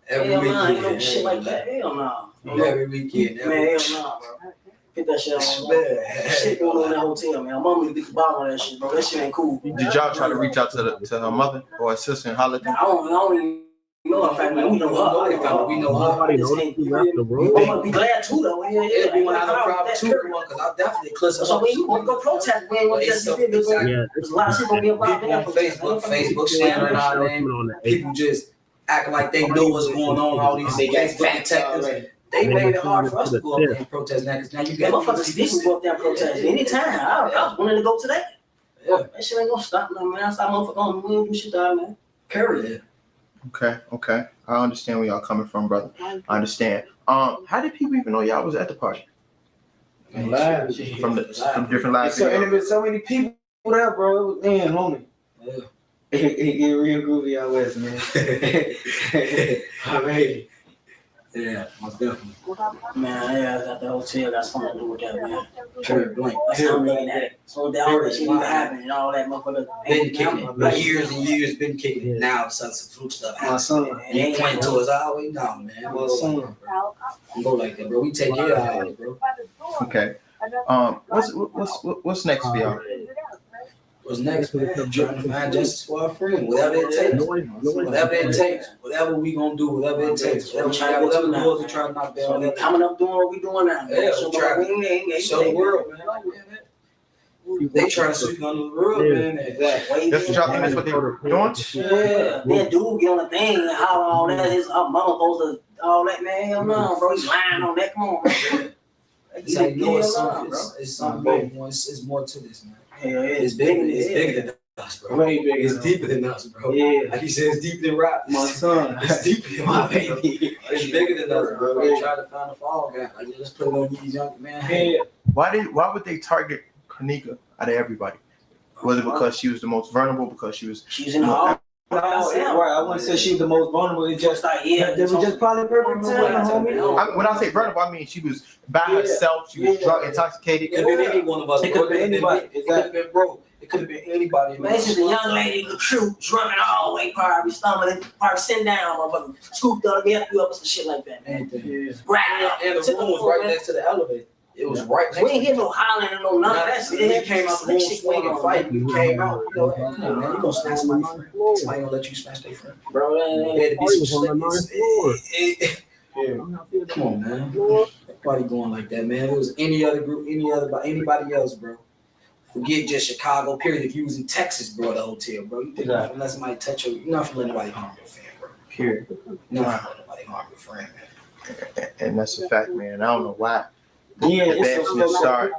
Every weekend. No, ain't no shit like that. Hell no. Every weekend. Man, hell no, bro. Get that shit on, man. Shit going on in that hotel, man. Mama need to get the bottom of that shit, bro. That shit ain't cool. Did y'all try to reach out to her mother or her sister and holler at them? I don't even know her family. We know her. We know her. I'm gonna be glad too, though. Yeah. We want to have a problem too, because I definitely clip her. So when you want to go protest, we ain't want to just be there's a lot of shit gonna be involved in that. Facebook slandering our name. People just acting like they know what's going on. All these Facebook detectives. They made it hard for us to go up there and protest now, because now you got motherfuckers still go up there and protest anytime. I was willing to go today. Yeah. That shit ain't gonna stop nothing, man. I saw motherfuckers on do shit down, man. Period. Okay. I understand where y'all coming from, brother. I understand. How did people even know y'all was at the party? From different lives. So many people there, bro. It was, man, homie. Yeah. It get real groovy out west, man. I mean. Yeah, most definitely. Man, yeah, I got the hotel got something to do with that, man. Period blank. That's how I'm looking at it. So that all that shit even happened and all that motherfucker. Been kicking it. Like years and years been kicking it. Now some fluke stuff happens. My son. You point to us all the way down, man. My son. Don't go like that, bro. We take care of it, bro. Okay. What's next for y'all? What's next, man? Trying to find justice for our friend. Whatever it takes. Whatever it takes. Whatever we gonna do, whatever it takes. Whatever doors we try to knock down. Coming up doing what we doing now. Yeah, show the world, man. They trying to sweep under the rug, man. That's what y'all think that's what they were doing? Yeah. Then dude get on the thing and holler all that. His mama goes to all that, man. Hell no, bro. He's lying on that. Come on, man. It's like, you know, it's something more. It's more to this, man. Yeah, it's bigger than us, bro. Way bigger. It's deeper than us, bro. Yeah. Like he said, it's deeper than rap. My son. It's deeper than my baby. It's bigger than us, bro. We try to find a fall guy. Like, let's put it on these young man. Yeah. Why would they target Kenneka out of everybody? Was it because she was the most vulnerable? Because she's in the hall. Right, I wouldn't say she was the most vulnerable. It's just like, yeah, they were just probably perfect time, homie. When I say vulnerable, I mean she was by herself. She was drug intoxicated. It could have been any one of us. It could have been anybody. It could have been broke. It could have been anybody. Man, it's just a young lady in the truth, drumming all the way, probably stumbling, probably sitting down, motherfucker, scooped up, me up, you up, and some shit like that, man. Bragging up. And the room was right next to the elevator. It was right next to we ain't hear no hollering and no none of that shit. We came out the room swinging, fighting. We came out, you know, come on, man, you gonna smash somebody's friend. Somebody gonna let you smash their friend. Bro, there had to be some shit. Come on, man. Nobody going like that, man. If it was any other group, anybody else, bro. Forget just Chicago, period. If you was in Texas, bro, the hotel, bro, you think not let somebody touch you, you're not gonna let nobody harm your fan, bro. Period. You're not gonna let nobody harm your friend, man. And that's a fact, man. I don't know why. The start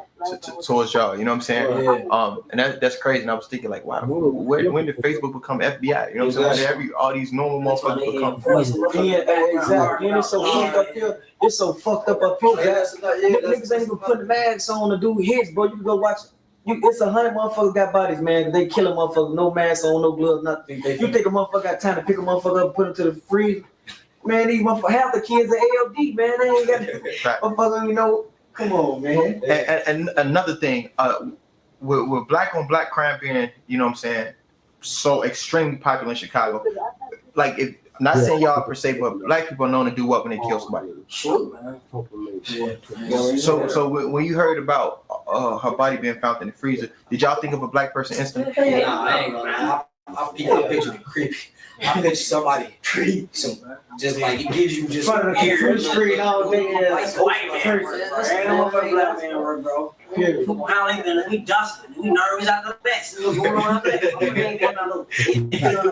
towards y'all, you know what I'm saying? Yeah. And that's crazy. And I was thinking, like, wow, when did Facebook become FBI? You know what I'm saying? All these normal motherfuckers become. Yeah, exactly. And it's so fucked up here. It's so fucked up here. Niggas ain't even putting masks on to do hits, bro. You can go watch it. It's 100 motherfuckers got bodies, man. They kill a motherfucker, no mask on, no gloves, nothing. You think a motherfucker got time to pick a motherfucker up and put him to the freezer? Man, these motherfuckers, half the kids are ALD, man. They ain't got motherfucker, you know. Come on, man. And another thing, with black on black crime being, you know what I'm saying, so extremely popular in Chicago, like, if not saying y'all per se, but black people are known to do what when they kill somebody. Sure, man. So when you heard about her body being found in the freezer, did y'all think of a black person instantly? Nah, I ain't gonna lie. I picture the creepy. I picture somebody creepy. Just like it gives you just ears. Screen all day. Like white man, ain't no motherfucking black man work, bro. We dusting. We nervous out the best. We going on out there. We ain't got no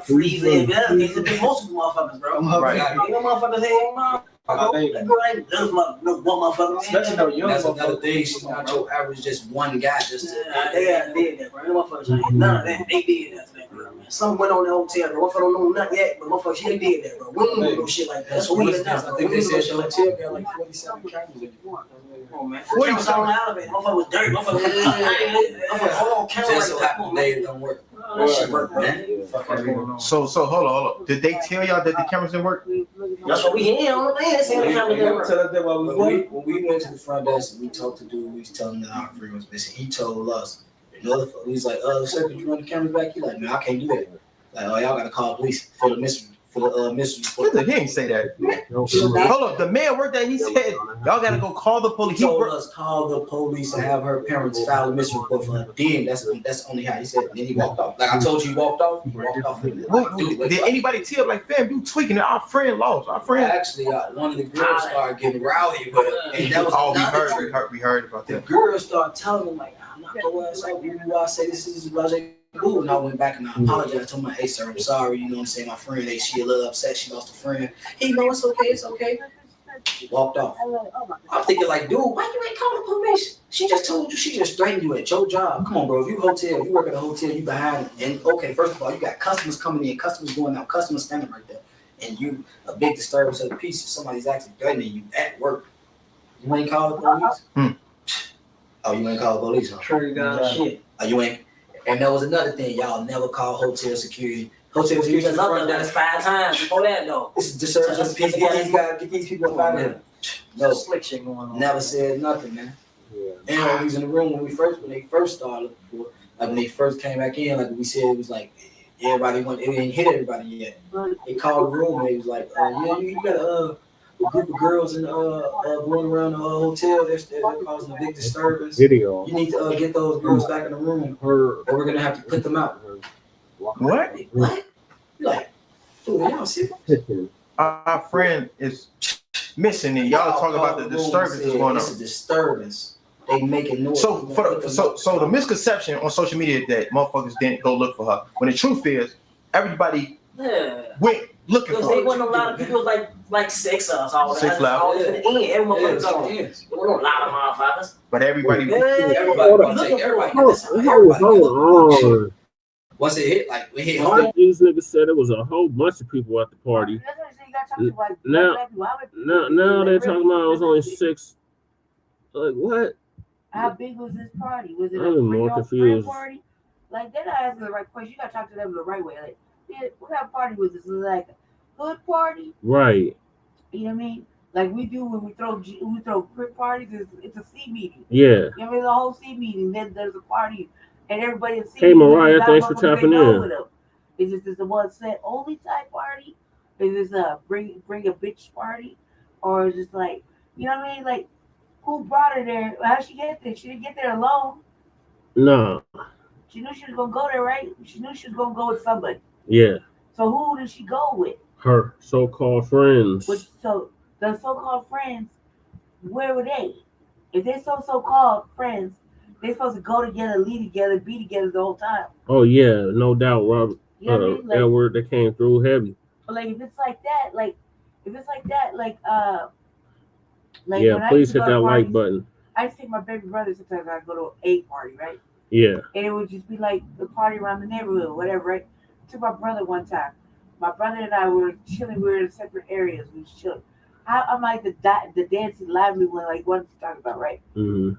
freezer. It's a big most of the motherfuckers, bro. Right. Ain't no motherfuckers here, man. That girl ain't no one motherfucker. Especially no young. That's another thing. She's not your average, just one guy. Just they did that, bro. No motherfuckers ain't none of that. They did that to that girl, man. Some went on the hotel, bro. Motherfucker don't know nothing yet, but motherfuckers, they did that, bro. We ain't do no shit like that. So we I think they said the hotel got like 47 cameras in it. Come on, man. 47 on the elevator. Motherfucker was dirty. Motherfucker was all cameras. Just so happen today it don't work. That shit work, man. So hold on. Did they tell y'all that the cameras didn't work? That's what we hear on the man saying the camera didn't work. Tell us that while when we went to the front desk and we talked to dude, we was telling him that our friend was missing. He told us, he's like, sir, could you run the cameras back? He like, man, I can't do that. Like, oh, y'all gotta call police for the mystery. He ain't say that. Hold up, the man worked that. He said y'all gotta go call the police. He told us call the police and have her parents file a mystery report for her. Then that's only how he said it. Then he walked off. Like I told you, he walked off. Did anybody tell like, fam, you tweaking it? Our friend lost. Our friend. Actually, one of the girls started getting rowdy, but and that was we heard about that. The girl started telling him like, I'm not the ass out. I say this is Blacc. Ooh, and I went back and I apologized. Told my, hey sir, I'm sorry. You know what I'm saying? My friend, she a little upset. She lost a friend. He know it's okay. Walked off. I'm thinking like, dude, why you ain't calling the police? She just told you. She just threatened you at your job. Come on, bro. If you work at a hotel, you behind. And okay, first of all, you got customers coming in, customers going out, customers standing right there, and you a big disturbance of the peace. Somebody's actually threatening you at work. You ain't call the police? Oh, you ain't call the police? Huh? Shit. Oh, you ain't. And there was another thing, y'all never call hotel security. Hotel security is front desk 5 times before that though. It's the service of the peace. Get these people up out of here. No slick shit going on. Never said nothing, man. Yeah. And when we was in the room when they first started, like when they first came back in, like we said, it was like it didn't hit everybody yet. They called the room and they was like, yeah, you got a group of girls in going around the hotel. They're causing a big disturbance. You need to get those girls back in the room, or we're gonna have to put them out. What? Like, dude, y'all see? Our friend is missing, and y'all talk about the disturbance going on. It's a disturbance. They making noise. So the misconception on social media that motherfuckers didn't go look for her, when the truth is everybody went looking for her. There wasn't a lot of people like 6 of us. All 6 loud. There wasn't a lot of motherfuckers. But everybody. Once it hit, like we hit home. These niggas said it was a whole bunch of people at the party. Now they're talking about it was only 6. Like what? How big was this party? Was it I'm more confused. Party? Like they're not asking the right question. You gotta talk to them the right way. Like, what kind of party was this? Was it like a hood party? Right. You know what I mean? Like we do when we throw crib parties. It's a C meeting. Yeah. You know what I mean? The whole C meeting. Then there's a party. And everybody in hey Mariah, thanks for tapping in. Is this the one set only type party? Is this a bring a bitch party? Or is this like, you know what I mean? Like, who brought her there? How'd she get there? She didn't get there alone. No. She knew she was gonna go there, right? She knew she was gonna go with somebody. Yeah. So who did she go with? Her so-called friends. So the so-called friends, where were they? If they're so-called friends, they're supposed to go together, lead together, be together the whole time. Oh yeah, no doubt, Robert. You know what I mean? Like, Edward, that came through heavy. Like if it's like that, yeah, please hit that like button. I used to take my baby brother sometimes. I go to a party, right? Yeah. And it would just be like the party around the neighborhood, whatever, right? I took my brother one time. My brother and I were chilling. We were in separate areas. We was chilling. I'm like the dancing lively one, like what you talking about, right? Mm-hmm.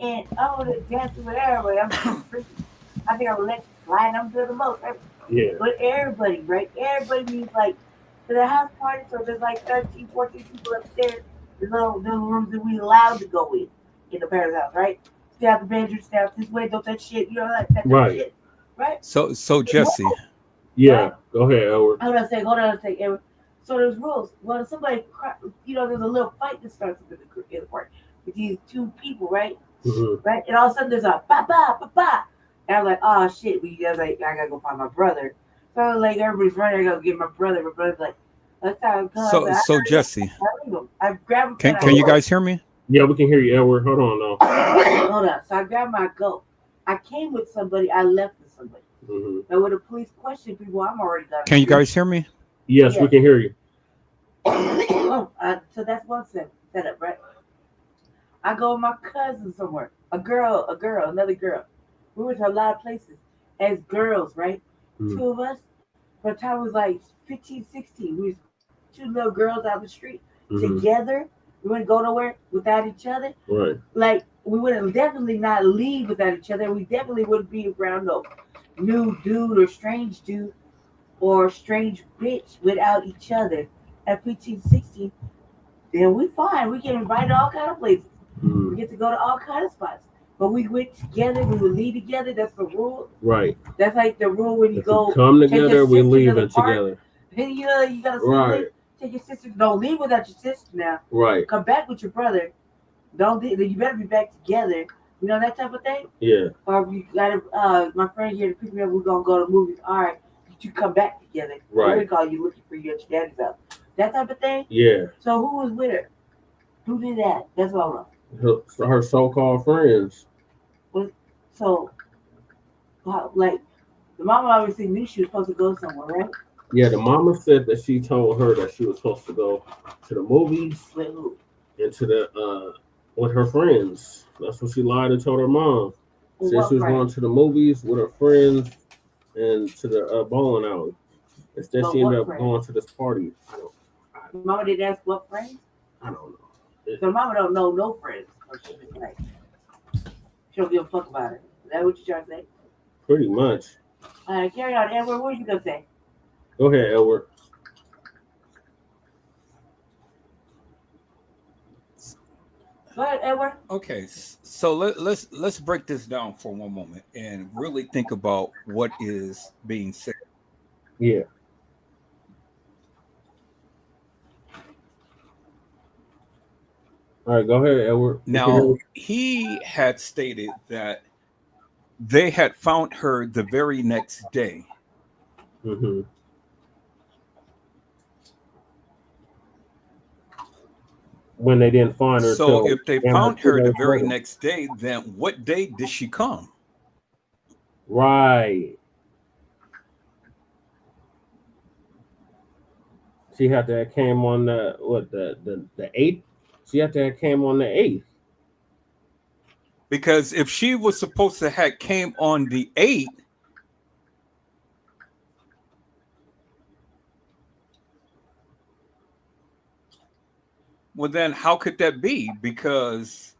And I'm over there dancing with everybody. I'm freaking. I think I would let you slide. I'm doing the most. Right? Yeah. But everybody, right? Everybody means like to the house party. So there's like 13, 14 people upstairs. There's little rooms that we allowed to go in the parents' house, right? Stay out the bedroom, stay out this way, don't touch shit. You know that right. Shit, right? So Jesse. Yeah. Right? Go ahead, Edward. Hold on a second, Edward. So there's rules. When somebody, there's a little fight that starts in the party with these 2 people, right? Mm-hmm. Right? And all of a sudden there's a ba-ba. And I'm like, oh shit. I gotta go find my brother. So like everybody's running, I go get my brother. My brother's like, that's how it comes. So Jesse. I grab Can you guys hear me? Yeah, we can hear you, Edward. Hold on now. Hold on. So I grabbed my goat. I came with somebody, I left with somebody. Mm-hmm. And when the police question people, I'm already done. Can you guys hear me? Yes, we can hear you. So that's one setup, right? I go with my cousin somewhere. Another girl. We went to a lot of places as girls, right? Mm-hmm. 2 of us. By the time it was like 15, 16, we was 2 little girls out the street together. We wouldn't go nowhere without each other. Right. Like we wouldn't definitely not leave without each other. We definitely wouldn't be around no new dude or strange dude or strange bitch without each other at 15, 16, then we fine. We get invited to all kind of places. We get to go to all kind of spots. But we went together. We would leave together. That's the rule. Right. That's like the rule when you go come take together, your we sister leave to the it park. together. And you gotta Right. take your sister. Don't leave without your sister now. Right. Come back with your brother. Don't leave. You better be back together. You know that type of thing. Yeah. Or if you got my friend here to pick me up. We're gonna go to the movies. All right, you come back together. Right. We're gonna call you looking for you at your daddy's house. That type of thing. Yeah. So who was with her? Who did that? That's all I know. Her so-called friends. So, like, the mama obviously knew she was supposed to go somewhere, right? Yeah, the mama said that she told her that she was supposed to go to the movies. With who? And to the with her friends. That's what she lied and told her mom. Said she was going to the movies with her friends and to the bowling alley. Instead, she ended up going to this party. Mama didn't ask what friends? I don't know. So mama don't know no friends. Like, she don't give a fuck about it. Is that what you're trying to say? Pretty much. All right, carry on. Edward, what were you gonna say? Go ahead, Edward. Go ahead, Edward. Okay, so let's break this down for one moment and really think about what is being said. Yeah. All right, go ahead, Edward. Now, he had stated that they had found her the very next day. Mm-hmm. When they didn't find her. So if they found her the very next day, then what day did she come? Right. She had to have came on the 8th. She had to have came on the 8th. Because if she was supposed to have came on the 8th, well, then how could that be? Because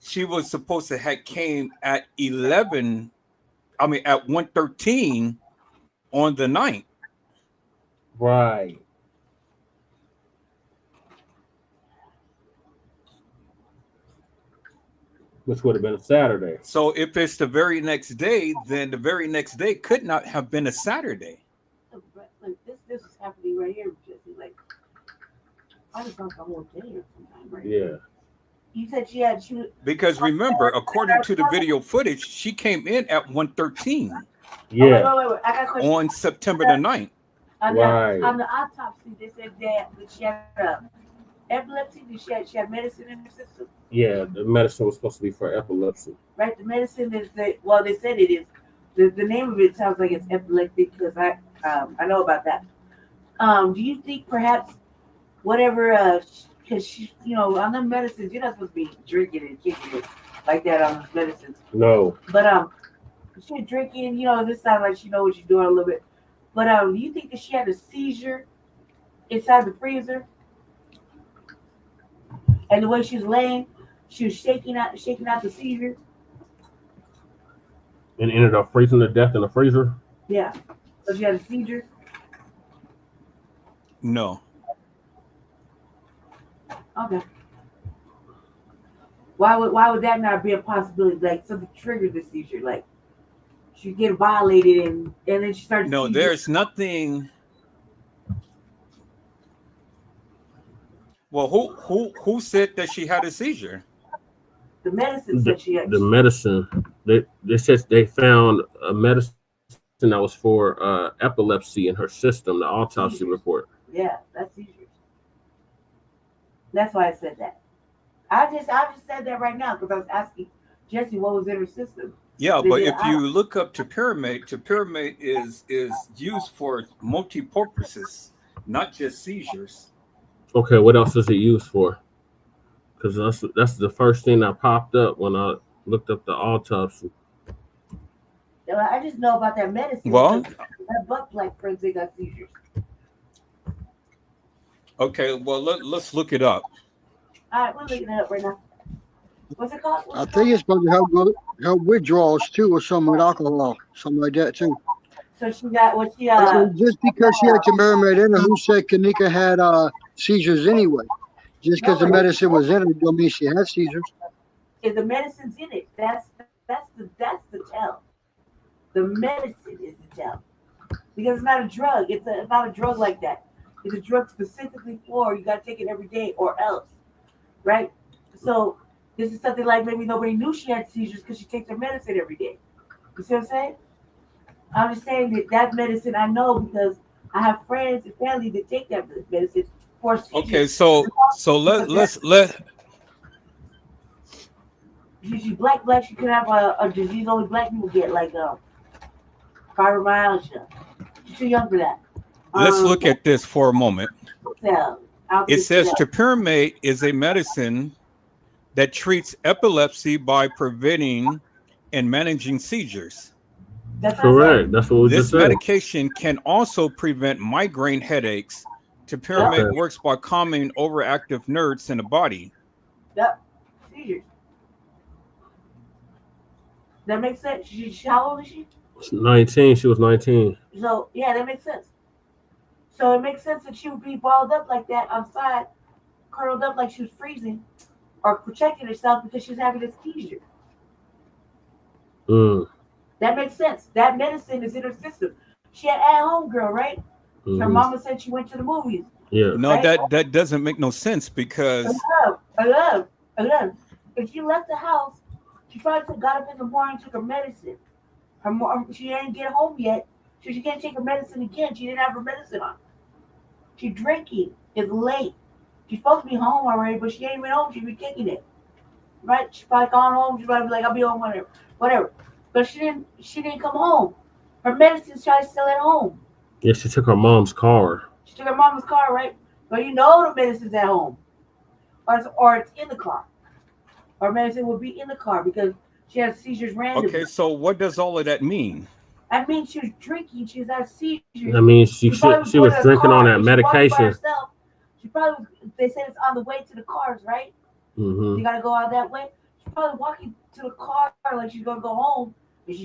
she was supposed to have came at 1:13 on the 9th. Right. Which would have been a Saturday. So if it's the very next day, then the very next day could not have been a Saturday. Like this is happening right here, Jesse. Like, I just thought the whole day or something, right? Yeah. You said she because remember, according to the video footage, she came in at 1:13. Yeah. Wait. I got a question. On September the 9th. On the autopsy, they said that she had epilepsy. She had medicine in her system. Yeah, the medicine was supposed to be for epilepsy. Right, the medicine is they said it is. The name of it sounds like it's epileptic because I know about that. Do you think perhaps whatever because she on the medicines you're not supposed to be drinking and kicking it like that on the medicines. No. But she's drinking. This sounds like she knows what she's doing a little bit. But do you think that she had a seizure inside the freezer? And the way she was laying, she was shaking out the seizure. And ended up freezing to death in the freezer? Yeah. So she had a seizure? No. Okay. Why would that not be a possibility? Like something triggered the seizure, like she get violated and then she started. No, there's nothing. Well, who said that she had a seizure? The medicine said she had. The medicine. They said they found a medicine that was for epilepsy in her system. The autopsy report. Yeah, that's seizures. That's why I said that. I just said that right now because I was asking Jesse what was in her system. Yeah, but if you look up topiramate is used for multi-purposes, not just seizures. Okay, what else is it used for? Because that's the first thing that popped up when I looked up the autopsy. I just know about that medicine. Well, that butt like friends, they got seizures. Okay, well let's look it up. All right, we're looking it up right now. What's it called? I think it's supposed to help withdrawals too, or something with alcohol, something like that too. So she got what she So just because she had Mermaid in her, who said Kenneka had seizures anyway? Just because the medicine was in her, don't mean she had seizures. If the medicine's in it, that's the tell. The medicine is the tell. Because it's not a drug. It's not a drug like that. It's a drug specifically for you got to take it every day or else, right? So this is something like maybe nobody knew she had seizures because she takes her medicine every day. You see what I'm saying? I'm just saying that medicine I know because I have friends and family that take that medicine for seizures. Okay, so let's She's black. She could have a disease only black people get, like fibromyalgia. She's too young for that. let's look at this for a moment. It says topiramate is a medicine that treats epilepsy by preventing and managing seizures. That's correct. That's what we this just said. medication can also prevent migraine headaches. Topiramate works by calming overactive nerves in the body. Yep. Seizures. That makes sense. How old is she? 19. She was 19. So yeah, that makes sense. So it makes sense that she would be balled up like that outside, curled up like she was freezing, or protecting herself because she's having a seizure. That makes sense. That medicine is in her system. She had at-home girl, right? Her mama said she went to the movies. Yeah. No, right? that doesn't make no sense because I love. If she left the house, she probably got up in the morning, took her medicine. Her mom, she didn't get home yet, so she can't take her medicine again. She didn't have her medicine on. She's drinking. It's late. She's supposed to be home already, but she ain't even home. She be kicking it. Right? She's probably gone home. She's probably be like, I'll be home whatever. But she didn't come home. Her medicine's probably still at home. Yeah, she took her mom's car. She took her mom's car, right? But you know the medicine's at home. Or it's in the car. Her medicine will be in the car because she has seizures randomly. okay, so what does all of that mean? I mean, she was drinking. She had seizures. I mean, she was drinking on that medication. She probably, they said it's on the way to the cars, right? Mm-hmm. You got to go out that way. She's probably walking to the car like she's going to go home.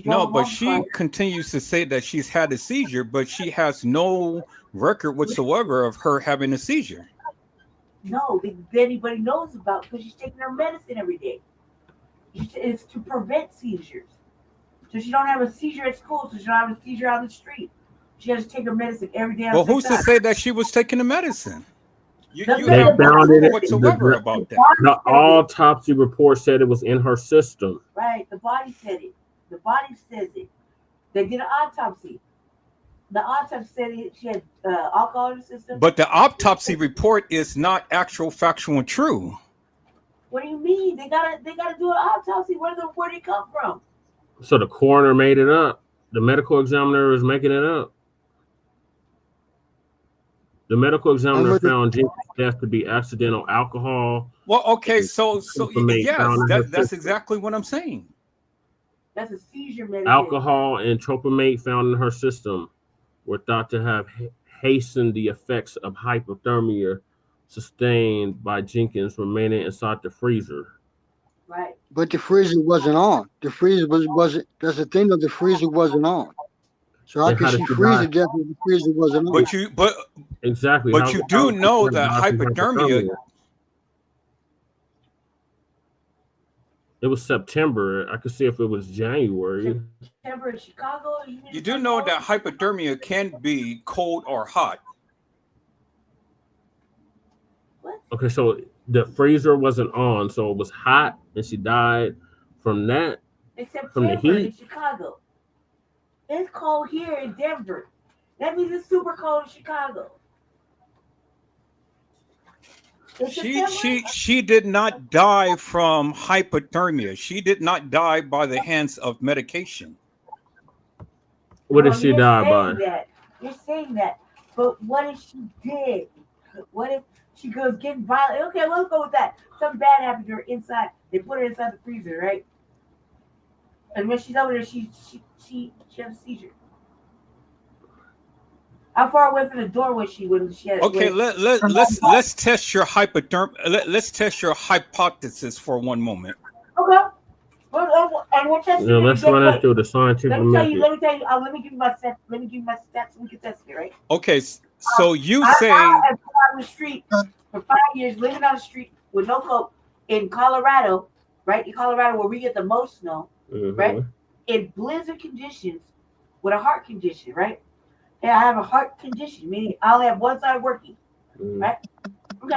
No, but she continues to say that she's had a seizure, but she has no record whatsoever of her having a seizure. No, that anybody knows about because she's taking her medicine every day. It's to prevent seizures. So she don't have a seizure at school, so she don't have a seizure on the street. She has to take her medicine every day. Well, who's to say that she was taking the medicine? You They found it whatsoever about that. The autopsy report said it was in her system. Right, the body said it. The body says it. They did an autopsy. The autopsy said she had alcohol in the system. But the autopsy report is not actual, factual, and true. What do you mean? They gotta do an autopsy. Where did it come from? So the coroner made it up. The medical examiner is making it up. The medical examiner found Jenkins' death to be accidental alcohol. Well, okay, so yes, that's exactly what I'm saying. That's a seizure medicine. Alcohol and tropamate found in her system were thought to have hastened the effects of hypothermia sustained by Jenkins remaining inside the freezer. Right. But the freezer wasn't on. The freezer wasn't. That's the thing that the freezer wasn't on. So how could she freeze to death if the freezer wasn't on? Exactly. But you do know that hypothermia. It was September. I could see if it was January. September in Chicago. You do know that hypothermia can be cold or hot. What? Okay, so the freezer wasn't on, so it was hot, and she died from that. It's September from the heat. in Chicago. It's cold here in Denver. That means it's super cold in Chicago. She did not die from hypothermia. She did not die by the hands of medication. What did she die by? You're saying that. But what if she did? What if she goes getting violent? Okay, let's go with that. Something bad happened to her inside. They put her inside the freezer, right? And when she's over there, she has a seizure. How far away from the door was she when she had? Okay, let's test your hypothermia. Let's test your hypothesis for one moment. And we'll test No, let's run that through the scientific Let me tell you. method. Let me give you my stats. Let me give you my stats so we can test it, right? Okay, so you say I have been on the street for 5 years, living on the street with no coat in Colorado, right? In Colorado, where we get the most snow, right? In blizzard conditions, with a heart condition, right? And I have a heart condition, meaning I only have one side working, right? Okay,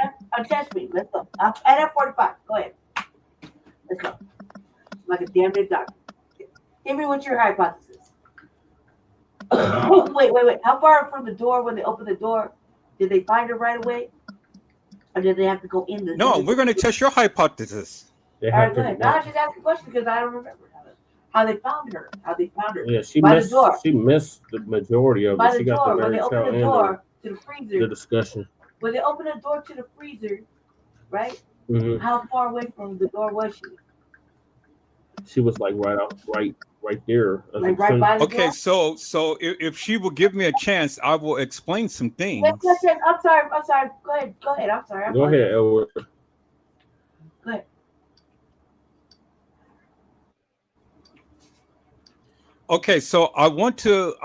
test me. Let's go. I'm at 45. Go ahead. Let's go. Like a damn good doctor. Give me what's your hypothesis. Wait. How far from the door when they open the door? Did they find her right away? Or did they have to go in the No, we're going to test your hypothesis. All right, go ahead. Now I just asked a question because I don't remember how they found her. Yeah, she by missed. the door. She missed the majority of By it. the She got door, the when they married open child the and door to the freezer. the discussion. When they open the door to the freezer, right? Mhm. How far away from the door was she? She was like right there. Like right by the Okay, door? so if she will give me a chance, I will explain some things. Yes. I'm sorry. Go ahead. I'm sorry. Go ahead, Edward. Go ahead. Okay, so I want to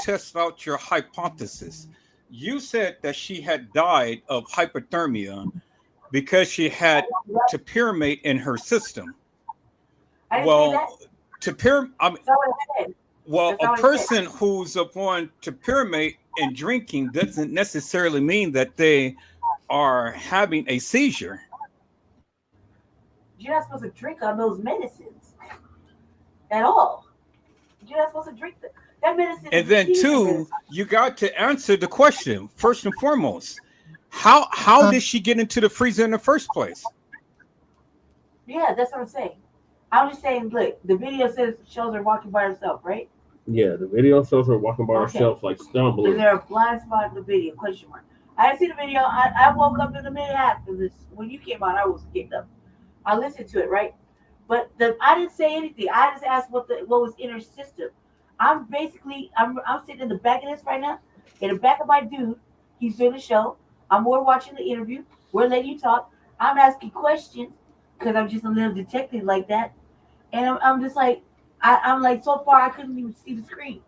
test out your hypothesis. You said that she had died of hypothermia because she had topiramate in her system. I didn't say that. Well, a person who's upon topiramate and drinking doesn't necessarily mean that they are having a seizure. You're not supposed to drink on those medicines at all. You're not supposed to drink that medicine. And then two, you got to answer the question first and foremost. How did she get into the freezer in the first place? Yeah, that's what I'm saying. I'm just saying, look, the video shows her walking by herself, right? Yeah, the video shows her walking by herself, like stumbling. Is there a blind spot in the video? Question mark. I didn't see the video. I woke up in the minute after this. When you came on, I was kicked up. I listened to it, right? But I didn't say anything. I just asked what was in her system. I'm sitting in the back of this right now, in the back of my dude. He's doing the show. We're watching the interview. We're letting you talk. I'm asking questions because I'm just a little detective like that. And I'm just like, I'm like, so far I couldn't even see the screen.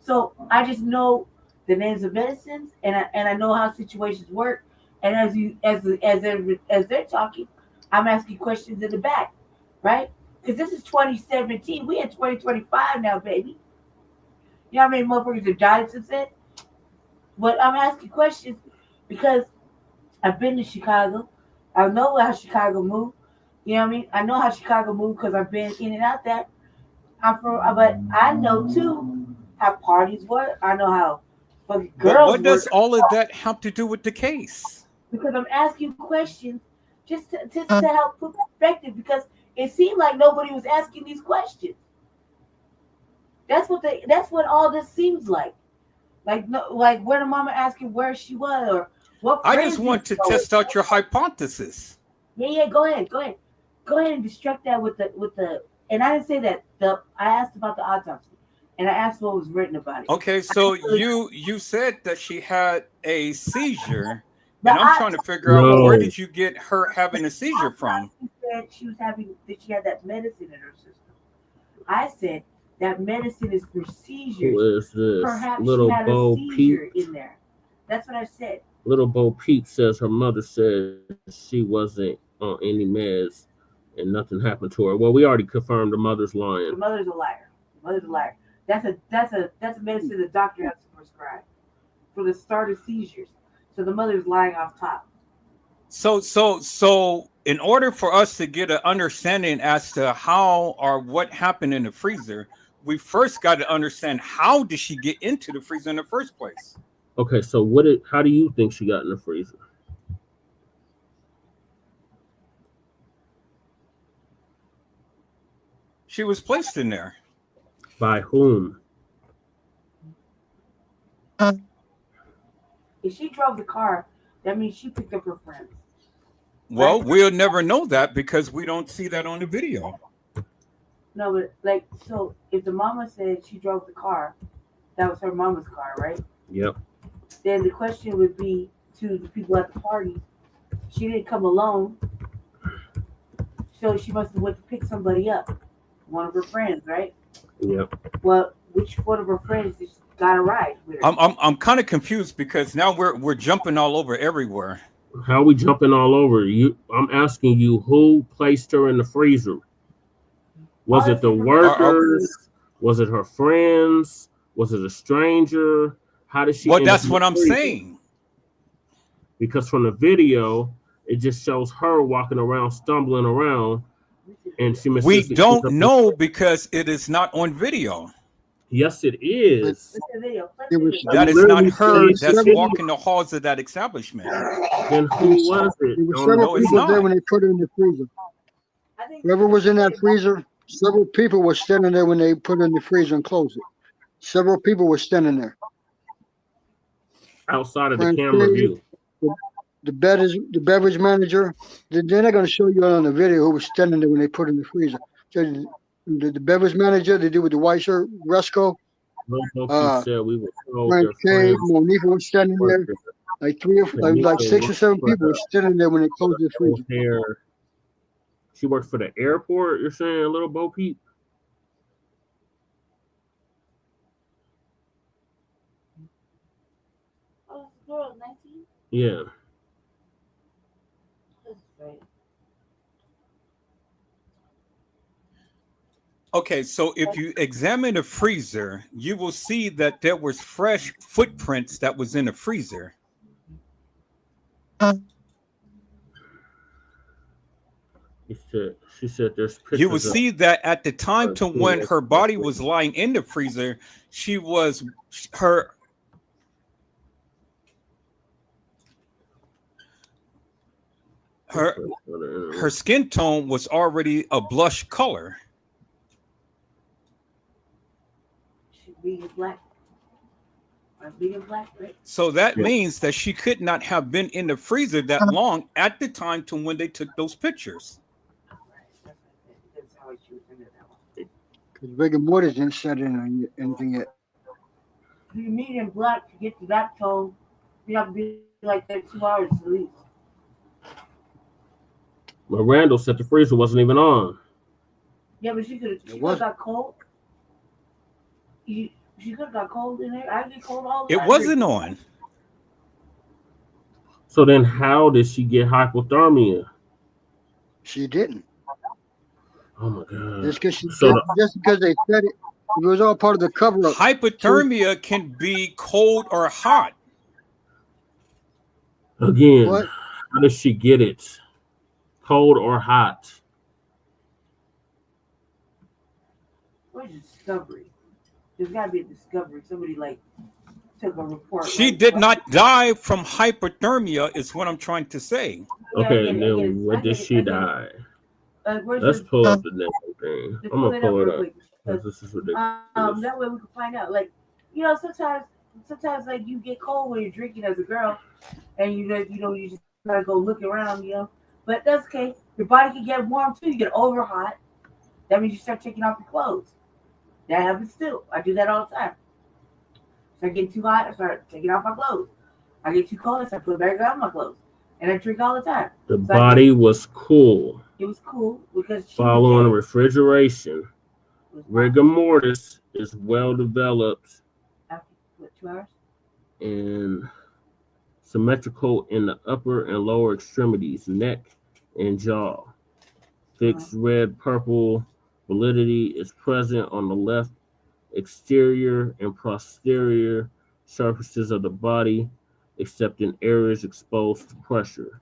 So I just know the names of medicines, and I know how situations work. And as they're talking, I'm asking questions in the back, right? Because this is 2017. We in 2025 now, baby. You know how many motherfuckers have died since then? But I'm asking questions because I've been to Chicago. I know how Chicago moved. You know what I mean? I know how Chicago moved because I've been in and out there. But I know too how parties work. I know how fucking girls But what does work. all of that have to do with the case? Because I'm asking questions just to help put perspective. Because it seemed like nobody was asking these questions. That's what all this seems like. Like where the mama asking where she was or what. I just want to test out your hypothesis. Yeah. Go ahead and distract that with the. And I didn't say that. I asked about the autopsy, and I asked what was written about it. Okay, so you said that she had a seizure, and I'm trying to figure out where did you get her having a seizure from? She said she had that medicine in her system. I said that medicine is for seizures. Who is this? Perhaps Little she had Bo a seizure Peep. in there. That's what I said. Little Bo Peep says her mother said she wasn't on any meds and nothing happened to her. Well, we already confirmed the mother's lying. The mother's a liar. That's a medicine the doctor has to prescribe for the start of seizures. So the mother's lying off top. So in order for us to get an understanding as to how or what happened in the freezer, we first got to understand how did she get into the freezer in the first place? Okay, so how do you think she got in the freezer? She was placed in there. By whom? If she drove the car, that means she picked up her friends. Well, we'll never know that because we don't see that on the video. No, but so if the mama said she drove the car, that was her mama's car, right? Yep. Then the question would be to the people at the party, she didn't come alone, so she must have went to pick somebody up. one of her friends, right? Yep. Well, which one of her friends got a ride with her? I'm kind of confused because now we're jumping all over everywhere. How are we jumping all over you? I'm asking you, who placed her in the freezer? Was it the workers? Was it her friends? Was it a stranger? How did she? Well, that's what I'm saying. Because from the video, it just shows her walking around, stumbling around, and she. We don't know because it is not on video. Yes, it is. That is not her that's walking the halls of that establishment. Then who was it? There were several people there when they put her in the freezer. Whoever was in that freezer, several people were standing there when they put her in the freezer and closed it. Several people were standing there. Outside of the camera view. The beverage manager, they're not going to show you on the video who was standing there when they put her in the freezer. So the beverage manager, they do with the white shirt, Resco. Said we were told Frank K, Monifa was standing there. Like 6 or 7 people were standing there when they closed the freezer. She worked for the airport, you're saying, Little Bo Peep? Oh, girl, 19? Yeah. Okay, so if you examine the freezer, you will see that there was fresh footprints that was in the freezer. She said there's pictures. You will see that at the time to when her body was lying in the freezer, her skin tone was already a blush color. Being black. Being black, right? So that means that she could not have been in the freezer that long at the time to when they took those pictures. Because rigor mortis didn't set in on anything yet. You meet in black to get to that tone, you have to be like that 2 hours at least. But Randall said the freezer wasn't even on. Yeah, but she could have got cold. She could have got cold in there. I get cold all the time. It wasn't on. So then how did she get hypothermia? She didn't. Oh my God. Just because they said it, it was all part of the cover-up. Hypothermia can be cold or hot. Again, how does she get it? Cold or hot? Where's the discovery? There's got to be a discovery. Somebody took a report. She did not die from hypothermia, is what I'm trying to say. Okay, then where did she die? Let's pull up the next thing. I'm gonna pull it up. This is ridiculous. That way we can find out. Sometimes you get cold when you're drinking as a girl, and you just gotta go look around, But that's okay. Your body can get warm too. You get over hot. That means you start taking off your clothes. That happens too. I do that all the time. Start getting too hot, I start taking off my clothes. I get too cold, I start putting back on my clothes. And I drink all the time. The body was cool. It was cool because following refrigeration. Rigor mortis is well developed. After 2 hours? And symmetrical in the upper and lower extremities, neck and jaw. Fixed red purple validity is present on the left exterior and posterior surfaces of the body, except in areas exposed to pressure.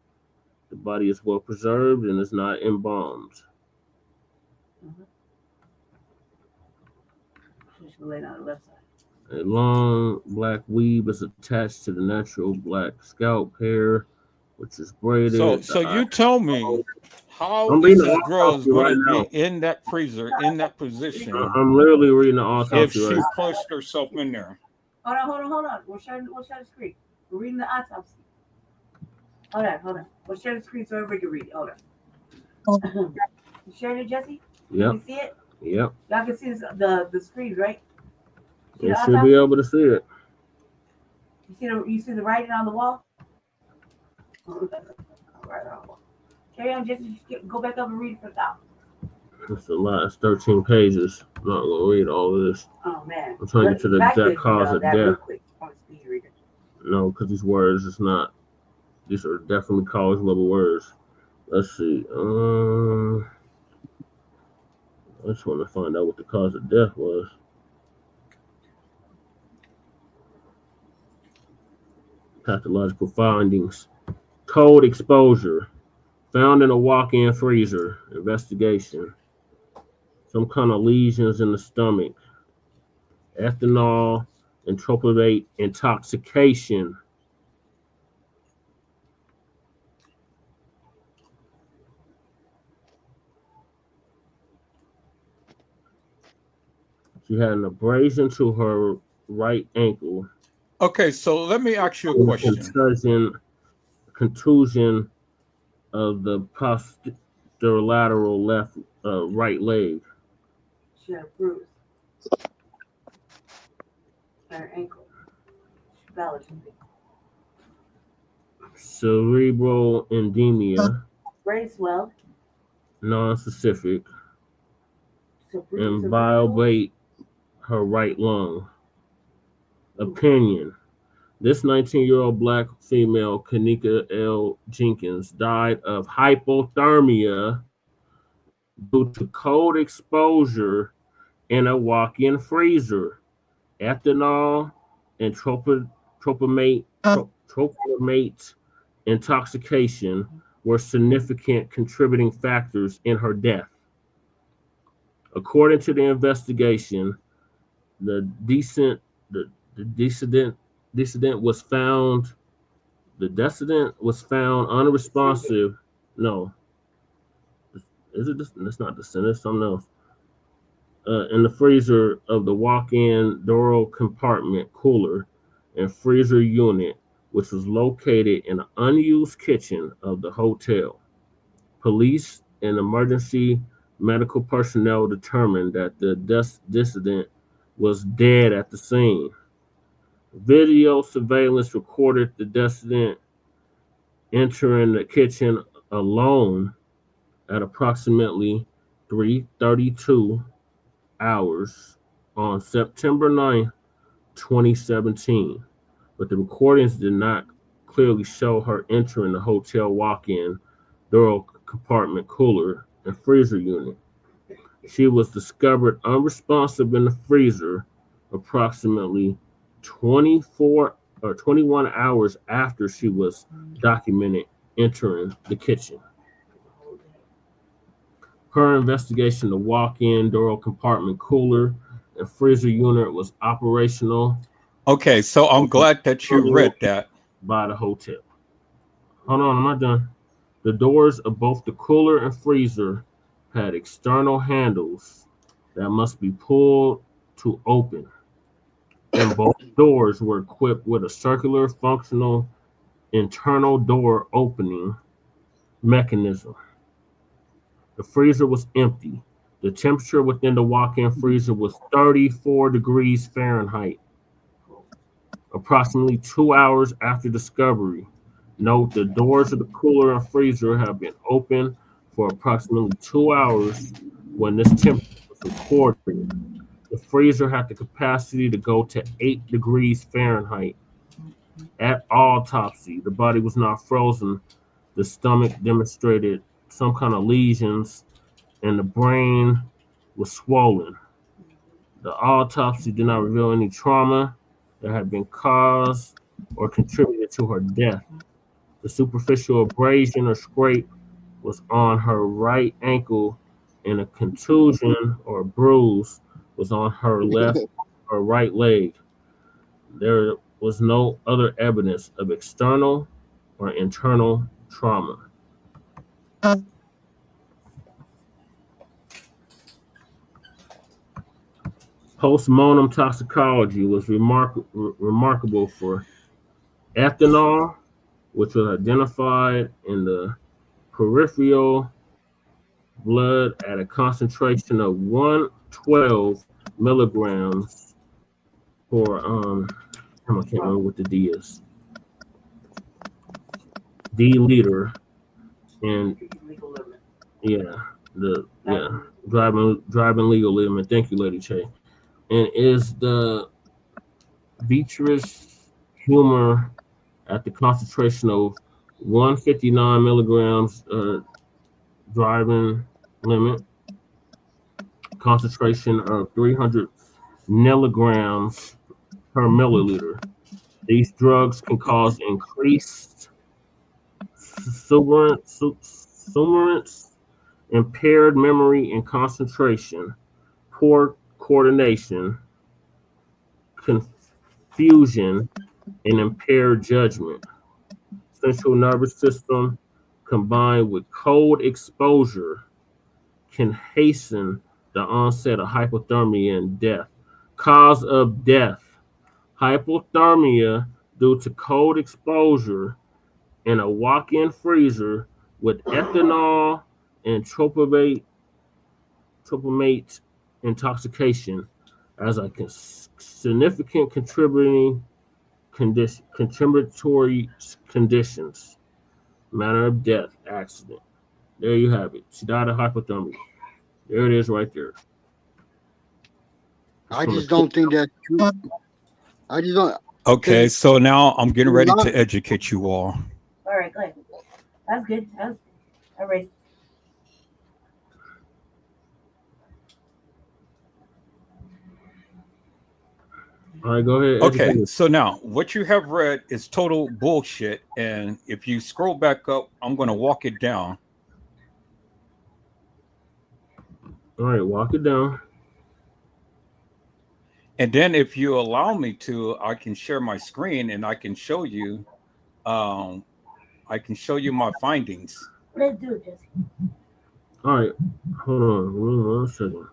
The body is well preserved and is not embalmed. A long black weave is attached to the natural black scalp hair, which is braided. So you tell me, how is this girl going to be in that freezer, in that position? I'm literally reading the autopsy. If she pushed herself in there. Hold on. We're sharing the screen. We're reading the autopsy. Hold on. We'll share the screen so everybody can read it. Hold on. You sharing it, Jesse? Yep. You see it? Yep. Y'all can see the screen, right? You should be able to see it. You see the writing on the wall? Carry on, Jesse. Go back up and read it for the top. It's a lot. It's 13 pages. I'm not gonna read all of this. Oh man. I'm trying to get to the exact cause of death. No, because these words is not. These are definitely college level words. Let's see. I just want to find out what the cause of death was. Pathological findings. Cold exposure. Found in a walk-in freezer. Investigation. Some kind of lesions in the stomach. Ethanol and tropomate intoxication. She had an abrasion to her right ankle. Okay, so let me ask you a question. Contusion of the posterolateral left right leg. She had a bruise. Her ankle. She fell or something. Cerebral edema. Brain swell. Non-specific. And violate her right lung. Opinion. This 19-year-old black female, Kenneka Jenkins, died of hypothermia due to cold exposure in a walk-in freezer. Ethanol and tropomate intoxication were significant contributing factors in her death. According to the investigation, the decedent was found unresponsive. No, is it this? That's not descendant. It's something else. In the freezer of the walk-in door compartment cooler and freezer unit, which was located in an unused kitchen of the hotel. Police and emergency medical personnel determined that the dissident was dead at the scene. Video surveillance recorded the dissident entering the kitchen alone at approximately 3:32 hours on September 9th, 2017. But the recordings did not clearly show her entering the hotel walk-in door compartment cooler and freezer unit. She was discovered unresponsive in the freezer approximately 21 hours after she was documented entering the kitchen. Her investigation, the walk-in door compartment cooler and freezer unit was operational. Okay, so I'm glad that you read that. By the hotel. Hold on, I'm not done. The doors of both the cooler and freezer had external handles that must be pulled to open. And both doors were equipped with a circular functional internal door opening mechanism. The freezer was empty. The temperature within the walk-in freezer was 34 degrees Fahrenheit. Approximately 2 hours after discovery, note the doors of the cooler and freezer have been open for approximately 2 hours when this temperature was recorded. The freezer had the capacity to go to 8 degrees Fahrenheit. At autopsy, the body was not frozen. The stomach demonstrated some kind of lesions, and the brain was swollen. The autopsy did not reveal any trauma that had been caused or contributed to her death. The superficial abrasion or scrape was on her right ankle, and a contusion or bruise was on her left or right leg. There was no other evidence of external or internal trauma. Postmortem toxicology was remarkable for ethanol, which was identified in the peripheral blood at a concentration of 112 milligrams for I can't remember what the D is. D liter, and driving legal limit. Thank you, Lady Che. And is the vitreous humor at the concentration of 159 milligrams driving limit, concentration of 300 milligrams per milliliter. These drugs can cause increased exuberance, impaired memory and concentration, poor coordination, confusion, and impaired judgment. Central nervous system combined with cold exposure can hasten the onset of hypothermia and death. Cause of death: hypothermia due to cold exposure in a walk-in freezer with ethanol and tropamate intoxication as a significant contributory conditions. Manner of death: accident. There you have it. She died of hypothermia. There it is right there. I just don't think that's true. I just don't. Okay, so now I'm getting ready to educate you all. All right, go ahead. That's good. All right. All right, go ahead. Okay, so now what you have read is total bullshit. And if you scroll back up, I'm going to walk it down. All right, walk it down. And then if you allow me to, I can share my screen and I can show you my findings. Let's do it, Jesse. All right, hold on 1 second.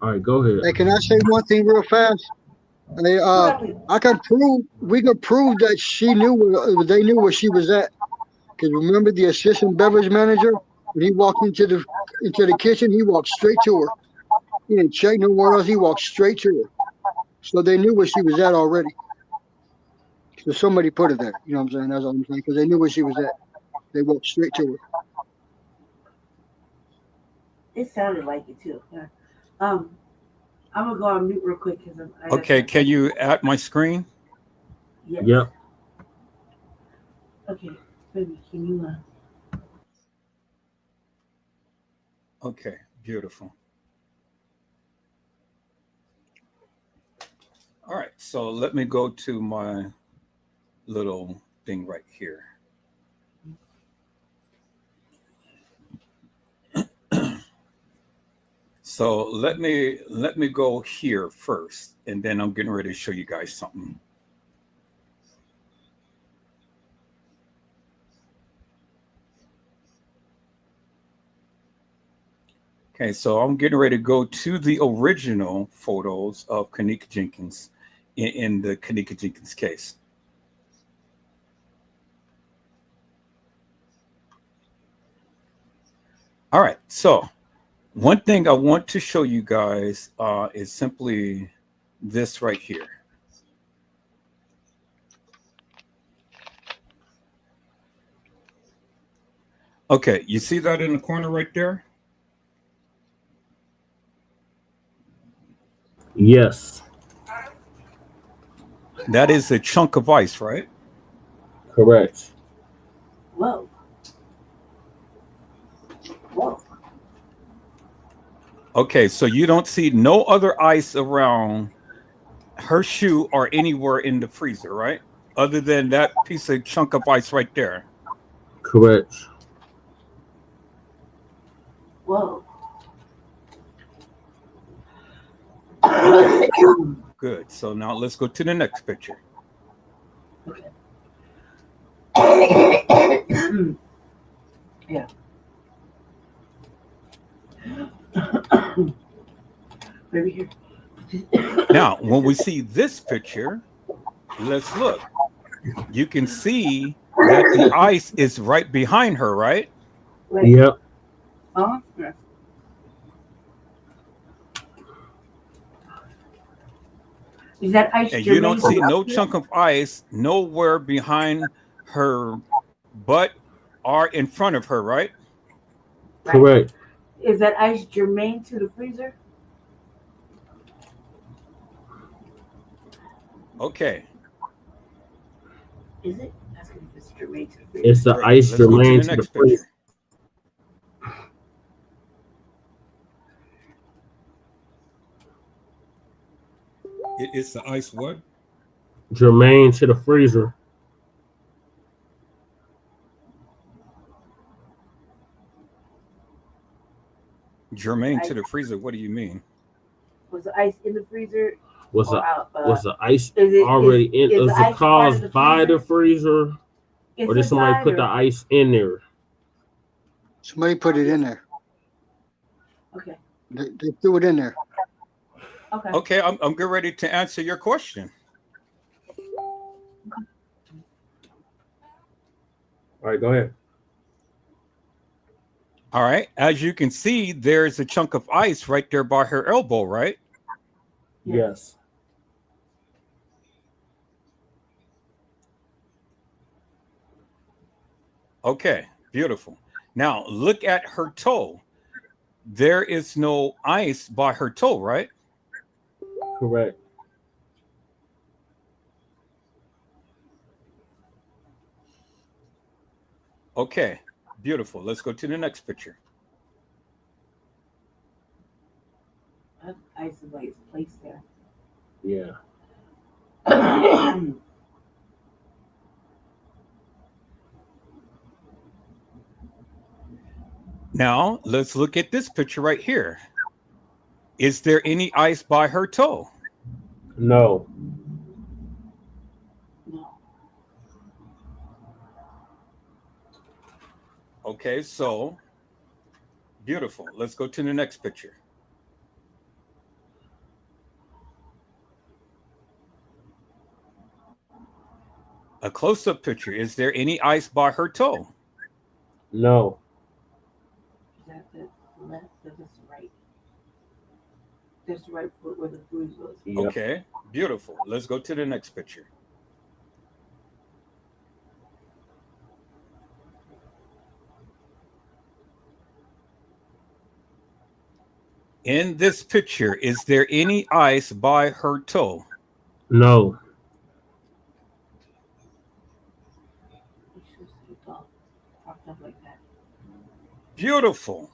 All right, go ahead. Hey, can I say one thing real fast? We can prove that she knew they knew where she was at. Because remember the assistant beverage manager, when he walked into the kitchen, he walked straight to her. He didn't check nowhere else. He walked straight to her. So they knew where she was at already. So somebody put her there. You know what I'm saying? That's all I'm saying. Because they knew where she was at. They walked straight to her. It sounded like it too. Yeah. I'm gonna go on mute real quick because Okay, can you add my screen? Yes. Yep. Okay, baby, can you? Okay, beautiful. All right, so let me go to my little thing right here. So let me go here first, and then I'm getting ready to show you guys something. Okay, so I'm getting ready to go to the original photos of Kenneka Jenkins in the Kenneka Jenkins case. All right, so one thing I want to show you guys is simply this right here. Okay, you see that in the corner right there? Yes. That is a chunk of ice, right? Correct. Whoa. Whoa. Okay, so you don't see no other ice around her shoe or anywhere in the freezer, right? Other than that piece of chunk of ice right there. Correct. Whoa. Good. So now let's go to the next picture. Okay. Yeah. Maybe here. Now, when we see this picture, let's look. You can see that the ice is right behind her, right? Yep. Yeah. Is that ice? And you don't see no chunk of ice nowhere behind her butt are in front of her, right? Correct. Is that ice germane to the freezer? Okay. Is it? That's if it's germane to the freezer. It's the ice germane to the freezer. It's the ice what? Germane to the freezer. Germane to the freezer. What do you mean? Was the ice in the freezer? Was the ice is it caused by the freezer? Or did somebody put the ice in there? Somebody put it in there. Okay. They threw it in there. Okay. Okay, I'm getting ready to answer your question. All right, go ahead. All right. As you can see, there's a chunk of ice right there by her elbow, right? Yes. Okay, beautiful. Now look at her toe. There is no ice by her toe, right? Correct. Okay, beautiful. Let's go to the next picture. That ice is like it's placed there. Yeah. Now, let's look at this picture right here. Is there any ice by her toe? No. Okay, so beautiful. Let's go to the next picture. A close-up picture. Is there any ice by her toe? No. Is that the left or this right? That's the right foot where the bruise was. Yep. Okay, beautiful. Let's go to the next picture. In this picture, is there any ice by her toe? No. Like that. Beautiful.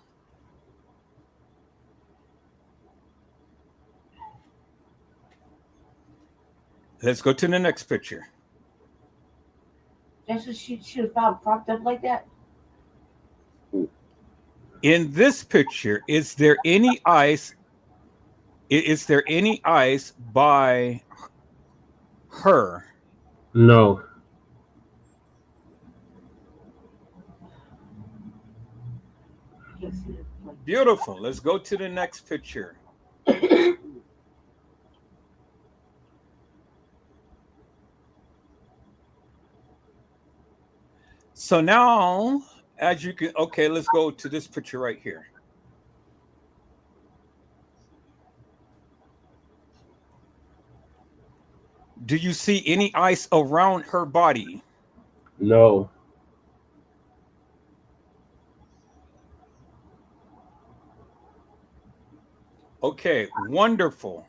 Let's go to the next picture. That's what she was found propped up like that. In this picture, is there any ice? Is there any ice by her? No. Beautiful. Let's go to the next picture. So now, as you can, okay, let's go to this picture right here. Do you see any ice around her body? No. Okay, wonderful.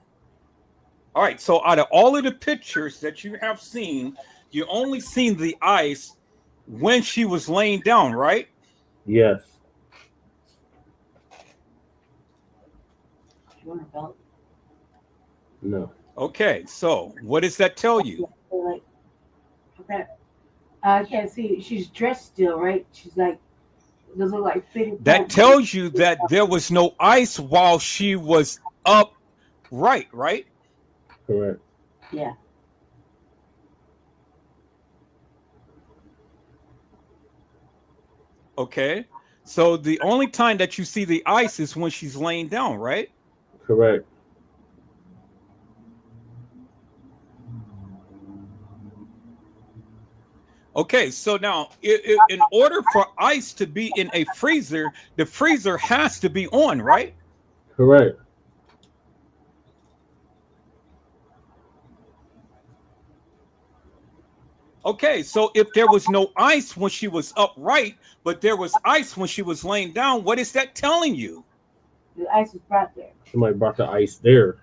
All right, so out of all of the pictures that you have seen, you only seen the ice when she was laying down, right? Yes. You want a belt? No. Okay, so what does that tell you? Like, okay. I can't see. She's dressed still, right? She's like, does it look like fitting? That tells you that there was no ice while she was upright, right? Correct. Yeah. Okay. So the only time that you see the ice is when she's laying down, right? Correct. Okay, so now in order for ice to be in a freezer, the freezer has to be on, right? Correct. Okay, so if there was no ice when she was upright, but there was ice when she was laying down, what is that telling you? The ice was brought there. Somebody brought the ice there.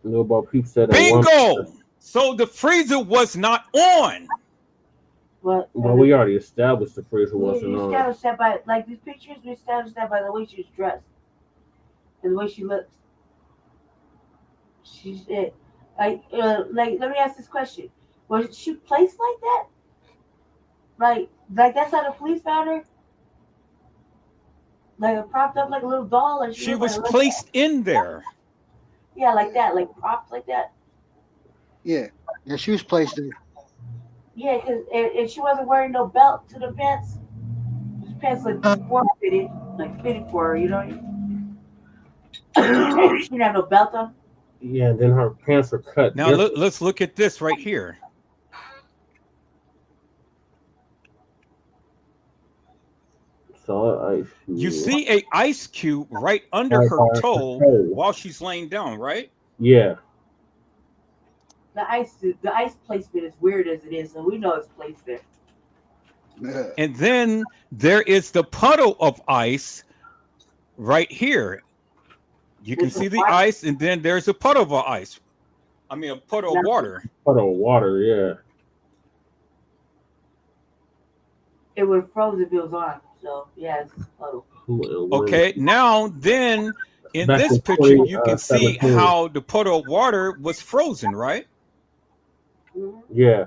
Know about people said bingo. So the freezer was not on. Well, we already established the freezer wasn't we on. established that by like these pictures. We established that by the way she was dressed and the way she looks. She's it. Like let me ask this question: was she placed like that? Like that's how the police found her. Like propped up like a little doll, or she was placed in there. Yeah, like that, like propped like that. Yeah, she was placed there. Yeah, because and she wasn't wearing no belt to the pants. The pants like form fitted, like fitted for her, you know. She didn't have no belt on. Yeah, and then her pants were cut. Now let's look at this right here. So you see a ice cube right under her toe while she's laying down, right? Yeah. The ice placement is weird as it is, so we know it's placed there. And then there is the puddle of ice right here. You can see the ice, and then there's a puddle of ice. I mean, a puddle of water. Puddle of water, yeah. It would have froze if it was on. So yeah, it's a puddle. Okay, now then in this picture you can see how the puddle of water was frozen, right? Yeah.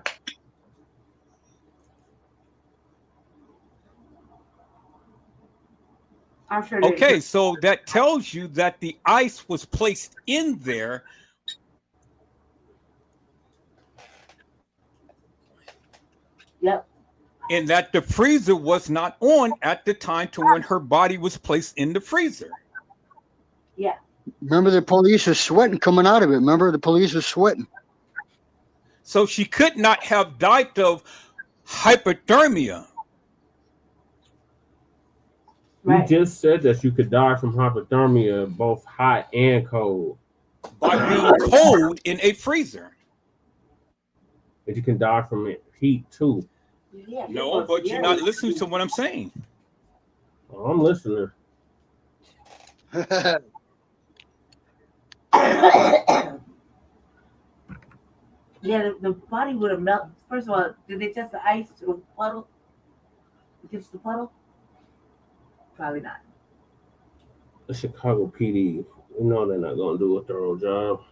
I'm sure. Okay, so that tells you that the ice was placed in there. Yep. And that the freezer was not on at the time to when her body was placed in the freezer. Yeah. Remember, the police was sweating coming out of it. Remember, the police was sweating. So she could not have died of hypothermia. Right. You just said that you could die from hypothermia, both hot and cold. By being cold in a freezer. But you can die from heat too. Yeah, no, but you're not listening to what I'm saying. Oh, I'm listening. Yeah, the body would have melted. First of all, did they test the ice to a puddle? Against the puddle? Probably not. The Chicago PD, you know they're not going to do a thorough job.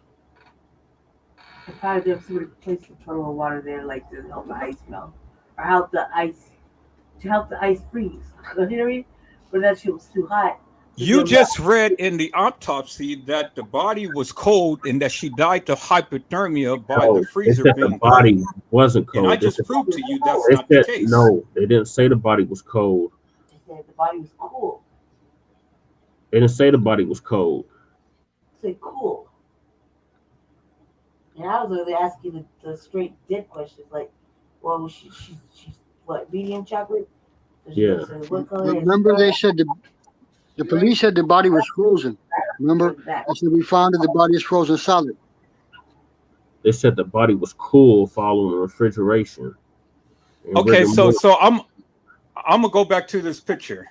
They probably have somebody place the puddle of water there, like to help the ice melt, or help the ice freeze. You know what I mean? But that shit was too hot. You just read in the autopsy that the body was cold and that she died of hypothermia by the freezer being the body wasn't cold. And I just proved to you that's not the case. No, they didn't say the body was cold. They said the body was cool. They didn't say the body was cold. They said cool. And I was really asking the straight dead questions, like, well, she's what, medium chocolate? Yeah. Remember, they said the police said the body was frozen. Remember, I said we found that the body is frozen solid. They said the body was cool following refrigeration. Okay, so I'm gonna go back to this picture.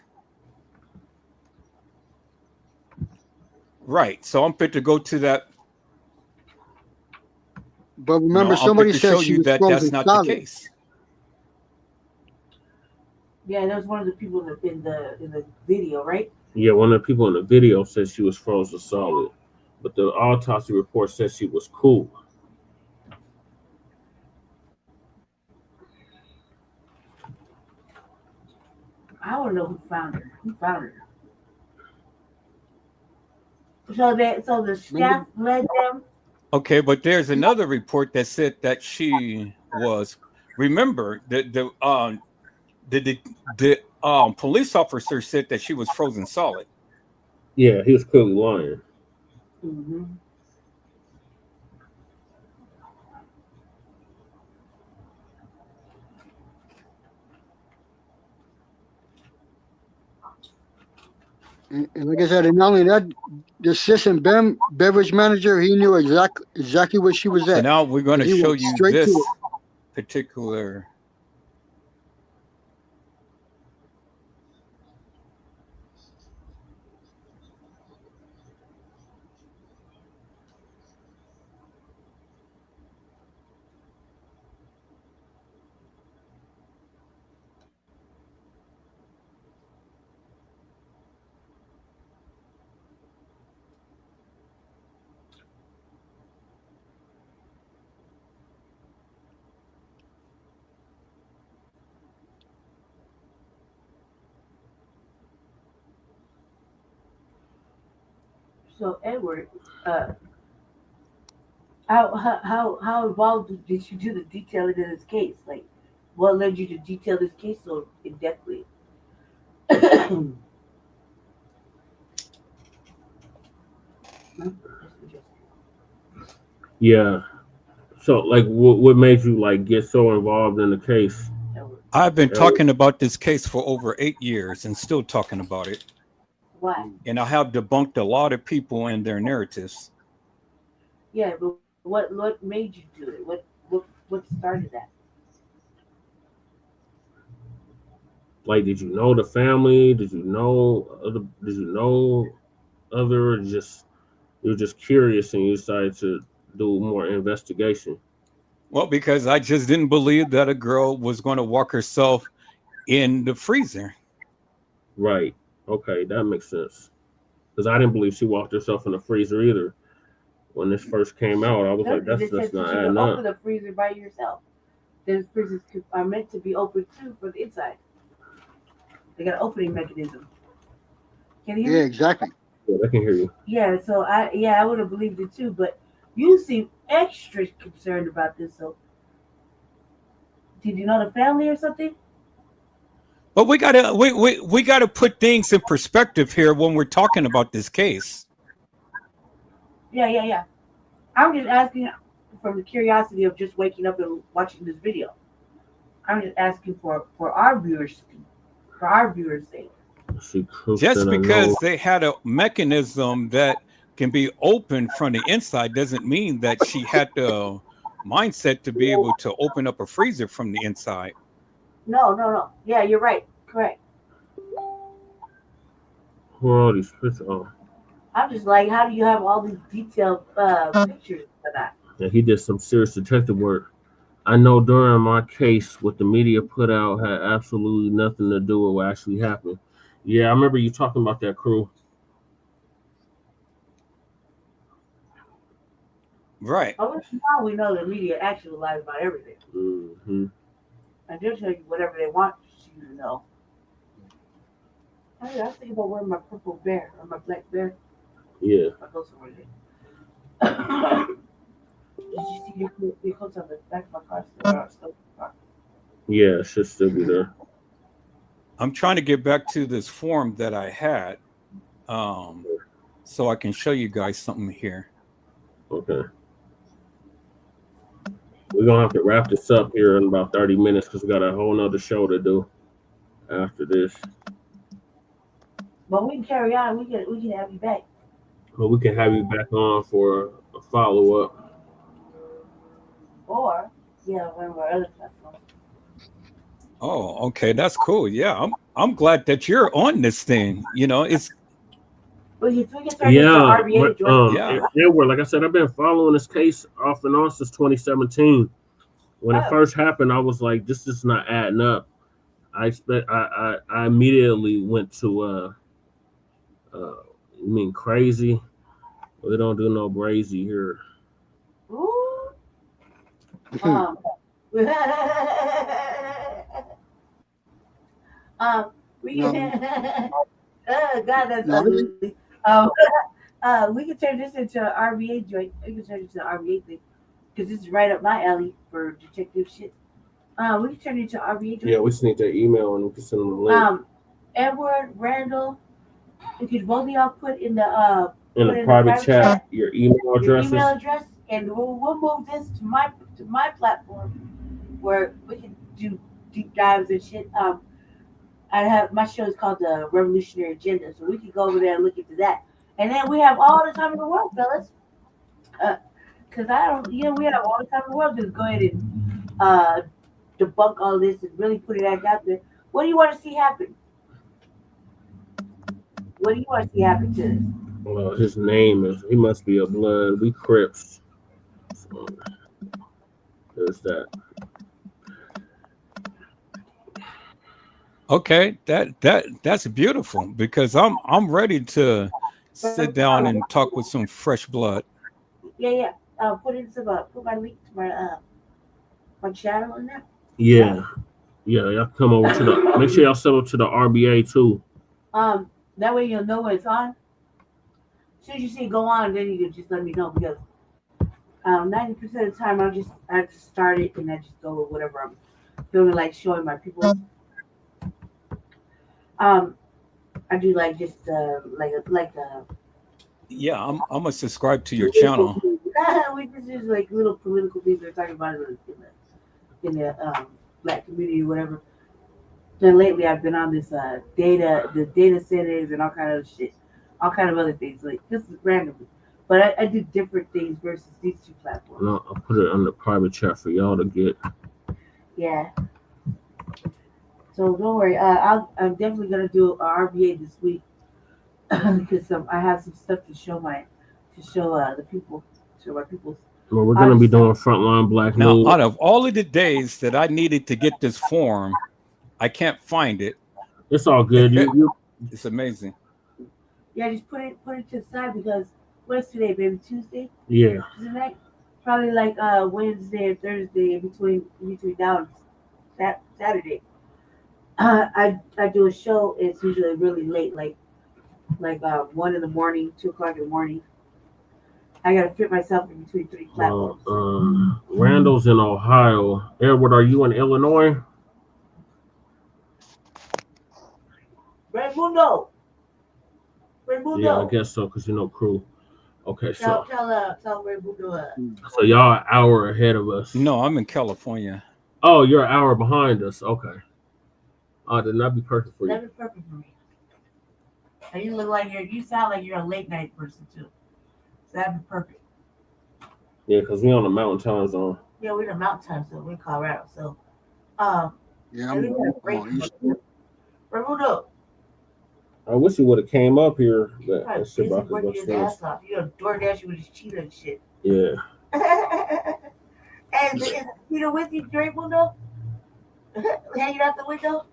Right. So I'm fit to go to that. But remember, somebody said she was that's not solid. the case. Yeah, that was one of the people in the video, right? Yeah, one of the people in the video said she was frozen solid, but the autopsy report says she was cool. I want to know who found her. Who found her? So the staff led them. Okay, but there's another report that said that she was. Remember, the police officer said that she was frozen solid. Yeah, he was clearly lying. Mm-hmm. And like I said, and not only that, the assistant beverage manager, he knew exactly where she was So at. now we're going to He show went you straight to this it. particular. So Edward, how involved did you do the detailing in this case? Like, what led you to detail this case so in depthly? Yeah. So, like, what made you like get so involved in the case? I've been talking about this case for over 8 years and still talking about it. Why? And I have debunked a lot of people and their narratives. Yeah, but what made you do it? What started that? Like, did you know the family? Did you know other? Or just you were just curious and you decided to do more investigation? Well, because I just didn't believe that a girl was going to walk herself in the freezer. Right. Okay, that makes sense. Because I didn't believe she walked herself in the freezer either. When this first came out, I was like, that's not adding up. Open the freezer by yourself. Then freezers are meant to be open too for the inside. They got an opening mechanism. Can you hear me? Yeah, exactly. Yeah, I can hear you. Yeah, so I would have believed it too, but you seem extra concerned about this. So, did you know the family or something? But we gotta put things in perspective here when we're talking about this case. Yeah. I'm just asking from the curiosity of just waking up and watching this video. I'm just asking for our viewers' sake. Just because they had a mechanism that can be opened from the inside doesn't mean that she had the mindset to be able to open up a freezer from the inside. No. Yeah, you're right. Correct. Who are all these pictures? Oh. I'm just like, how do you have all these detailed pictures for that? Yeah, he did some serious detective work. I know during my case, what the media put out had absolutely nothing to do with what actually happened. Yeah, I remember you talking about that, crew. Right. Oh, now we know the media actually lies about everything. Mm-hmm. And they'll tell you whatever they want you to know. I was thinking about wearing my purple bear or my black bear. Yeah. I go somewhere there. Did you see your coats on the back of my car? Yeah, it should still be there. I'm trying to get back to this form that I had, so I can show you guys something here. Okay. We're going to have to wrap this up here in about 30 minutes because we got a whole nother show to do after this. But we can carry on. We can have you back. Well, we can have you back on for a follow-up. Or, yeah, one of our other platforms. Oh, okay, that's cool. Yeah, I'm glad that you're on this thing. You know, it's. Well, we can turn into RBA. Yeah, like I said, I've been following this case off and on since 2017. When it first happened, I was like, "This is not adding up." I immediately went to you mean crazy? We don't do no brazy here. Ooh. We can. God, that's ugly. We can turn this into an RBA joint. We can turn it into an RBA thing because this is right up my alley for detective shit. We can turn it into an RBA joint. Yeah, we just need their email and we can send them the link. Edward, Randall, you could both of y'all put in the private chat your email addresses. Your email address, and we'll move this to my platform where we can do deep dives and shit. I have my show is called the Revolutionary Agenda, so we can go over there and look into that. And then we have all the time in the world, fellas. Because I don't, we have all the time in the world. Just go ahead and debunk all this and really put it out there. What do you want to see happen? What do you want to see happen to this? Well, his name is, he must be a blood. We Crips. So, there's that. Okay, that's beautiful because I'm ready to sit down and talk with some fresh blood. Yeah. Put my link to my channel in there. Yeah. Y'all come over to the. Make sure y'all sub up to the RBA too. That way you'll know when it's on. As soon as you see it go on, then you can just let me know because 90% of the time I just start it and I just go with whatever I'm feeling like showing my people. I do like just Yeah, I'm gonna subscribe to your channel. We just use like little political things we're talking about in the Black community or whatever. Then lately I've been on this the data centers and all kind of shit, all kind of other things like this is randomly. But I do different things versus these two platforms. No, I'll put it on the private chat for y'all to get. Yeah. So don't worry. I'm definitely gonna do a RBA this week because I have some stuff to show the people, show my people. Well, we're gonna be doing Frontline Black Now, News. out of all of the days that I needed to get this form, I can't find it. It's all good. It's amazing. Yeah, just put it to the side because what's today, baby? Tuesday? Yeah. Tonight? Probably like Wednesday or Thursday in between now and Saturday. I do a show. It's usually really late, like 1 in the morning, 2 o'clock in the morning. I gotta fit myself in between 3 platforms. Randall's in Ohio. Edward, are you in Illinois? Raimundo. Yeah, I guess so, because crew. Okay, so tell Raimundo. So y'all an hour ahead of us. No, I'm in California. Oh, you're an hour behind us. Okay. Then that'd be perfect for you. That'd be perfect for me. And you sound like you're a late night person too. So that'd be perfect. Yeah, because we're on the mountain time zone. Yeah, we're in the mountain time zone. We're in Colorado. So yeah, I'm on Raimundo. I wish he would have came up here. But He's working his ass off. You know, DoorDash with his cheetah and shit. Yeah. And is Peter with you, Raimundo? Hanging out the window?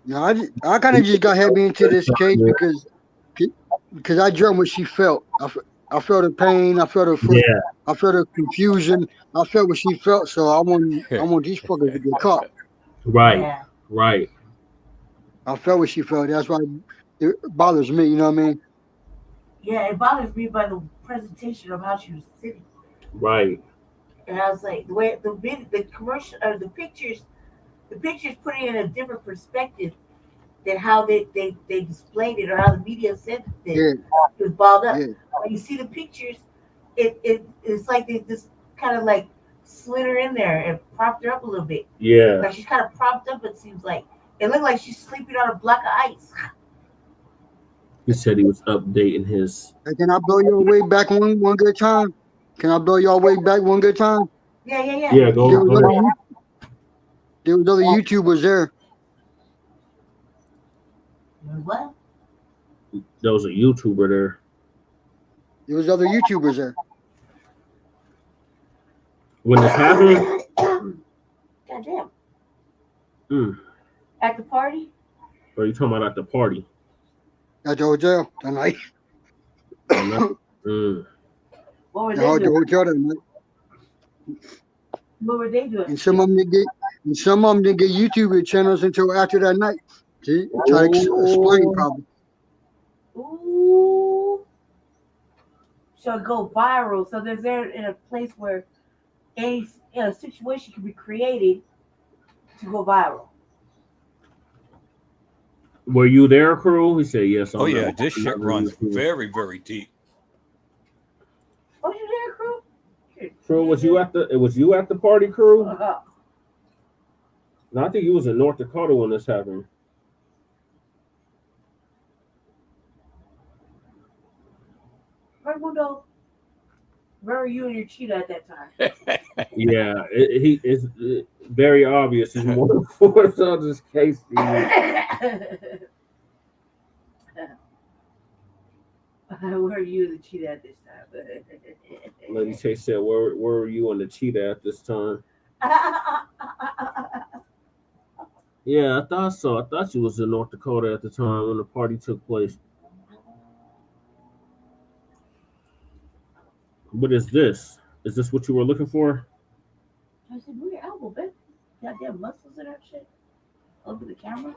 No, I kind of just got heavy into this case because I dreamt what she felt. I felt her pain. I felt her I felt her confusion. I felt what she felt. So I want these fuckers to get caught. Right. Yeah. Right. I felt what she felt. That's why it bothers me. You know what I mean? Yeah, it bothers me by the presentation of how she was sitting. Right. And I was like, the way the commercial or the pictures put it in a different perspective than how they displayed it or how the media said it was balled up. Yeah. When you see the pictures, it's like they just kind of like slid her in there and propped her up a little bit. Yeah. Like she's kind of propped up, it seems like. It looked like she's sleeping on a block of ice. He said he was updating his. Hey, can I blow your way back one good time? Can I blow y'all way back one good time? Yeah. Yeah, go. There was other YouTubers there. What? There was a YouTuber there. There was other YouTubers there. When this happened? Goddamn. At the party? Or are you talking about at the party? At the hotel tonight. What were they doing? The hotel tonight. What were they doing? And some of them didn't get YouTube channels until after that night. See, try to explain probably. Ooh. So go viral. So they're in a place where a situation can be created to go viral. Were you there, crew? He said yes. Oh yeah, this shit runs very, very deep. Oh, you there, crew? Crew, was you at the party, crew? No, I think he was in North Dakota when this happened. Raimundo, where were you and your cheetah at that time? Yeah, it's very obvious. He's more than force on this case. Where were you and the cheetah at this time? Lady Chase said, where were you on the cheetah at this time? Yeah, I thought so. I thought you was in North Dakota at the time when the party took place. What is this? Is this what you were looking for? I said, move your elbow, bitch. Goddamn muscles in that shit. Over the camera.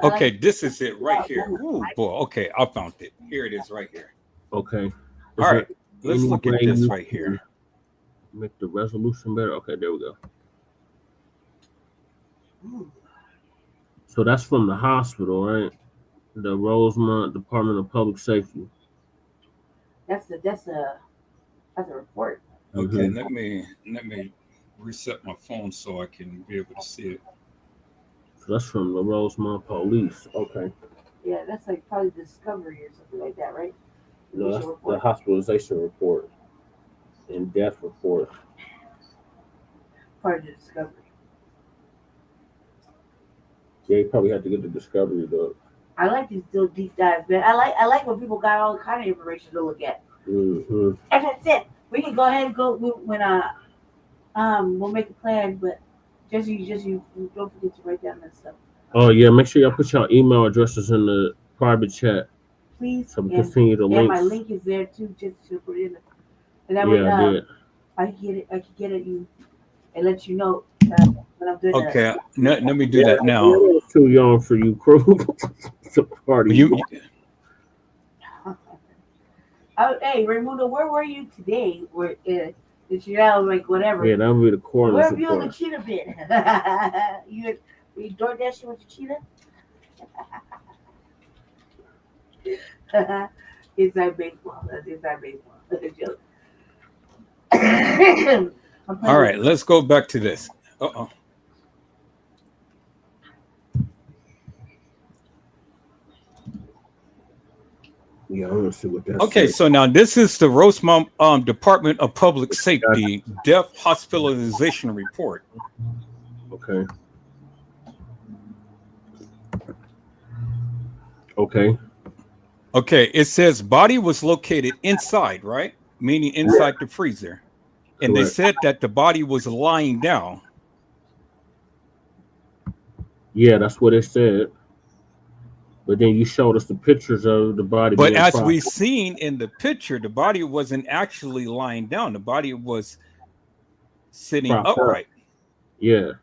Okay, this is it right here. Ooh, boy. Okay, I found it. Here it is right here. Okay. All right. Let's look at this right here. Make the resolution better. Okay, there we go. So that's from the hospital, right? The Rosemount Department of Public Safety. That's a report. Okay, let me reset my phone so I can be able to see it. So that's from the Rosemount Police. Okay. Yeah, that's like probably discovery or something like that, right? No, that's the hospitalization report and death report. Part of the discovery. Yeah, you probably have to get the discovery though. I like these little deep dives, man. I like when people got all kind of information to look at. Mm-hmm. And that's it. We can go ahead and go when we'll make a plan, but just you don't forget to write down that stuff. Oh yeah, make sure y'all put your email addresses in the private chat. Please. So we continue the links. Yeah, my link is there too, just to put it in. And that way, I can get it you and let you know when I'm doing okay, let me do that now. It's too young for you, crew. It's a party. Hey, Raimundo, where were you today? Where did you have like whatever? Yeah, that would be the coroner's Where have you report. and the cheetah been? you door dashing with your cheetah? Inside baseball. That's inside baseball. That's a joke. All right, let's go back to this. Uh-oh. Yeah, I want to see what that's okay, so now this is the Rosemount Department of Public Safety Death Hospitalization Report. Okay. Okay. Okay, it says body was located inside, right? Meaning inside the freezer. And Correct. they said that the body was lying down. Yeah, that's what it said. But then you showed us the pictures of the body. But being as propped. we seen in the picture, the body wasn't actually lying down. The body was sitting Propped up. upright. Yeah.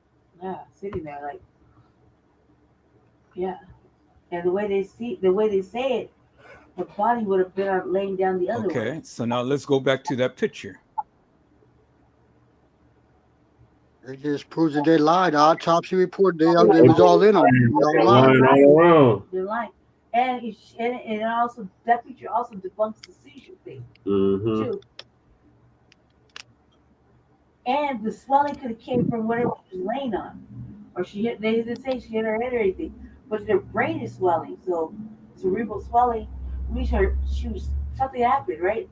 Yeah, sitting there like, yeah. And the way they say it, the body would have been laying down the other way. Okay, so now let's go back to that picture. It just proves that they lied. The autopsy report, they was all in on it. They all lied. Lying all around. They're lying. And it also, that picture also debunks the seizure thing, Mm-hmm. too. And the swelling could have came from whatever she was laying on. Or they didn't say she hit her head or anything. But their brain is swelling. So cerebral swelling means something happened, right?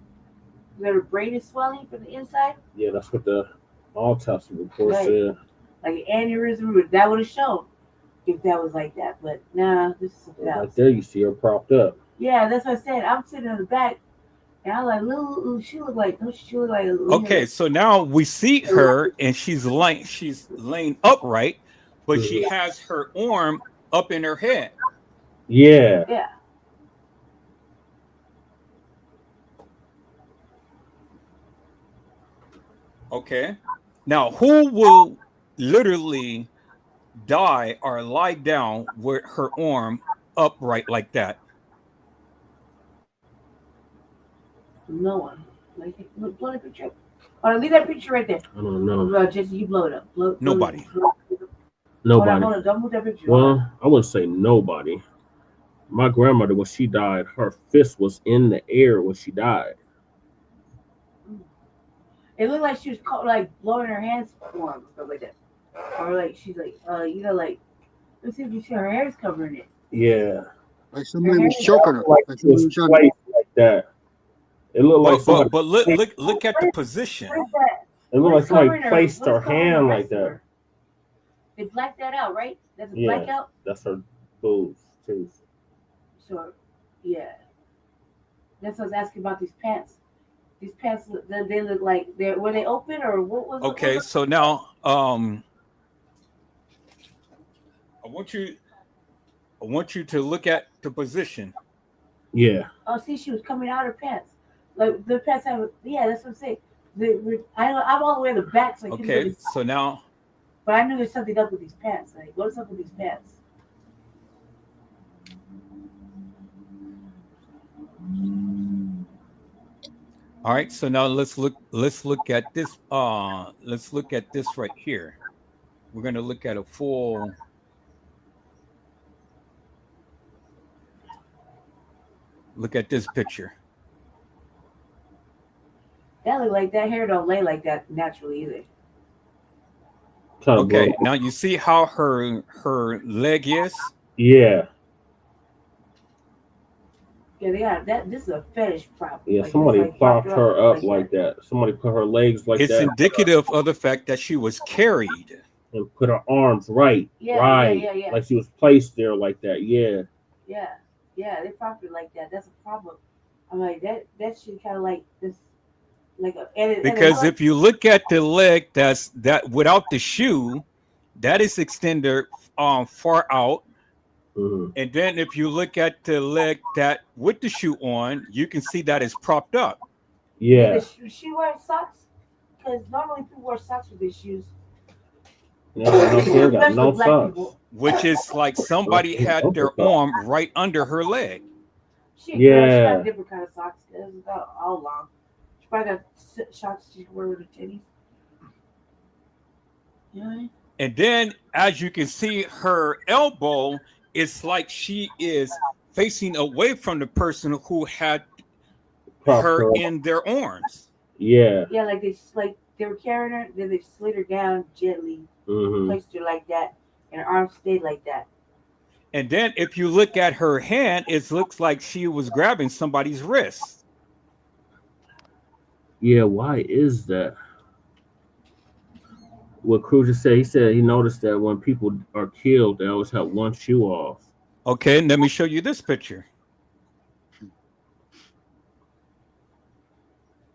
That her brain is swelling from the inside. Yeah, that's what the autopsy report Right. said. Like an aneurysm, that would have shown if that was like that. But nah, this is something else. Right there, you see her propped up. Yeah, that's what I said. I'm sitting in the back, and I'm like, she looked like, Okay, so now we see her and she's laying upright, but she has her arm up in her head. Yeah. Yeah. Okay. Now, who will literally die or lie down with her arm upright like that? No one. Like, blow the picture up. Oh, leave that picture right there. I don't know. Jesse, you blow it up. Nobody. Nobody. Hold on. Don't move that picture. Well, I wouldn't say nobody. My grandmother, when she died, her fist was in the air when she died. It looked like she was like blowing her hands warm, stuff like that, or like she's like, like let's see if you see her hair's covering it. Yeah. Like somebody was choking her. Like she was placed like that. It looked like somebody. But look at the position. It looked like somebody placed her hand like that. They blacked that out, right? That's a blackout. That's her boobs too. So, yeah. That's what I was asking about these pants. These pants, they look like were they open or what was? Okay, so now I want you to look at the position. Yeah. Oh, see, she was coming out of her pants. Like the pants have, that's what I'm saying. I'm all the way in the back, so I couldn't really, so now. But I knew there's something up with these pants. Like, what's up with these pants? All right, so now let's look at this. Let's look at this right here. We're gonna look at a full. Look at this picture. That look like that hair don't lay like that naturally either. Okay, now you see how her leg is? Yeah. Yeah, they got that. This is a fetish problem. Yeah, like, somebody like propped her up like that. Somebody put her legs like it's that. It's indicative of the fact that she was carried. And put her arms right. Yeah. Like she was placed there like that. Yeah. Yeah, they propped her like that. That's a problem. I'm like, that shit kind of like this. Because if you look at the leg that without the shoe, that is extended far out. Mm-hmm. And then if you look at the leg that with the shoe on, you can see that it's propped up. Yeah. Is she wearing socks? Because normally people wear socks with their shoes. No socks. Which is like somebody had their arm right under her leg. She got different kind of socks. It's not all long. She probably got socks she can wear with her titties. Yeah. And then, as you can see, her elbow, it's like she is facing away from the person who had her in their arms. Yeah. Yeah, like they were carrying her, then they slid her down gently, placed her like that, and her arms stayed like that. And then, if you look at her hand, it looks like she was grabbing somebody's wrist. Yeah, why is that? What Cruz just said, he said he noticed that when people are killed, they always have one shoe off. Okay, let me show you this picture.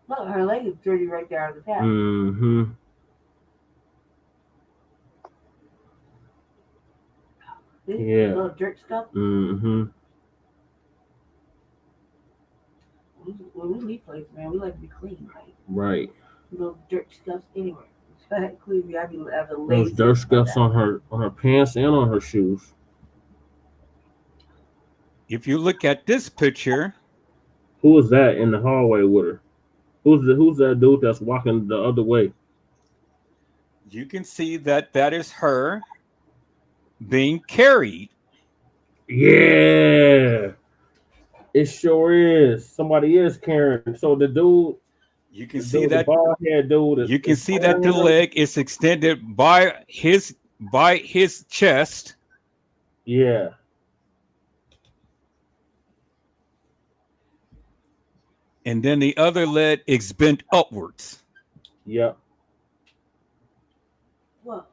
Look, her leg is dirty right there on the path. Mm-hmm. This little dirt stuff. Mm-hmm. When we leave places, man, we like to be clean, right? Right. Little dirt scuffs anywhere. Clearly, I be having those dirt scuffs on her pants and on her shoes. If you look at this picture, who is that in the hallway with her? Who's that dude that's walking the other way? You can see that is her being carried. Yeah, it sure is. Somebody is carrying. So the dude. You can see that bald head dude. You can see that the leg is extended by his chest. Yeah. And then the other leg is bent upwards. Yep. What?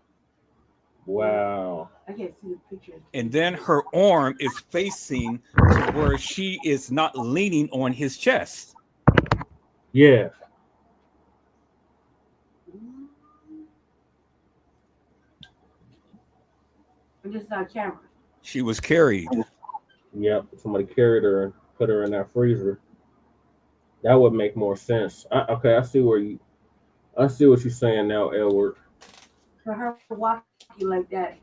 Wow. I can't see the picture. And then her arm is facing to where she is not leaning on his chest. Yeah. I'm just on camera. She was carried. Yep. Somebody carried her and put her in that freezer. That would make more sense. I see what you're saying now, Edward. For her walking like that,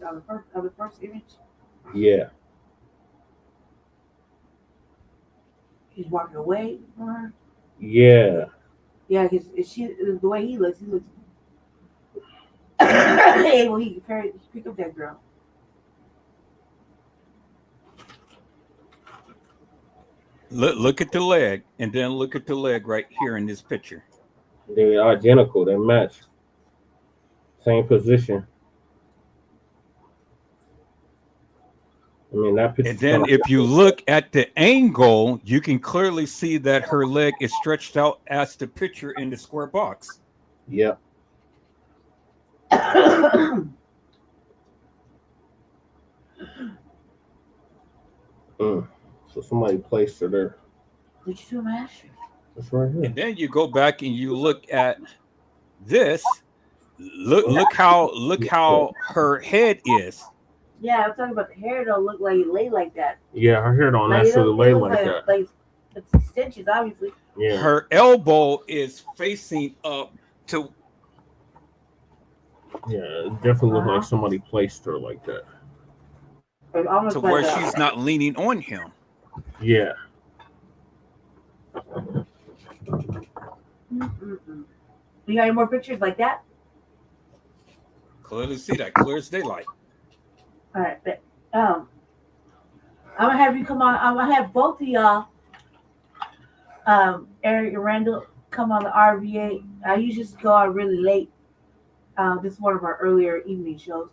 on the first image. Yeah. He's walking away from her. Yeah. Yeah, because the way he looks. Able he pick up that girl. Look at the leg, and then look at the leg right here in this picture. They're identical. They match. Same position. I mean, that picture. And then if you look at the angle, you can clearly see that her leg is stretched out as the picture in the square box. Yeah. So somebody placed her there. Did you do my ashtray? That's right here. And then you go back and you look at this. Look how her head is. Yeah, I'm talking about the hair. Don't look like it lay like that. Yeah, her hair don't necessarily lay like that. Like it's extensions, obviously. Yeah. Her elbow is facing up to. Yeah, it definitely looks like somebody placed her like that. To where she's not leaning on him. Yeah. You got any more pictures like that? Clearly see that, clear as daylight. All right, but I'm gonna have you come on. I'm gonna have both of y'all, Eric and Randall, come on the RVA. I usually just go out really late. This is one of our earlier evening shows.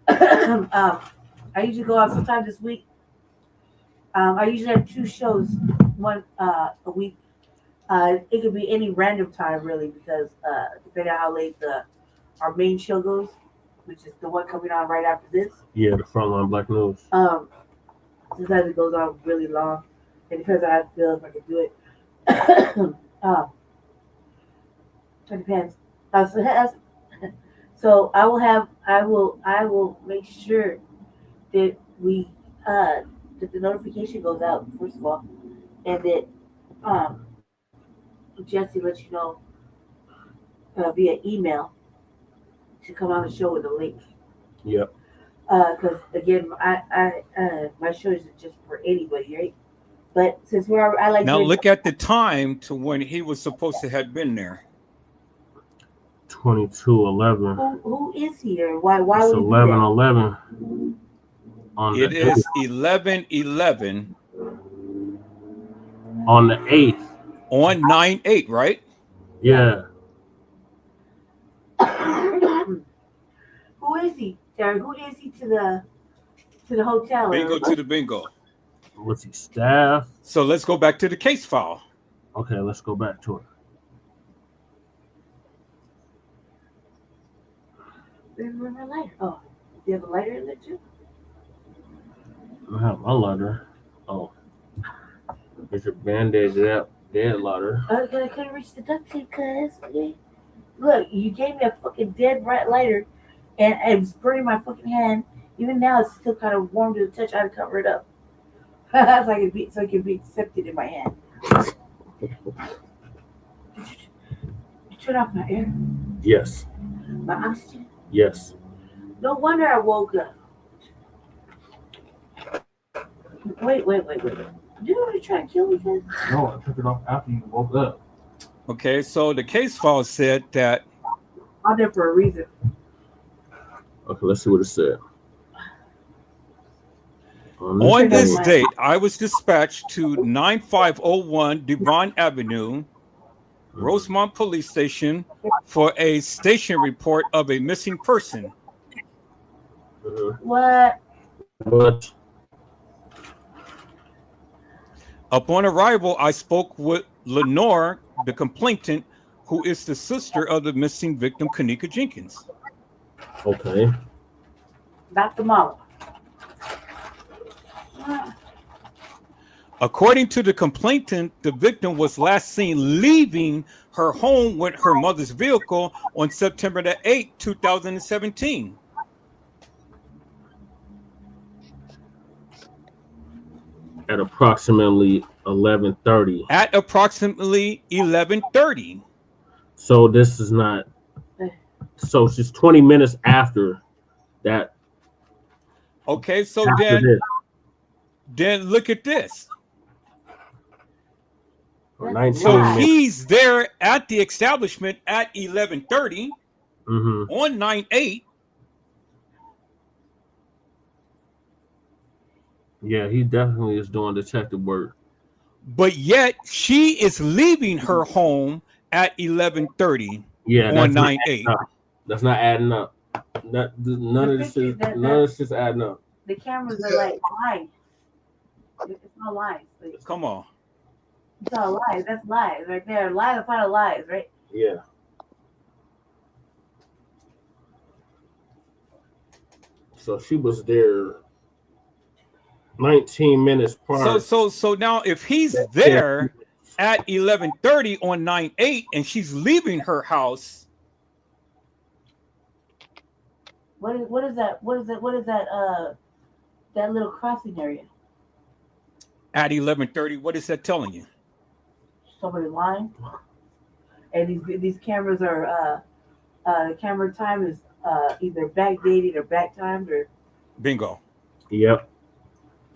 I usually go out sometime this week. I usually have 2 shows, one a week. It could be any random time really, because depending on how late our main show goes, which is the one coming on right after this. Yeah, the Frontline Black News. Sometimes it goes on really long. It depends on how I feel, if I can do it. It depends. So I will make sure that that the notification goes out, first of all, and that Jesse lets you know via email to come on the show with a link. Yep. Because again, my show isn't just for anybody, right? But since I like now look at the time to when he was supposed to have been there. 22:11. Who is here? Why it's would 11:11. It is 11:11 on the 8th. On 9/8, right? Yeah. Who is he, Terry? Who is he to the hotel? Bingo to the bingo. Was he staff? So let's go back to the case file. Okay, let's go back to it. Where's my lighter? Oh, do you have a lighter in there too? I have my lighter. Oh, there's a bandage out. Dead lighter. I couldn't reach the duct tape, cuz. Okay. Look, you gave me a fucking dead rat lighter, and it was burning my fucking hand. Even now, it's still kind of warm to the touch. I had to cover it up, so it can be accepted in my hand. You turn off my air? Yes. My oxygen? Yes. No wonder I woke up. Wait. Did you want to try to kill me, guys? No, I took it off after you woke up. Okay, so the case file said that. I'm there for a reason. Okay, let's see what it said. On this date, I was dispatched to 9501 Devon Avenue, Rosemount Police Station, for a station report of a missing person. What? Upon arrival, I spoke with Lenore, the complainant, who is the sister of the missing victim, Kenneka Jenkins. Okay. Dr. Mala. According to the complainant, the victim was last seen leaving her home with her mother's vehicle on September the 8th, 2017. At approximately 11:30. At approximately 11:30. So this is not. So it's just 20 minutes after that. Okay, so After then look at this. 19 So minutes. he's there at the establishment at 11:30 Mm-hmm. on 9/8. Yeah, he definitely is doing detective work. But yet she is leaving her home at 11:30 Yeah, on 9/8. That's not adding up. None of this is adding up. The cameras are like live. It's not live. Like, come on. It's all lies. That's lies right there. Lies upon lies, right? Yeah. So she was there 19 minutes prior. So now if he's there at 11:30 on 9/8 and she's leaving her house. What is that? That little crossing area? At 11:30, what is that telling you? Somebody lying. And these cameras are the camera time is either backdated or back timed or bingo. Yep.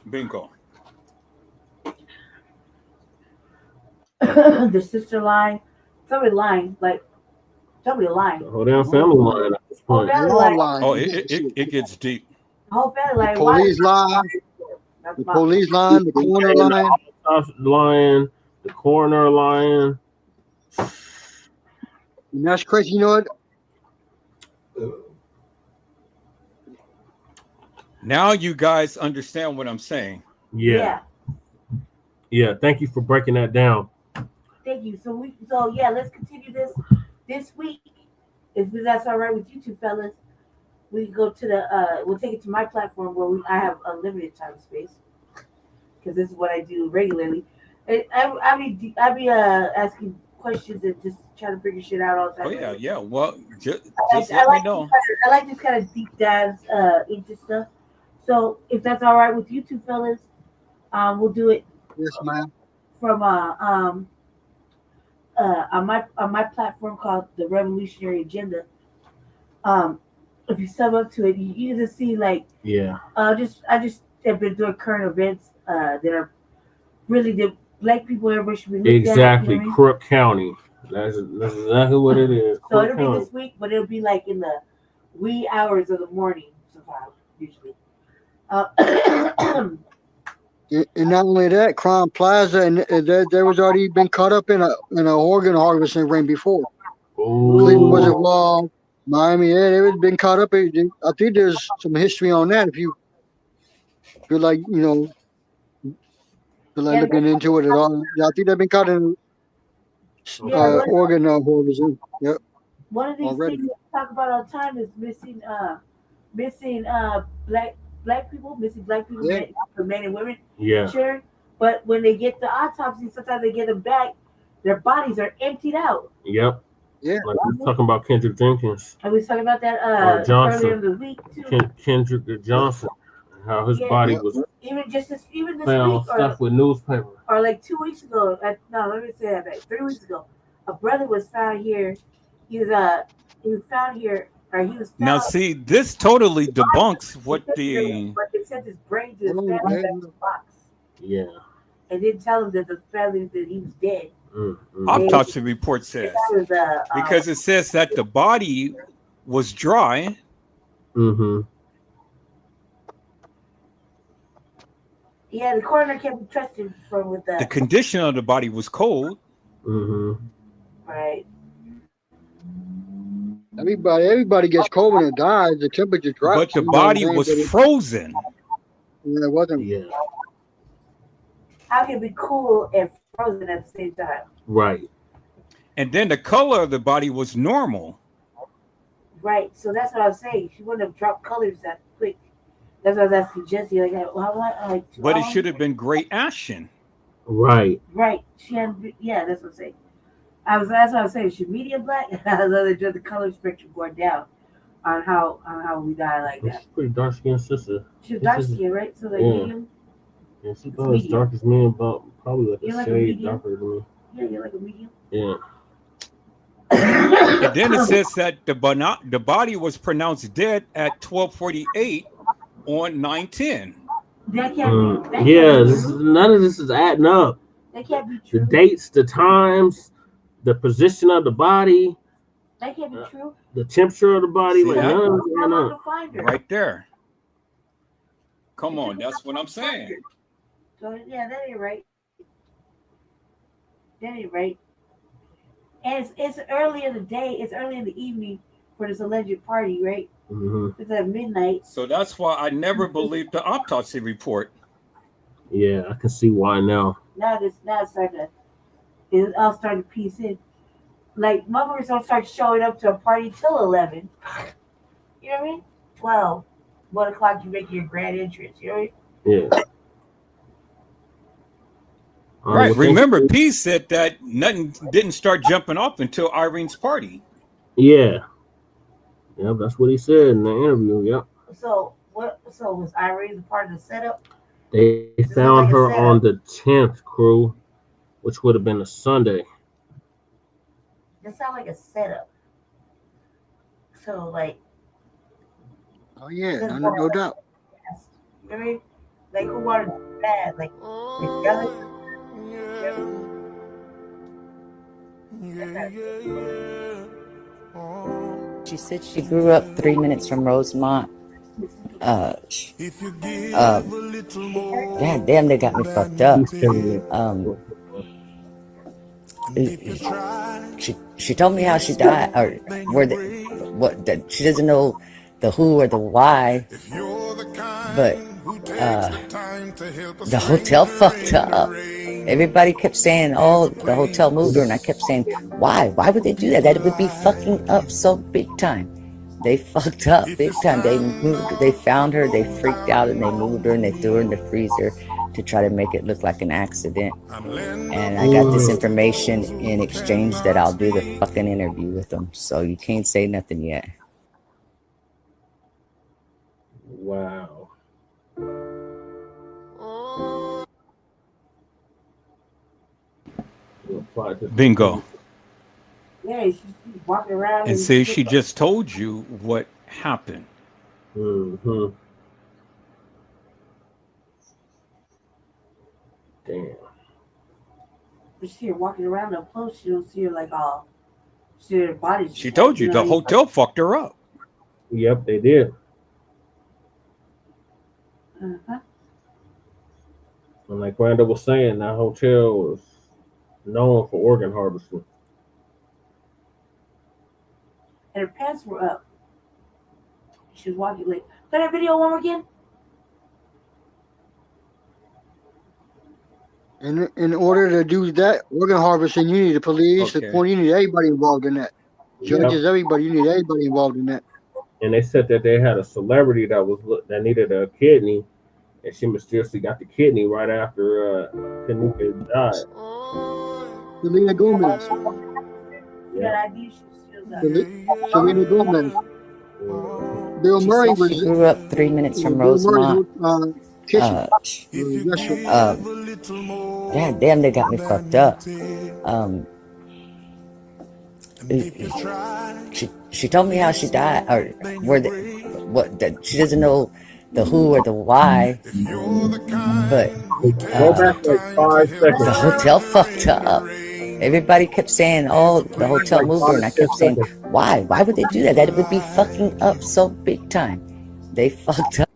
Bingo. The sister lying. Somebody lying. Like somebody lying. The whole damn family lying at this point. Oh, it gets deep. The whole family lying. Police lying. The police lying. The coroner lying. Lying. The coroner lying. And that's crazy. You know what? Now you guys understand what I'm saying. Yeah. Thank you for breaking that down. Thank you. So let's continue this week. If that's all right with you two fellas, we go to we'll take it to my platform where I have unlimited time and space because this is what I do regularly. I be asking questions and just trying to figure shit out all the time. Oh yeah. Well, just let me know. I like this kind of deep dives into stuff. So if that's all right with you two fellas, we'll do it. Yes, ma'am. From on my platform called the Revolutionary Agenda. If you sum up to it, you just see like I just have been doing current events that are really the black people everybody should be looking Exactly, at. You know Crook County. That's exactly what it is. So Crook it'll County. be this week, but it'll be like in the wee hours of the morning sometime usually. And not only that, Crown Plaza, and there was already been caught up in an organ harvesting ring before. Cleveland was involved, Miami, they've been caught up. I think there's some history on that. If you feel like looking into it at all, I think they've been caught in organ harvesting. Yep. One of these things we talk about all the time is missing black people, men and women. Yeah. Sure. But when they get the autopsy, sometimes they get them back, their bodies are emptied out. Yep. Yeah. Like we were talking about Kendrick Jenkins. And we was talking about that Johnson. earlier in the week too. Kendrick Johnson. How his body was even this found week stuff with newspaper. Or like 2 weeks ago. No, let me say that back. 3 weeks ago. A brother was found here. He was found here. Now, see, this totally debunks what the. But they sent his brain to his family back in the box. Yeah. And didn't tell him that the family that he was dead. Autopsy report says because it says that the body was dry. Mm-hmm. Yeah, the coroner can't be trusted with that. The condition of the body was cold. Mm-hmm. Right. Everybody gets cold when it dies. The temperature drops. But the body was frozen. Yeah, it wasn't. Yeah. How can it be cool and frozen at the same time? Right. And then the color of the body was normal. Right. So that's what I was saying. She wouldn't have dropped colors that quick. That's what I was asking Jesse. But it should have been gray ashen. Right. Right. That's what I'm saying. That's what I was saying. She medium black. Just the color spectrum going down on how we die like that. She's pretty dark skinned sister. She's dark skinned, right? So medium. Yeah, she's about as dark as me, about probably like You're a like shade darker than me. Yeah, you're like a medium. Yeah. And then it says that the body was pronounced dead at 12:48 on 9/10. That can't be. None of this is adding up. That can't be true. The dates, the times, the position of the body. That can't be true. The temperature of the body. See, none of it. Right there. Come on, that's what I'm saying. So yeah, that ain't right. That ain't right. And it's early in the day. It's early in the evening for this alleged party, right? Mm-hmm. It's at midnight. So that's why I never believed the autopsy report. Yeah, I can see why now. Now it's all starting to piece in. Like motherfuckers don't start showing up to a party till 11. You know what I mean? 12, 1 o'clock. You make your grand entrance. You know what I mean? Yeah. Right. Remember, P said that nothing didn't start jumping off until Irene's party. Yeah. Yeah, that's what he said in the interview. Yep. So what? So was Irene part of the setup? They found her on the 10th, crew, which would have been a Sunday. That sounds like a setup. So like. Oh yeah, no doubt. You know what I mean? Like who wanted bad? Like together. She said she grew up 3 minutes from Rosemount. God damn, they got me fucked up. She told me how she died, or that she doesn't know the who or the why, but the hotel fucked up. Everybody kept saying, "Oh, the hotel moved her," and I kept saying, "Why? Why would they do that? That would be fucking up so big time." They fucked up big time. They found her, they freaked out, and they moved her, and they threw her in the freezer to try to make it look like an accident. And I got this information in exchange that I'll do the fucking interview with them. So you can't say nothing yet. Wow. Bingo. Yeah, she's walking around. And say she just told you what happened. Mm-hmm. Damn. But she walking around up close. She don't see her like all. See her body. She told you the hotel fucked her up. Yep, they did. Uh-huh. And like Randall was saying, that hotel was known for organ harvesting. And her pants were up. She was walking like. Play that video one more again. In order to do that organ harvesting, you need the police, the point. You need everybody involved in that. Judges, everybody. You need everybody involved in that. And they said that they had a celebrity that needed a kidney, and she mysteriously got the kidney right after Kenneka died. Selena Gomez. Yeah. Selena Gomez. Bill Murray was. She grew up 3 minutes from Rosemount. God damn, they got me fucked up. She told me how she died, or that she doesn't know the who or the why, but go back like 5 seconds. The hotel fucked up. Everybody kept saying, "Oh, the hotel moved her," and I kept saying, "Why? Why would they do that? That would be fucking up so big time." They fucked up.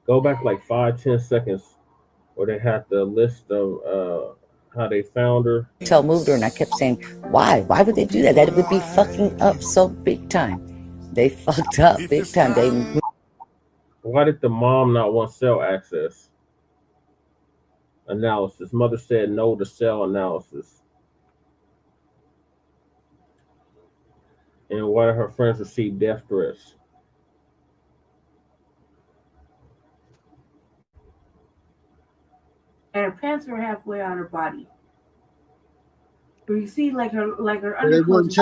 Go back like 5-10 seconds, where they had the list of how they found her. Hotel moved her, and I kept saying, "Why? Why would they do that? That would be fucking up so big time." They fucked up big time. Why did the mom not want cell access? Analysis. Mother said no to cell analysis. And why did her friends receive death threats? And her pants were halfway on her body. But you see, like her underclothes.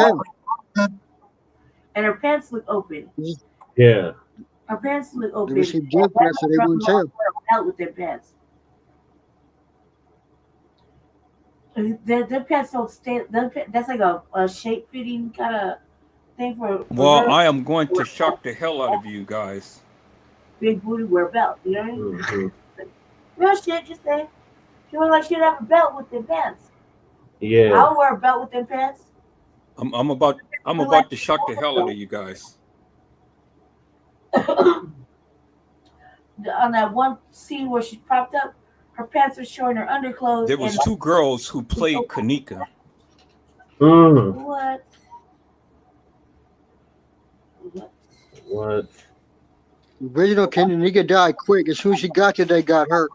And her pants look open. Yeah. Her pants look open. They received death threats, so they wouldn't tell. Out with their pants. Their pants don't stay. That's like a shape fitting kind of thing for. Well, girls. I am going to shock the hell out of you guys. Big booty wear a belt. You know what I mean? Mm-hmm. Real shit, just say. She look like she'd have a belt with their pants. Yeah. I'll wear a belt with them pants. I'm about to shock the hell out of you guys. On that one scene where she's propped up, her pants are showing her underclothes. There was two girls who played Kenneka. What? What? The original Kenneka died quick. As soon as she got there, they got her.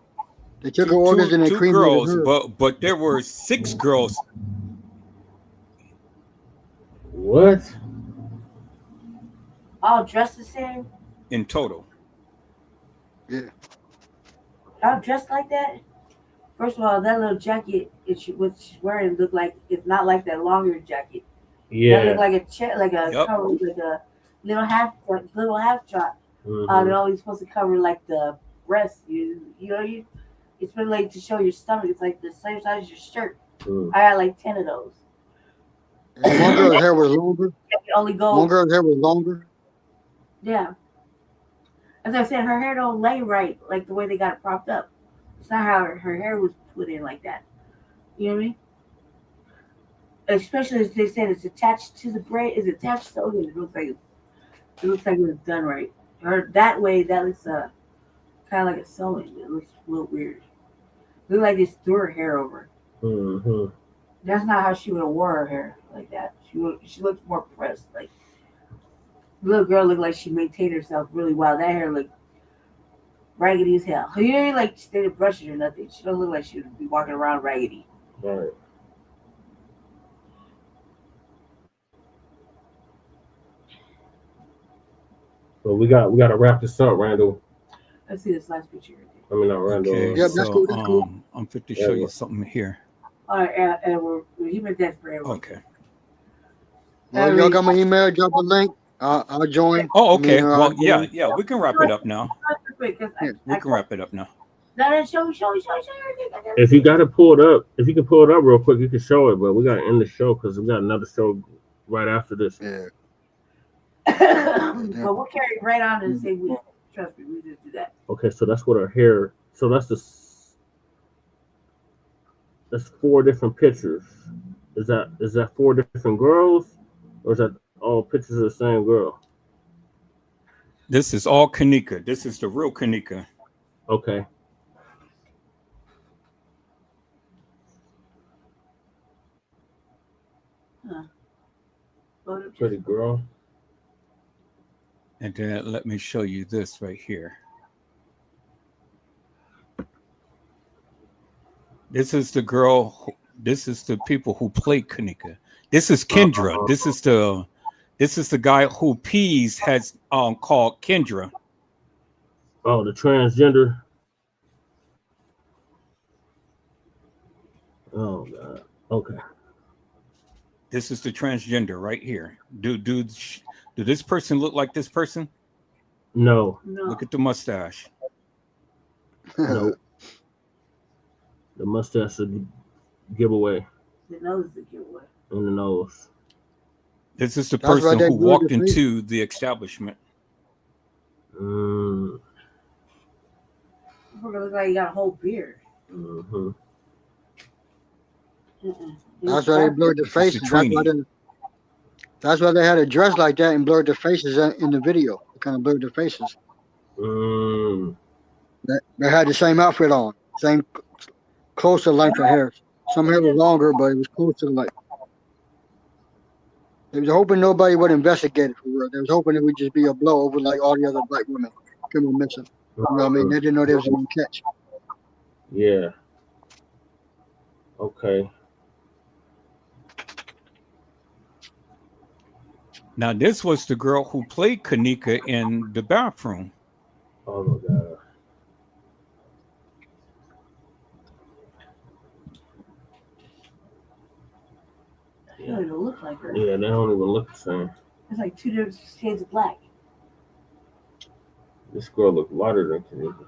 They took her organs and they Two cremated girls, her. but there were 6 girls. What? All dressed the same? In total. Yeah. All dressed like that? First of all, that little jacket what she's wearing looked like it's not like that longer jacket. Yeah. That looked like a cover, like a little half drop. They're always supposed to cover like the breast. It's really like to show your stomach. It's like the same size as your shirt. I got like 10 of those. And one girl's hair was longer. Only go. One girl's hair was longer. Yeah. As I said, her hair don't lay right like the way they got it propped up. It's not how her hair was put in like that. You know what I mean? Especially as they said, it's attached to the braid. It's attached so good. It looks like it was done right. Or that way, that looks kind of like a sewing. It looks a little weird. It looks like they threw her hair over. Mm-hmm. That's not how she would have wore her hair like that. She looked more pressed. Like the little girl looked like she maintained herself really well. That hair looked raggedy as hell. You know, like she didn't brush it or nothing. She don't look like she would be walking around raggedy. Right. So we got to wrap this up, Randall. Let's see this last picture. I mean, not Randall. Okay, Yep, that's cool. That's cool. I'm fit to show you something here. All right, and he meant that for everyone. Okay. Well, y'all got my email. Drop a link. I'll join. Oh, okay. I mean, Well, yeah. We can wrap it up now. We I can wrap it up now. No, show me everything. If you got it pulled up, if you can pull it up real quick, you can show it. But we got to end the show because we got another show right after this. Yeah. But we'll carry it right on and say we trust me, we just do that. Okay, so that's what our hair. So that's 4 different pictures. Is that 4 different girls, or is that all pictures of the same girl? This is all Kenneka. This is the real Kenneka. Okay. Pretty girl. And then let me show you this right here. This is the girl. This is the people who played Kenneka. This is Kendra. This is the guy who Pease has called Kendra. Oh, the transgender. Oh God. Okay. This is the transgender right here. Do this person look like this person? No. Look at the mustache. No. The mustache is a giveaway. The nose is a giveaway. In the nose. This is the person who walked into the establishment. It looks like you got a whole beard. Mm-hmm. That's why they blurred the faces. That's why they had a dress like that and blurred the faces in the video. They kind of blurred the faces. They had the same outfit on, same close to length of hair. Some hair was longer, but it was close to the length. They was hoping nobody would investigate it for real. They was hoping it would just be a blow over like all the other black women criminal missing. You know what I mean? They didn't know they was going to catch. Yeah. Okay. Now, this was the girl who played Kenneka in the bathroom. Oh my God. They don't even look like her. Yeah, they don't even look the same. It's like 2 different shades of black. This girl looked lighter than Kenneka.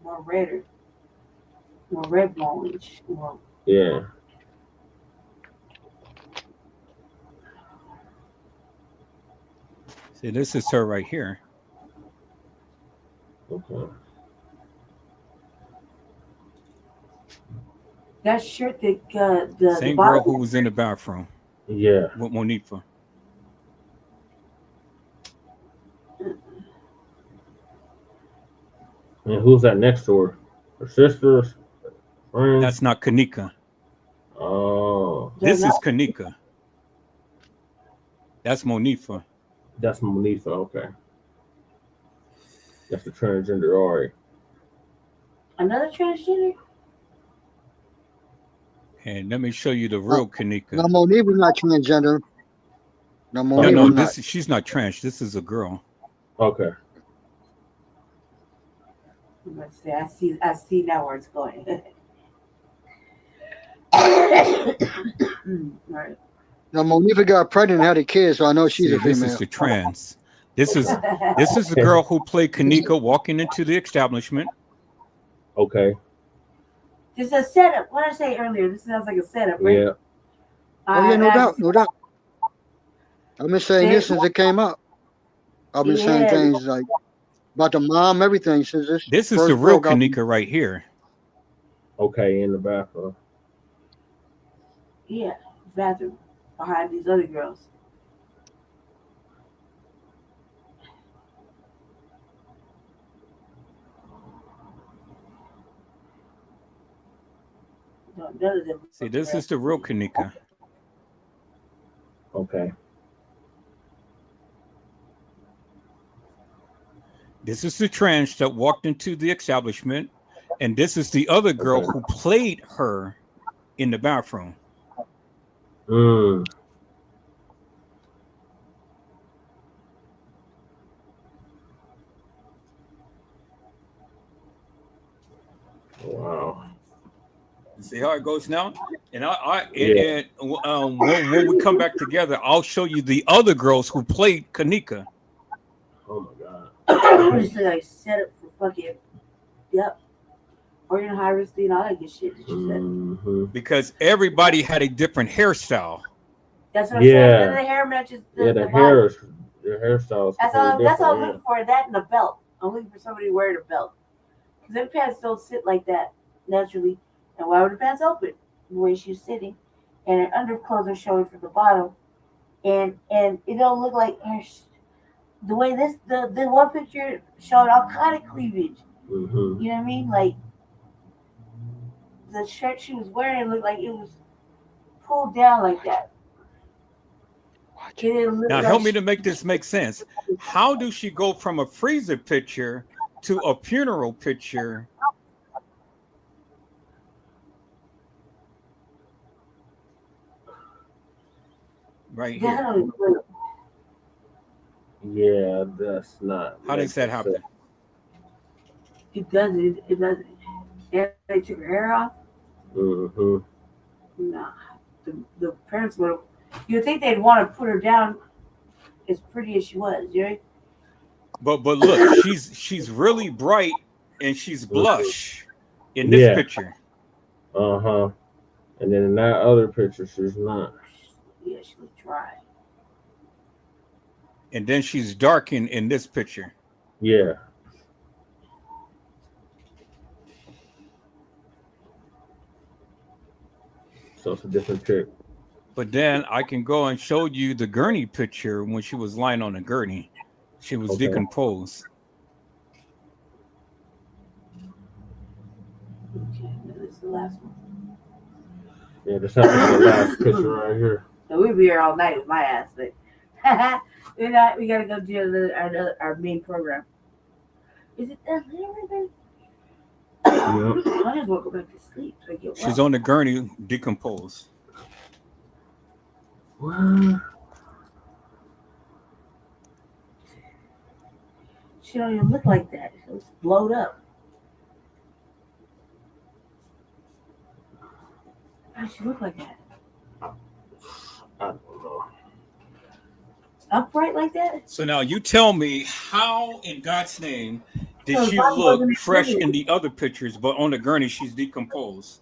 More redder. More red ballish. Yeah. See, this is her right here. Okay. That shirt that the same girl who was in the bathroom. Yeah. With Monifa. And who's that next to her? Her sister? Friend? That's not Kenneka. Oh. This is Kenneka. That's Monifa. That's Monifa. Okay. That's the transgender Ari. Another transgender? And let me show you the real Kenneka. No, Monifa's not transgender. No, Monifa's No, not. she's not trans. This is a girl. Okay. Let's see. I see now where it's going. Right. No, Monifa got pregnant and had a kid, so I know she's a female. This is the trans. This is the girl who played Kenneka walking into the establishment. Okay. This is a setup. What did I say earlier? This sounds like a setup, right? Yeah. Oh yeah, no doubt, no doubt. I've been saying this since it came up. I've been saying things like about the mom, everything since this. This is the real Kenneka right here. Okay, in the bathroom. Yeah, bathroom behind these other girls. No, none of them. See, this is the real Kenneka. Okay. This is the trans that walked into the establishment, and this is the other girl who played her in the bathroom. Mm. Wow. See how it goes now? And when we come back together, I'll show you the other girls who played Kenneka. Oh my God. It's like set up for fucking, yep. Or you're in high risk and all that good shit that you said. Because everybody had a different hairstyle. That's what I'm saying. And the hair matches the hair, the hairstyles. That's all I'm looking for. That and a belt. I'm looking for somebody wearing a belt. Because them pants don't sit like that naturally. And why would the pants open? The way she's sitting. And her underclothes are showing from the bottom. And it don't look like her. The way the one picture showed all kind of cleavage. Mm-hmm. You know what I mean? Like the shirt she was wearing looked like it was pulled down like that. Now help me to make this make sense. How do she go from a freezer picture to a funeral picture? Right here. Yeah, that's not. How does that happen? It doesn't. It doesn't. And they took her hair off. Mm-hmm. Nah, the parents would. You'd think they'd want to put her down as pretty as she was, right? But look, she's really bright and she's blush in this picture. Uh-huh. And then in that other picture, she's not. Yeah, she looked dry. And then she's dark in this picture. Yeah. So it's a different pic. But then I can go and show you the gurney picture when she was lying on a gurney. She was decomposed. Okay, this is the last one. Yeah, this happens the last picture right here. So we'll be here all night with my ass, but we gotta go do our main program. Is it that everything? Yep. I just want to go back to sleep. So I get She's on the gurney, decomposed. What? She don't even look like that. She looks blowed up. How she look like that? I don't know. Upright like that? So now you tell me, how in God's name did she look fresh in the other pictures, but on the gurney she's decomposed?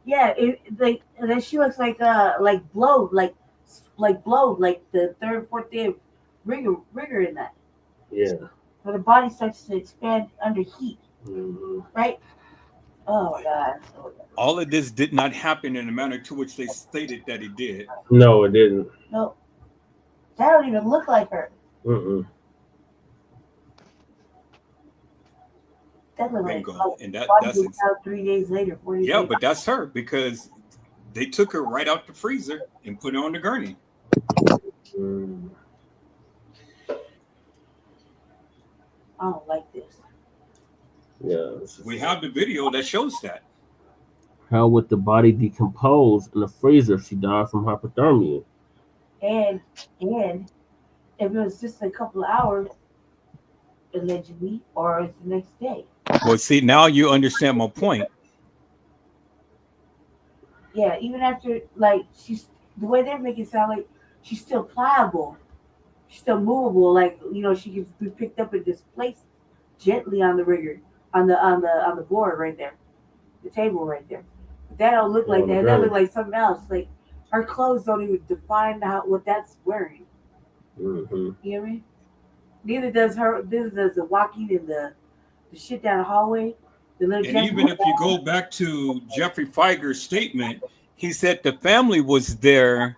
Yeah, then she looks like blowed, like blowed, like the third, fourth day of rigor in that. Yeah. Where the body starts to expand under heat, right? Oh my God. All of this did not happen in the manner to which they stated that it did. No, it didn't. No, that don't even look like her. Mm-mm. That looked like Bingo. And that's out 3 days later, 4 days later. but that's her because they took her right out the freezer and put her on the gurney. I don't like this. Yeah. We have the video that shows that. How would the body decompose in the freezer if she died from hypothermia? And if it was just a couple of hours, allegedly, or it's the next day. Well, see, now you understand my point. Yeah, even after, like, she's the way they're making it sound like she's still pliable, she's still movable. Like, you know, she can be picked up and displaced gently on the rigger, on the board right there, the table right there. But that don't look like that. That look like something else. Like her clothes don't even define what that's wearing. You know what I mean? Neither does her. This does the walking and the shit down the hallway. The little and even if you go back to Jeffrey Feiger's statement, he said the family was there.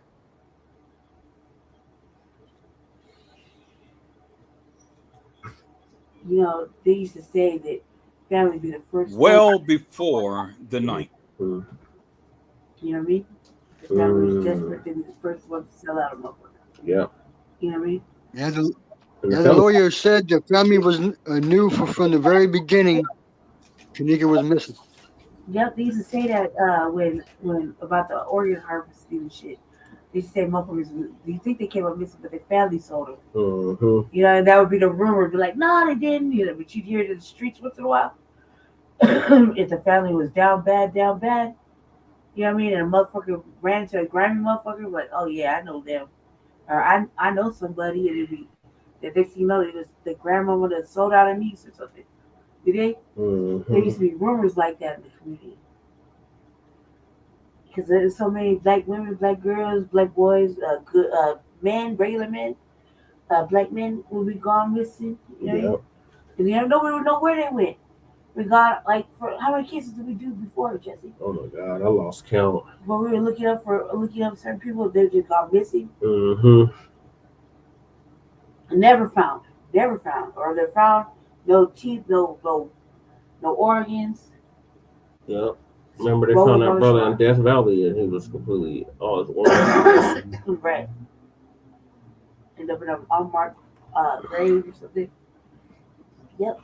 You know, they used to say that family be the first. Well before the night. You know what I mean? The family was desperate to be the first one to sell out a motherfucker. Yeah. You know what I mean? Yeah, the lawyer said the family was knew from the very beginning Kenneka was missing. Yep, they used to say that when about the organ harvesting and shit. They used to say motherfuckers, do you think they came up missing, but their family sold them? You know, and that would be the rumor. Be like, no, they didn't. You know, but you'd hear it in the streets once in a while. If the family was down bad. You know what I mean? And a motherfucker ran into a grimy motherfucker, like, oh yeah, I know them. Or I know somebody, and it'd be that they see, you know, it was the grandmama that sold out a niece or something. Did they? There used to be rumors like that in the community. Because there's so many black women, black girls, black boys, good men, regular men, black men will be gone missing. You know, and nobody would know where they went. We got like, for how many cases did we do before, Jesse? Oh my God, I lost count. When we were looking up certain people, they just got missing. Never found, or they're found no teeth, no organs. Yep. Remember they found that brother in Death Valley, and he was completely all his organs. Right. End up in an unmarked grave or something. Yep.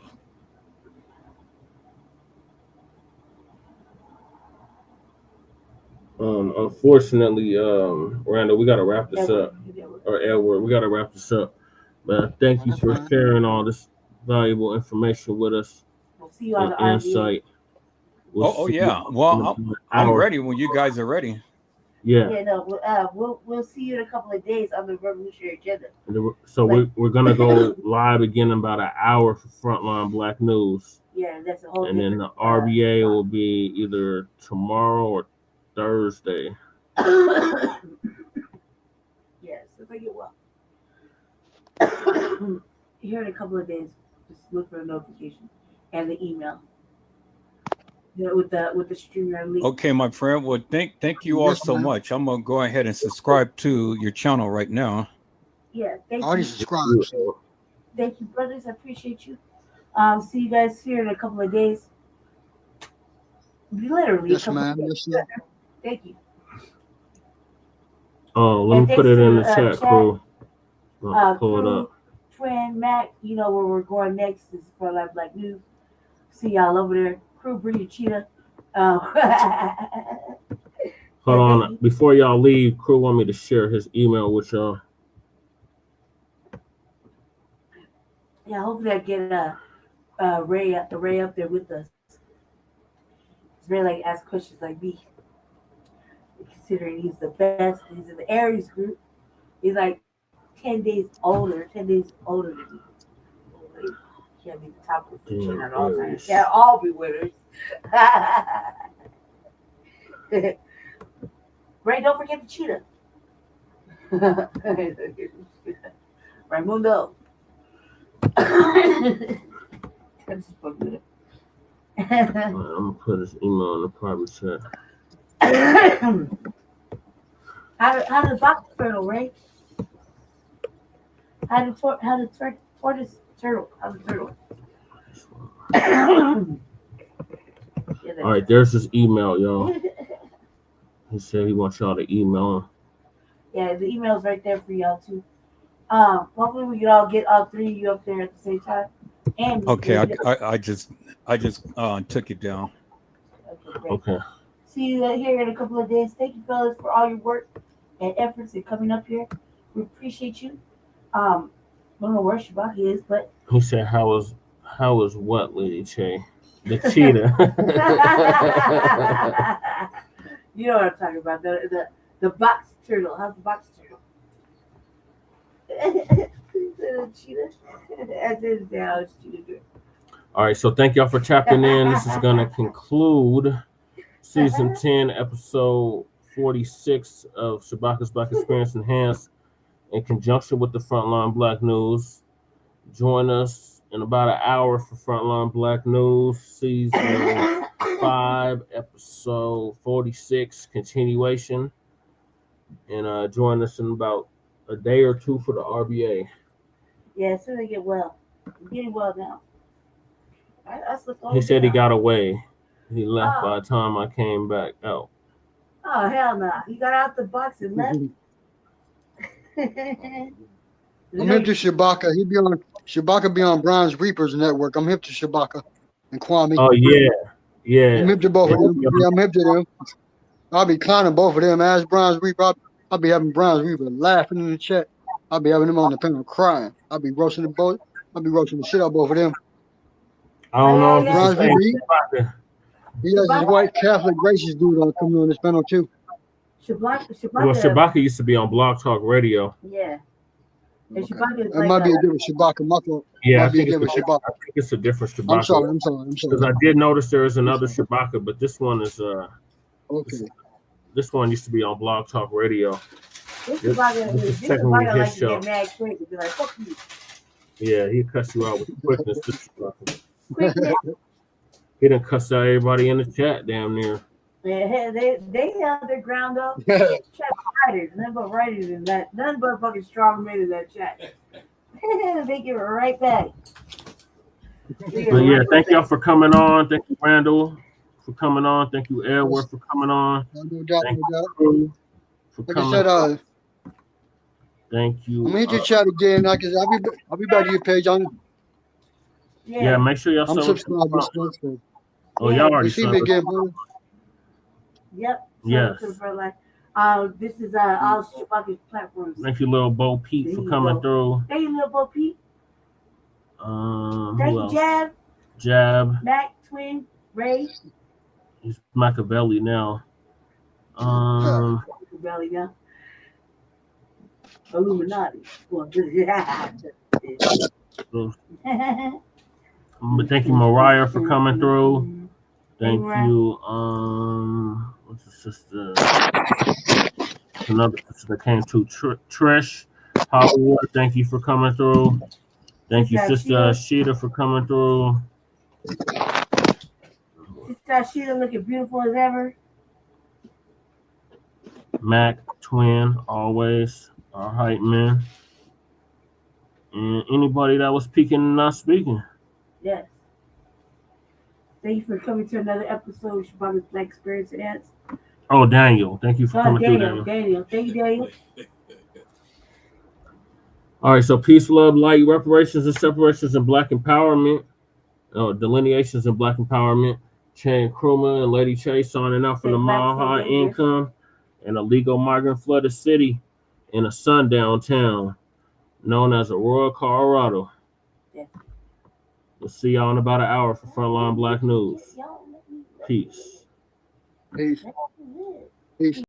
Unfortunately, Randall, we gotta wrap this up. Or Edward, we gotta wrap this up. Man, thank you for sharing all this valuable information with us. We'll see you on the insight. Oh yeah. Well, I'm ready when you guys are ready. Yeah. Yeah, no, we'll see you in a couple of days on the Revolutionary Agenda. So we're gonna go live again in about an hour for Frontline Black News. Yeah, that's the whole. And then the RBA will be either tomorrow or Thursday. Yes, if I get well. Here in a couple of days, just look for a notification and the email. Yeah, with the Streamyard link. Okay, my friend. Well, thank you all so much. I'm gonna go ahead and subscribe to your channel right now. Yeah, thank Already you. subscribed. Thank you, brothers. I appreciate you. See you guys here in a couple of days. Literally. Yes, ma'am. Yes, sir. Thank you. Oh, let me put it in the chat, crew. Pull it up. Twin, Matt, you know where we're going next is for Live Black News. See y'all over there. Crew, bring your cheetah. Hold on. Before y'all leave, crew want me to share his email with y'all. Yeah, hopefully I get Ray up there with us. Ray like ask questions like me. Considering he's the best, he's in the Aries group. He's like 10 days older than me. He can't be the top of the chain at all times. Can't all be winners. Ray, don't forget the cheetah. Raimundo. That's so good. I'm gonna put his email in the private chat. How did box turtle, Ray? How did tortoise turtle? How's the turtle? All right, there's his email, y'all. He said he wants y'all to email him. Yeah, the email's right there for y'all too. Hopefully we can all get all three of you up there at the same time. And Okay, I just took it down. Okay. See you here in a couple of days. Thank you, fellas, for all your work and efforts in coming up here. We appreciate you. I don't know where Shabaki is, but He said, "How is what, Lady Che? The cheetah." You know what I'm talking about. The box turtle. How's the box turtle? The cheetah. I didn't say how it's cheetah doing. All right, so thank y'all for tapping in. This is going to conclude season 10, episode 46 of Shabaka'S Blacc Experience Enhanced in conjunction with the Frontline Black News. Join us in about an hour for Frontline Black News, season 5, episode 46, continuation. And join us in about a day or two for the RBA. Yeah, as soon as I get well. I'm getting well now. I slipped all He the said way he out. got away. He left by the time I came back out. Oh, hell no. He got out the box and left. I'm hip to Shabaka. Shabaka be on Bronze Reapers Network. I'm hip to Shabaka and Kwame. Oh, yeah. I'm hip to both of them. Yeah, I'm hip to them. I'll be clowning both of them. As Bronze Reaper, I'll be having Bronze Reaper laughing in the chat. I'll be having them on the panel crying. I'll be roasting the shit out of both of them. I don't know if Bronze this is Reaper, he has his white Catholic gracious dude coming on this panel too. Shabaka used to be on Blogtalk Radio. Yeah. And Shabaka is It might be a different Shabaka. My fault. Yeah, I Might be a think different Shabaka. it's a different Shabaka. I'm sorry. Because I did notice there is another Shabaka, but this one is okay. This one used to be on Blog Talk Radio. This This is technically Shabaka his likes to show. get mad quick and be like, fuck you. Yeah, he cussed you out with quickness. This Shabaka. Quickness. He done cussed out everybody in the chat damn near. They held their ground up. Chat writers, none but writers in that, none but fucking strong men in that chat. They give it right back. But yeah, thank y'all for coming on. Thank you, Randall, for coming on. Thank you, Edward, for coming on. No doubt, Thank no doubt. you, crew, for Like coming I said, on. Thank you. I'm gonna hit your chat again. I'll be back to your page on. Yeah, make sure y'all I'm sub- subscribed. Oh, y'all already You see me subbed. again, brother? Yep. Yes. This is all Shabaka's platforms. Thank you, little Bo Pete, There for you coming go. through. Thank you, little Bo Pete. Who Thank you, else? Jab, Jab. Mac, Twin, Ray. He's Machiavelli now. Belly now. Illuminati. Well, But thank you, Mariah, for coming through. Thank Mariah. you. What's the sister? Another sister that came to Trish Hollywood. Thank you for coming through. Thank you, Sister Sheeta, for coming through. Sister Sheeta looking beautiful as ever. Mac, Twin, always our hype man. And anybody that was speaking and not speaking. Yes. Thank you for coming to another episode of Shabaka'S Blacc Experience Enhanced. Oh, Daniel. Thank you for coming through, Daniel. Daniel. Thank you, Daniel. All right, so peace, love, light, reparations and separations and Black empowerment. Delineations and Black empowerment. Chan Krumah and Lady Che signing out from the Mile High Income and a legal migrant flooded city in a sundown town known as Aurora, Colorado. Yeah. We'll see y'all in about an hour for Frontline Black News. Peace. Peace. Peace.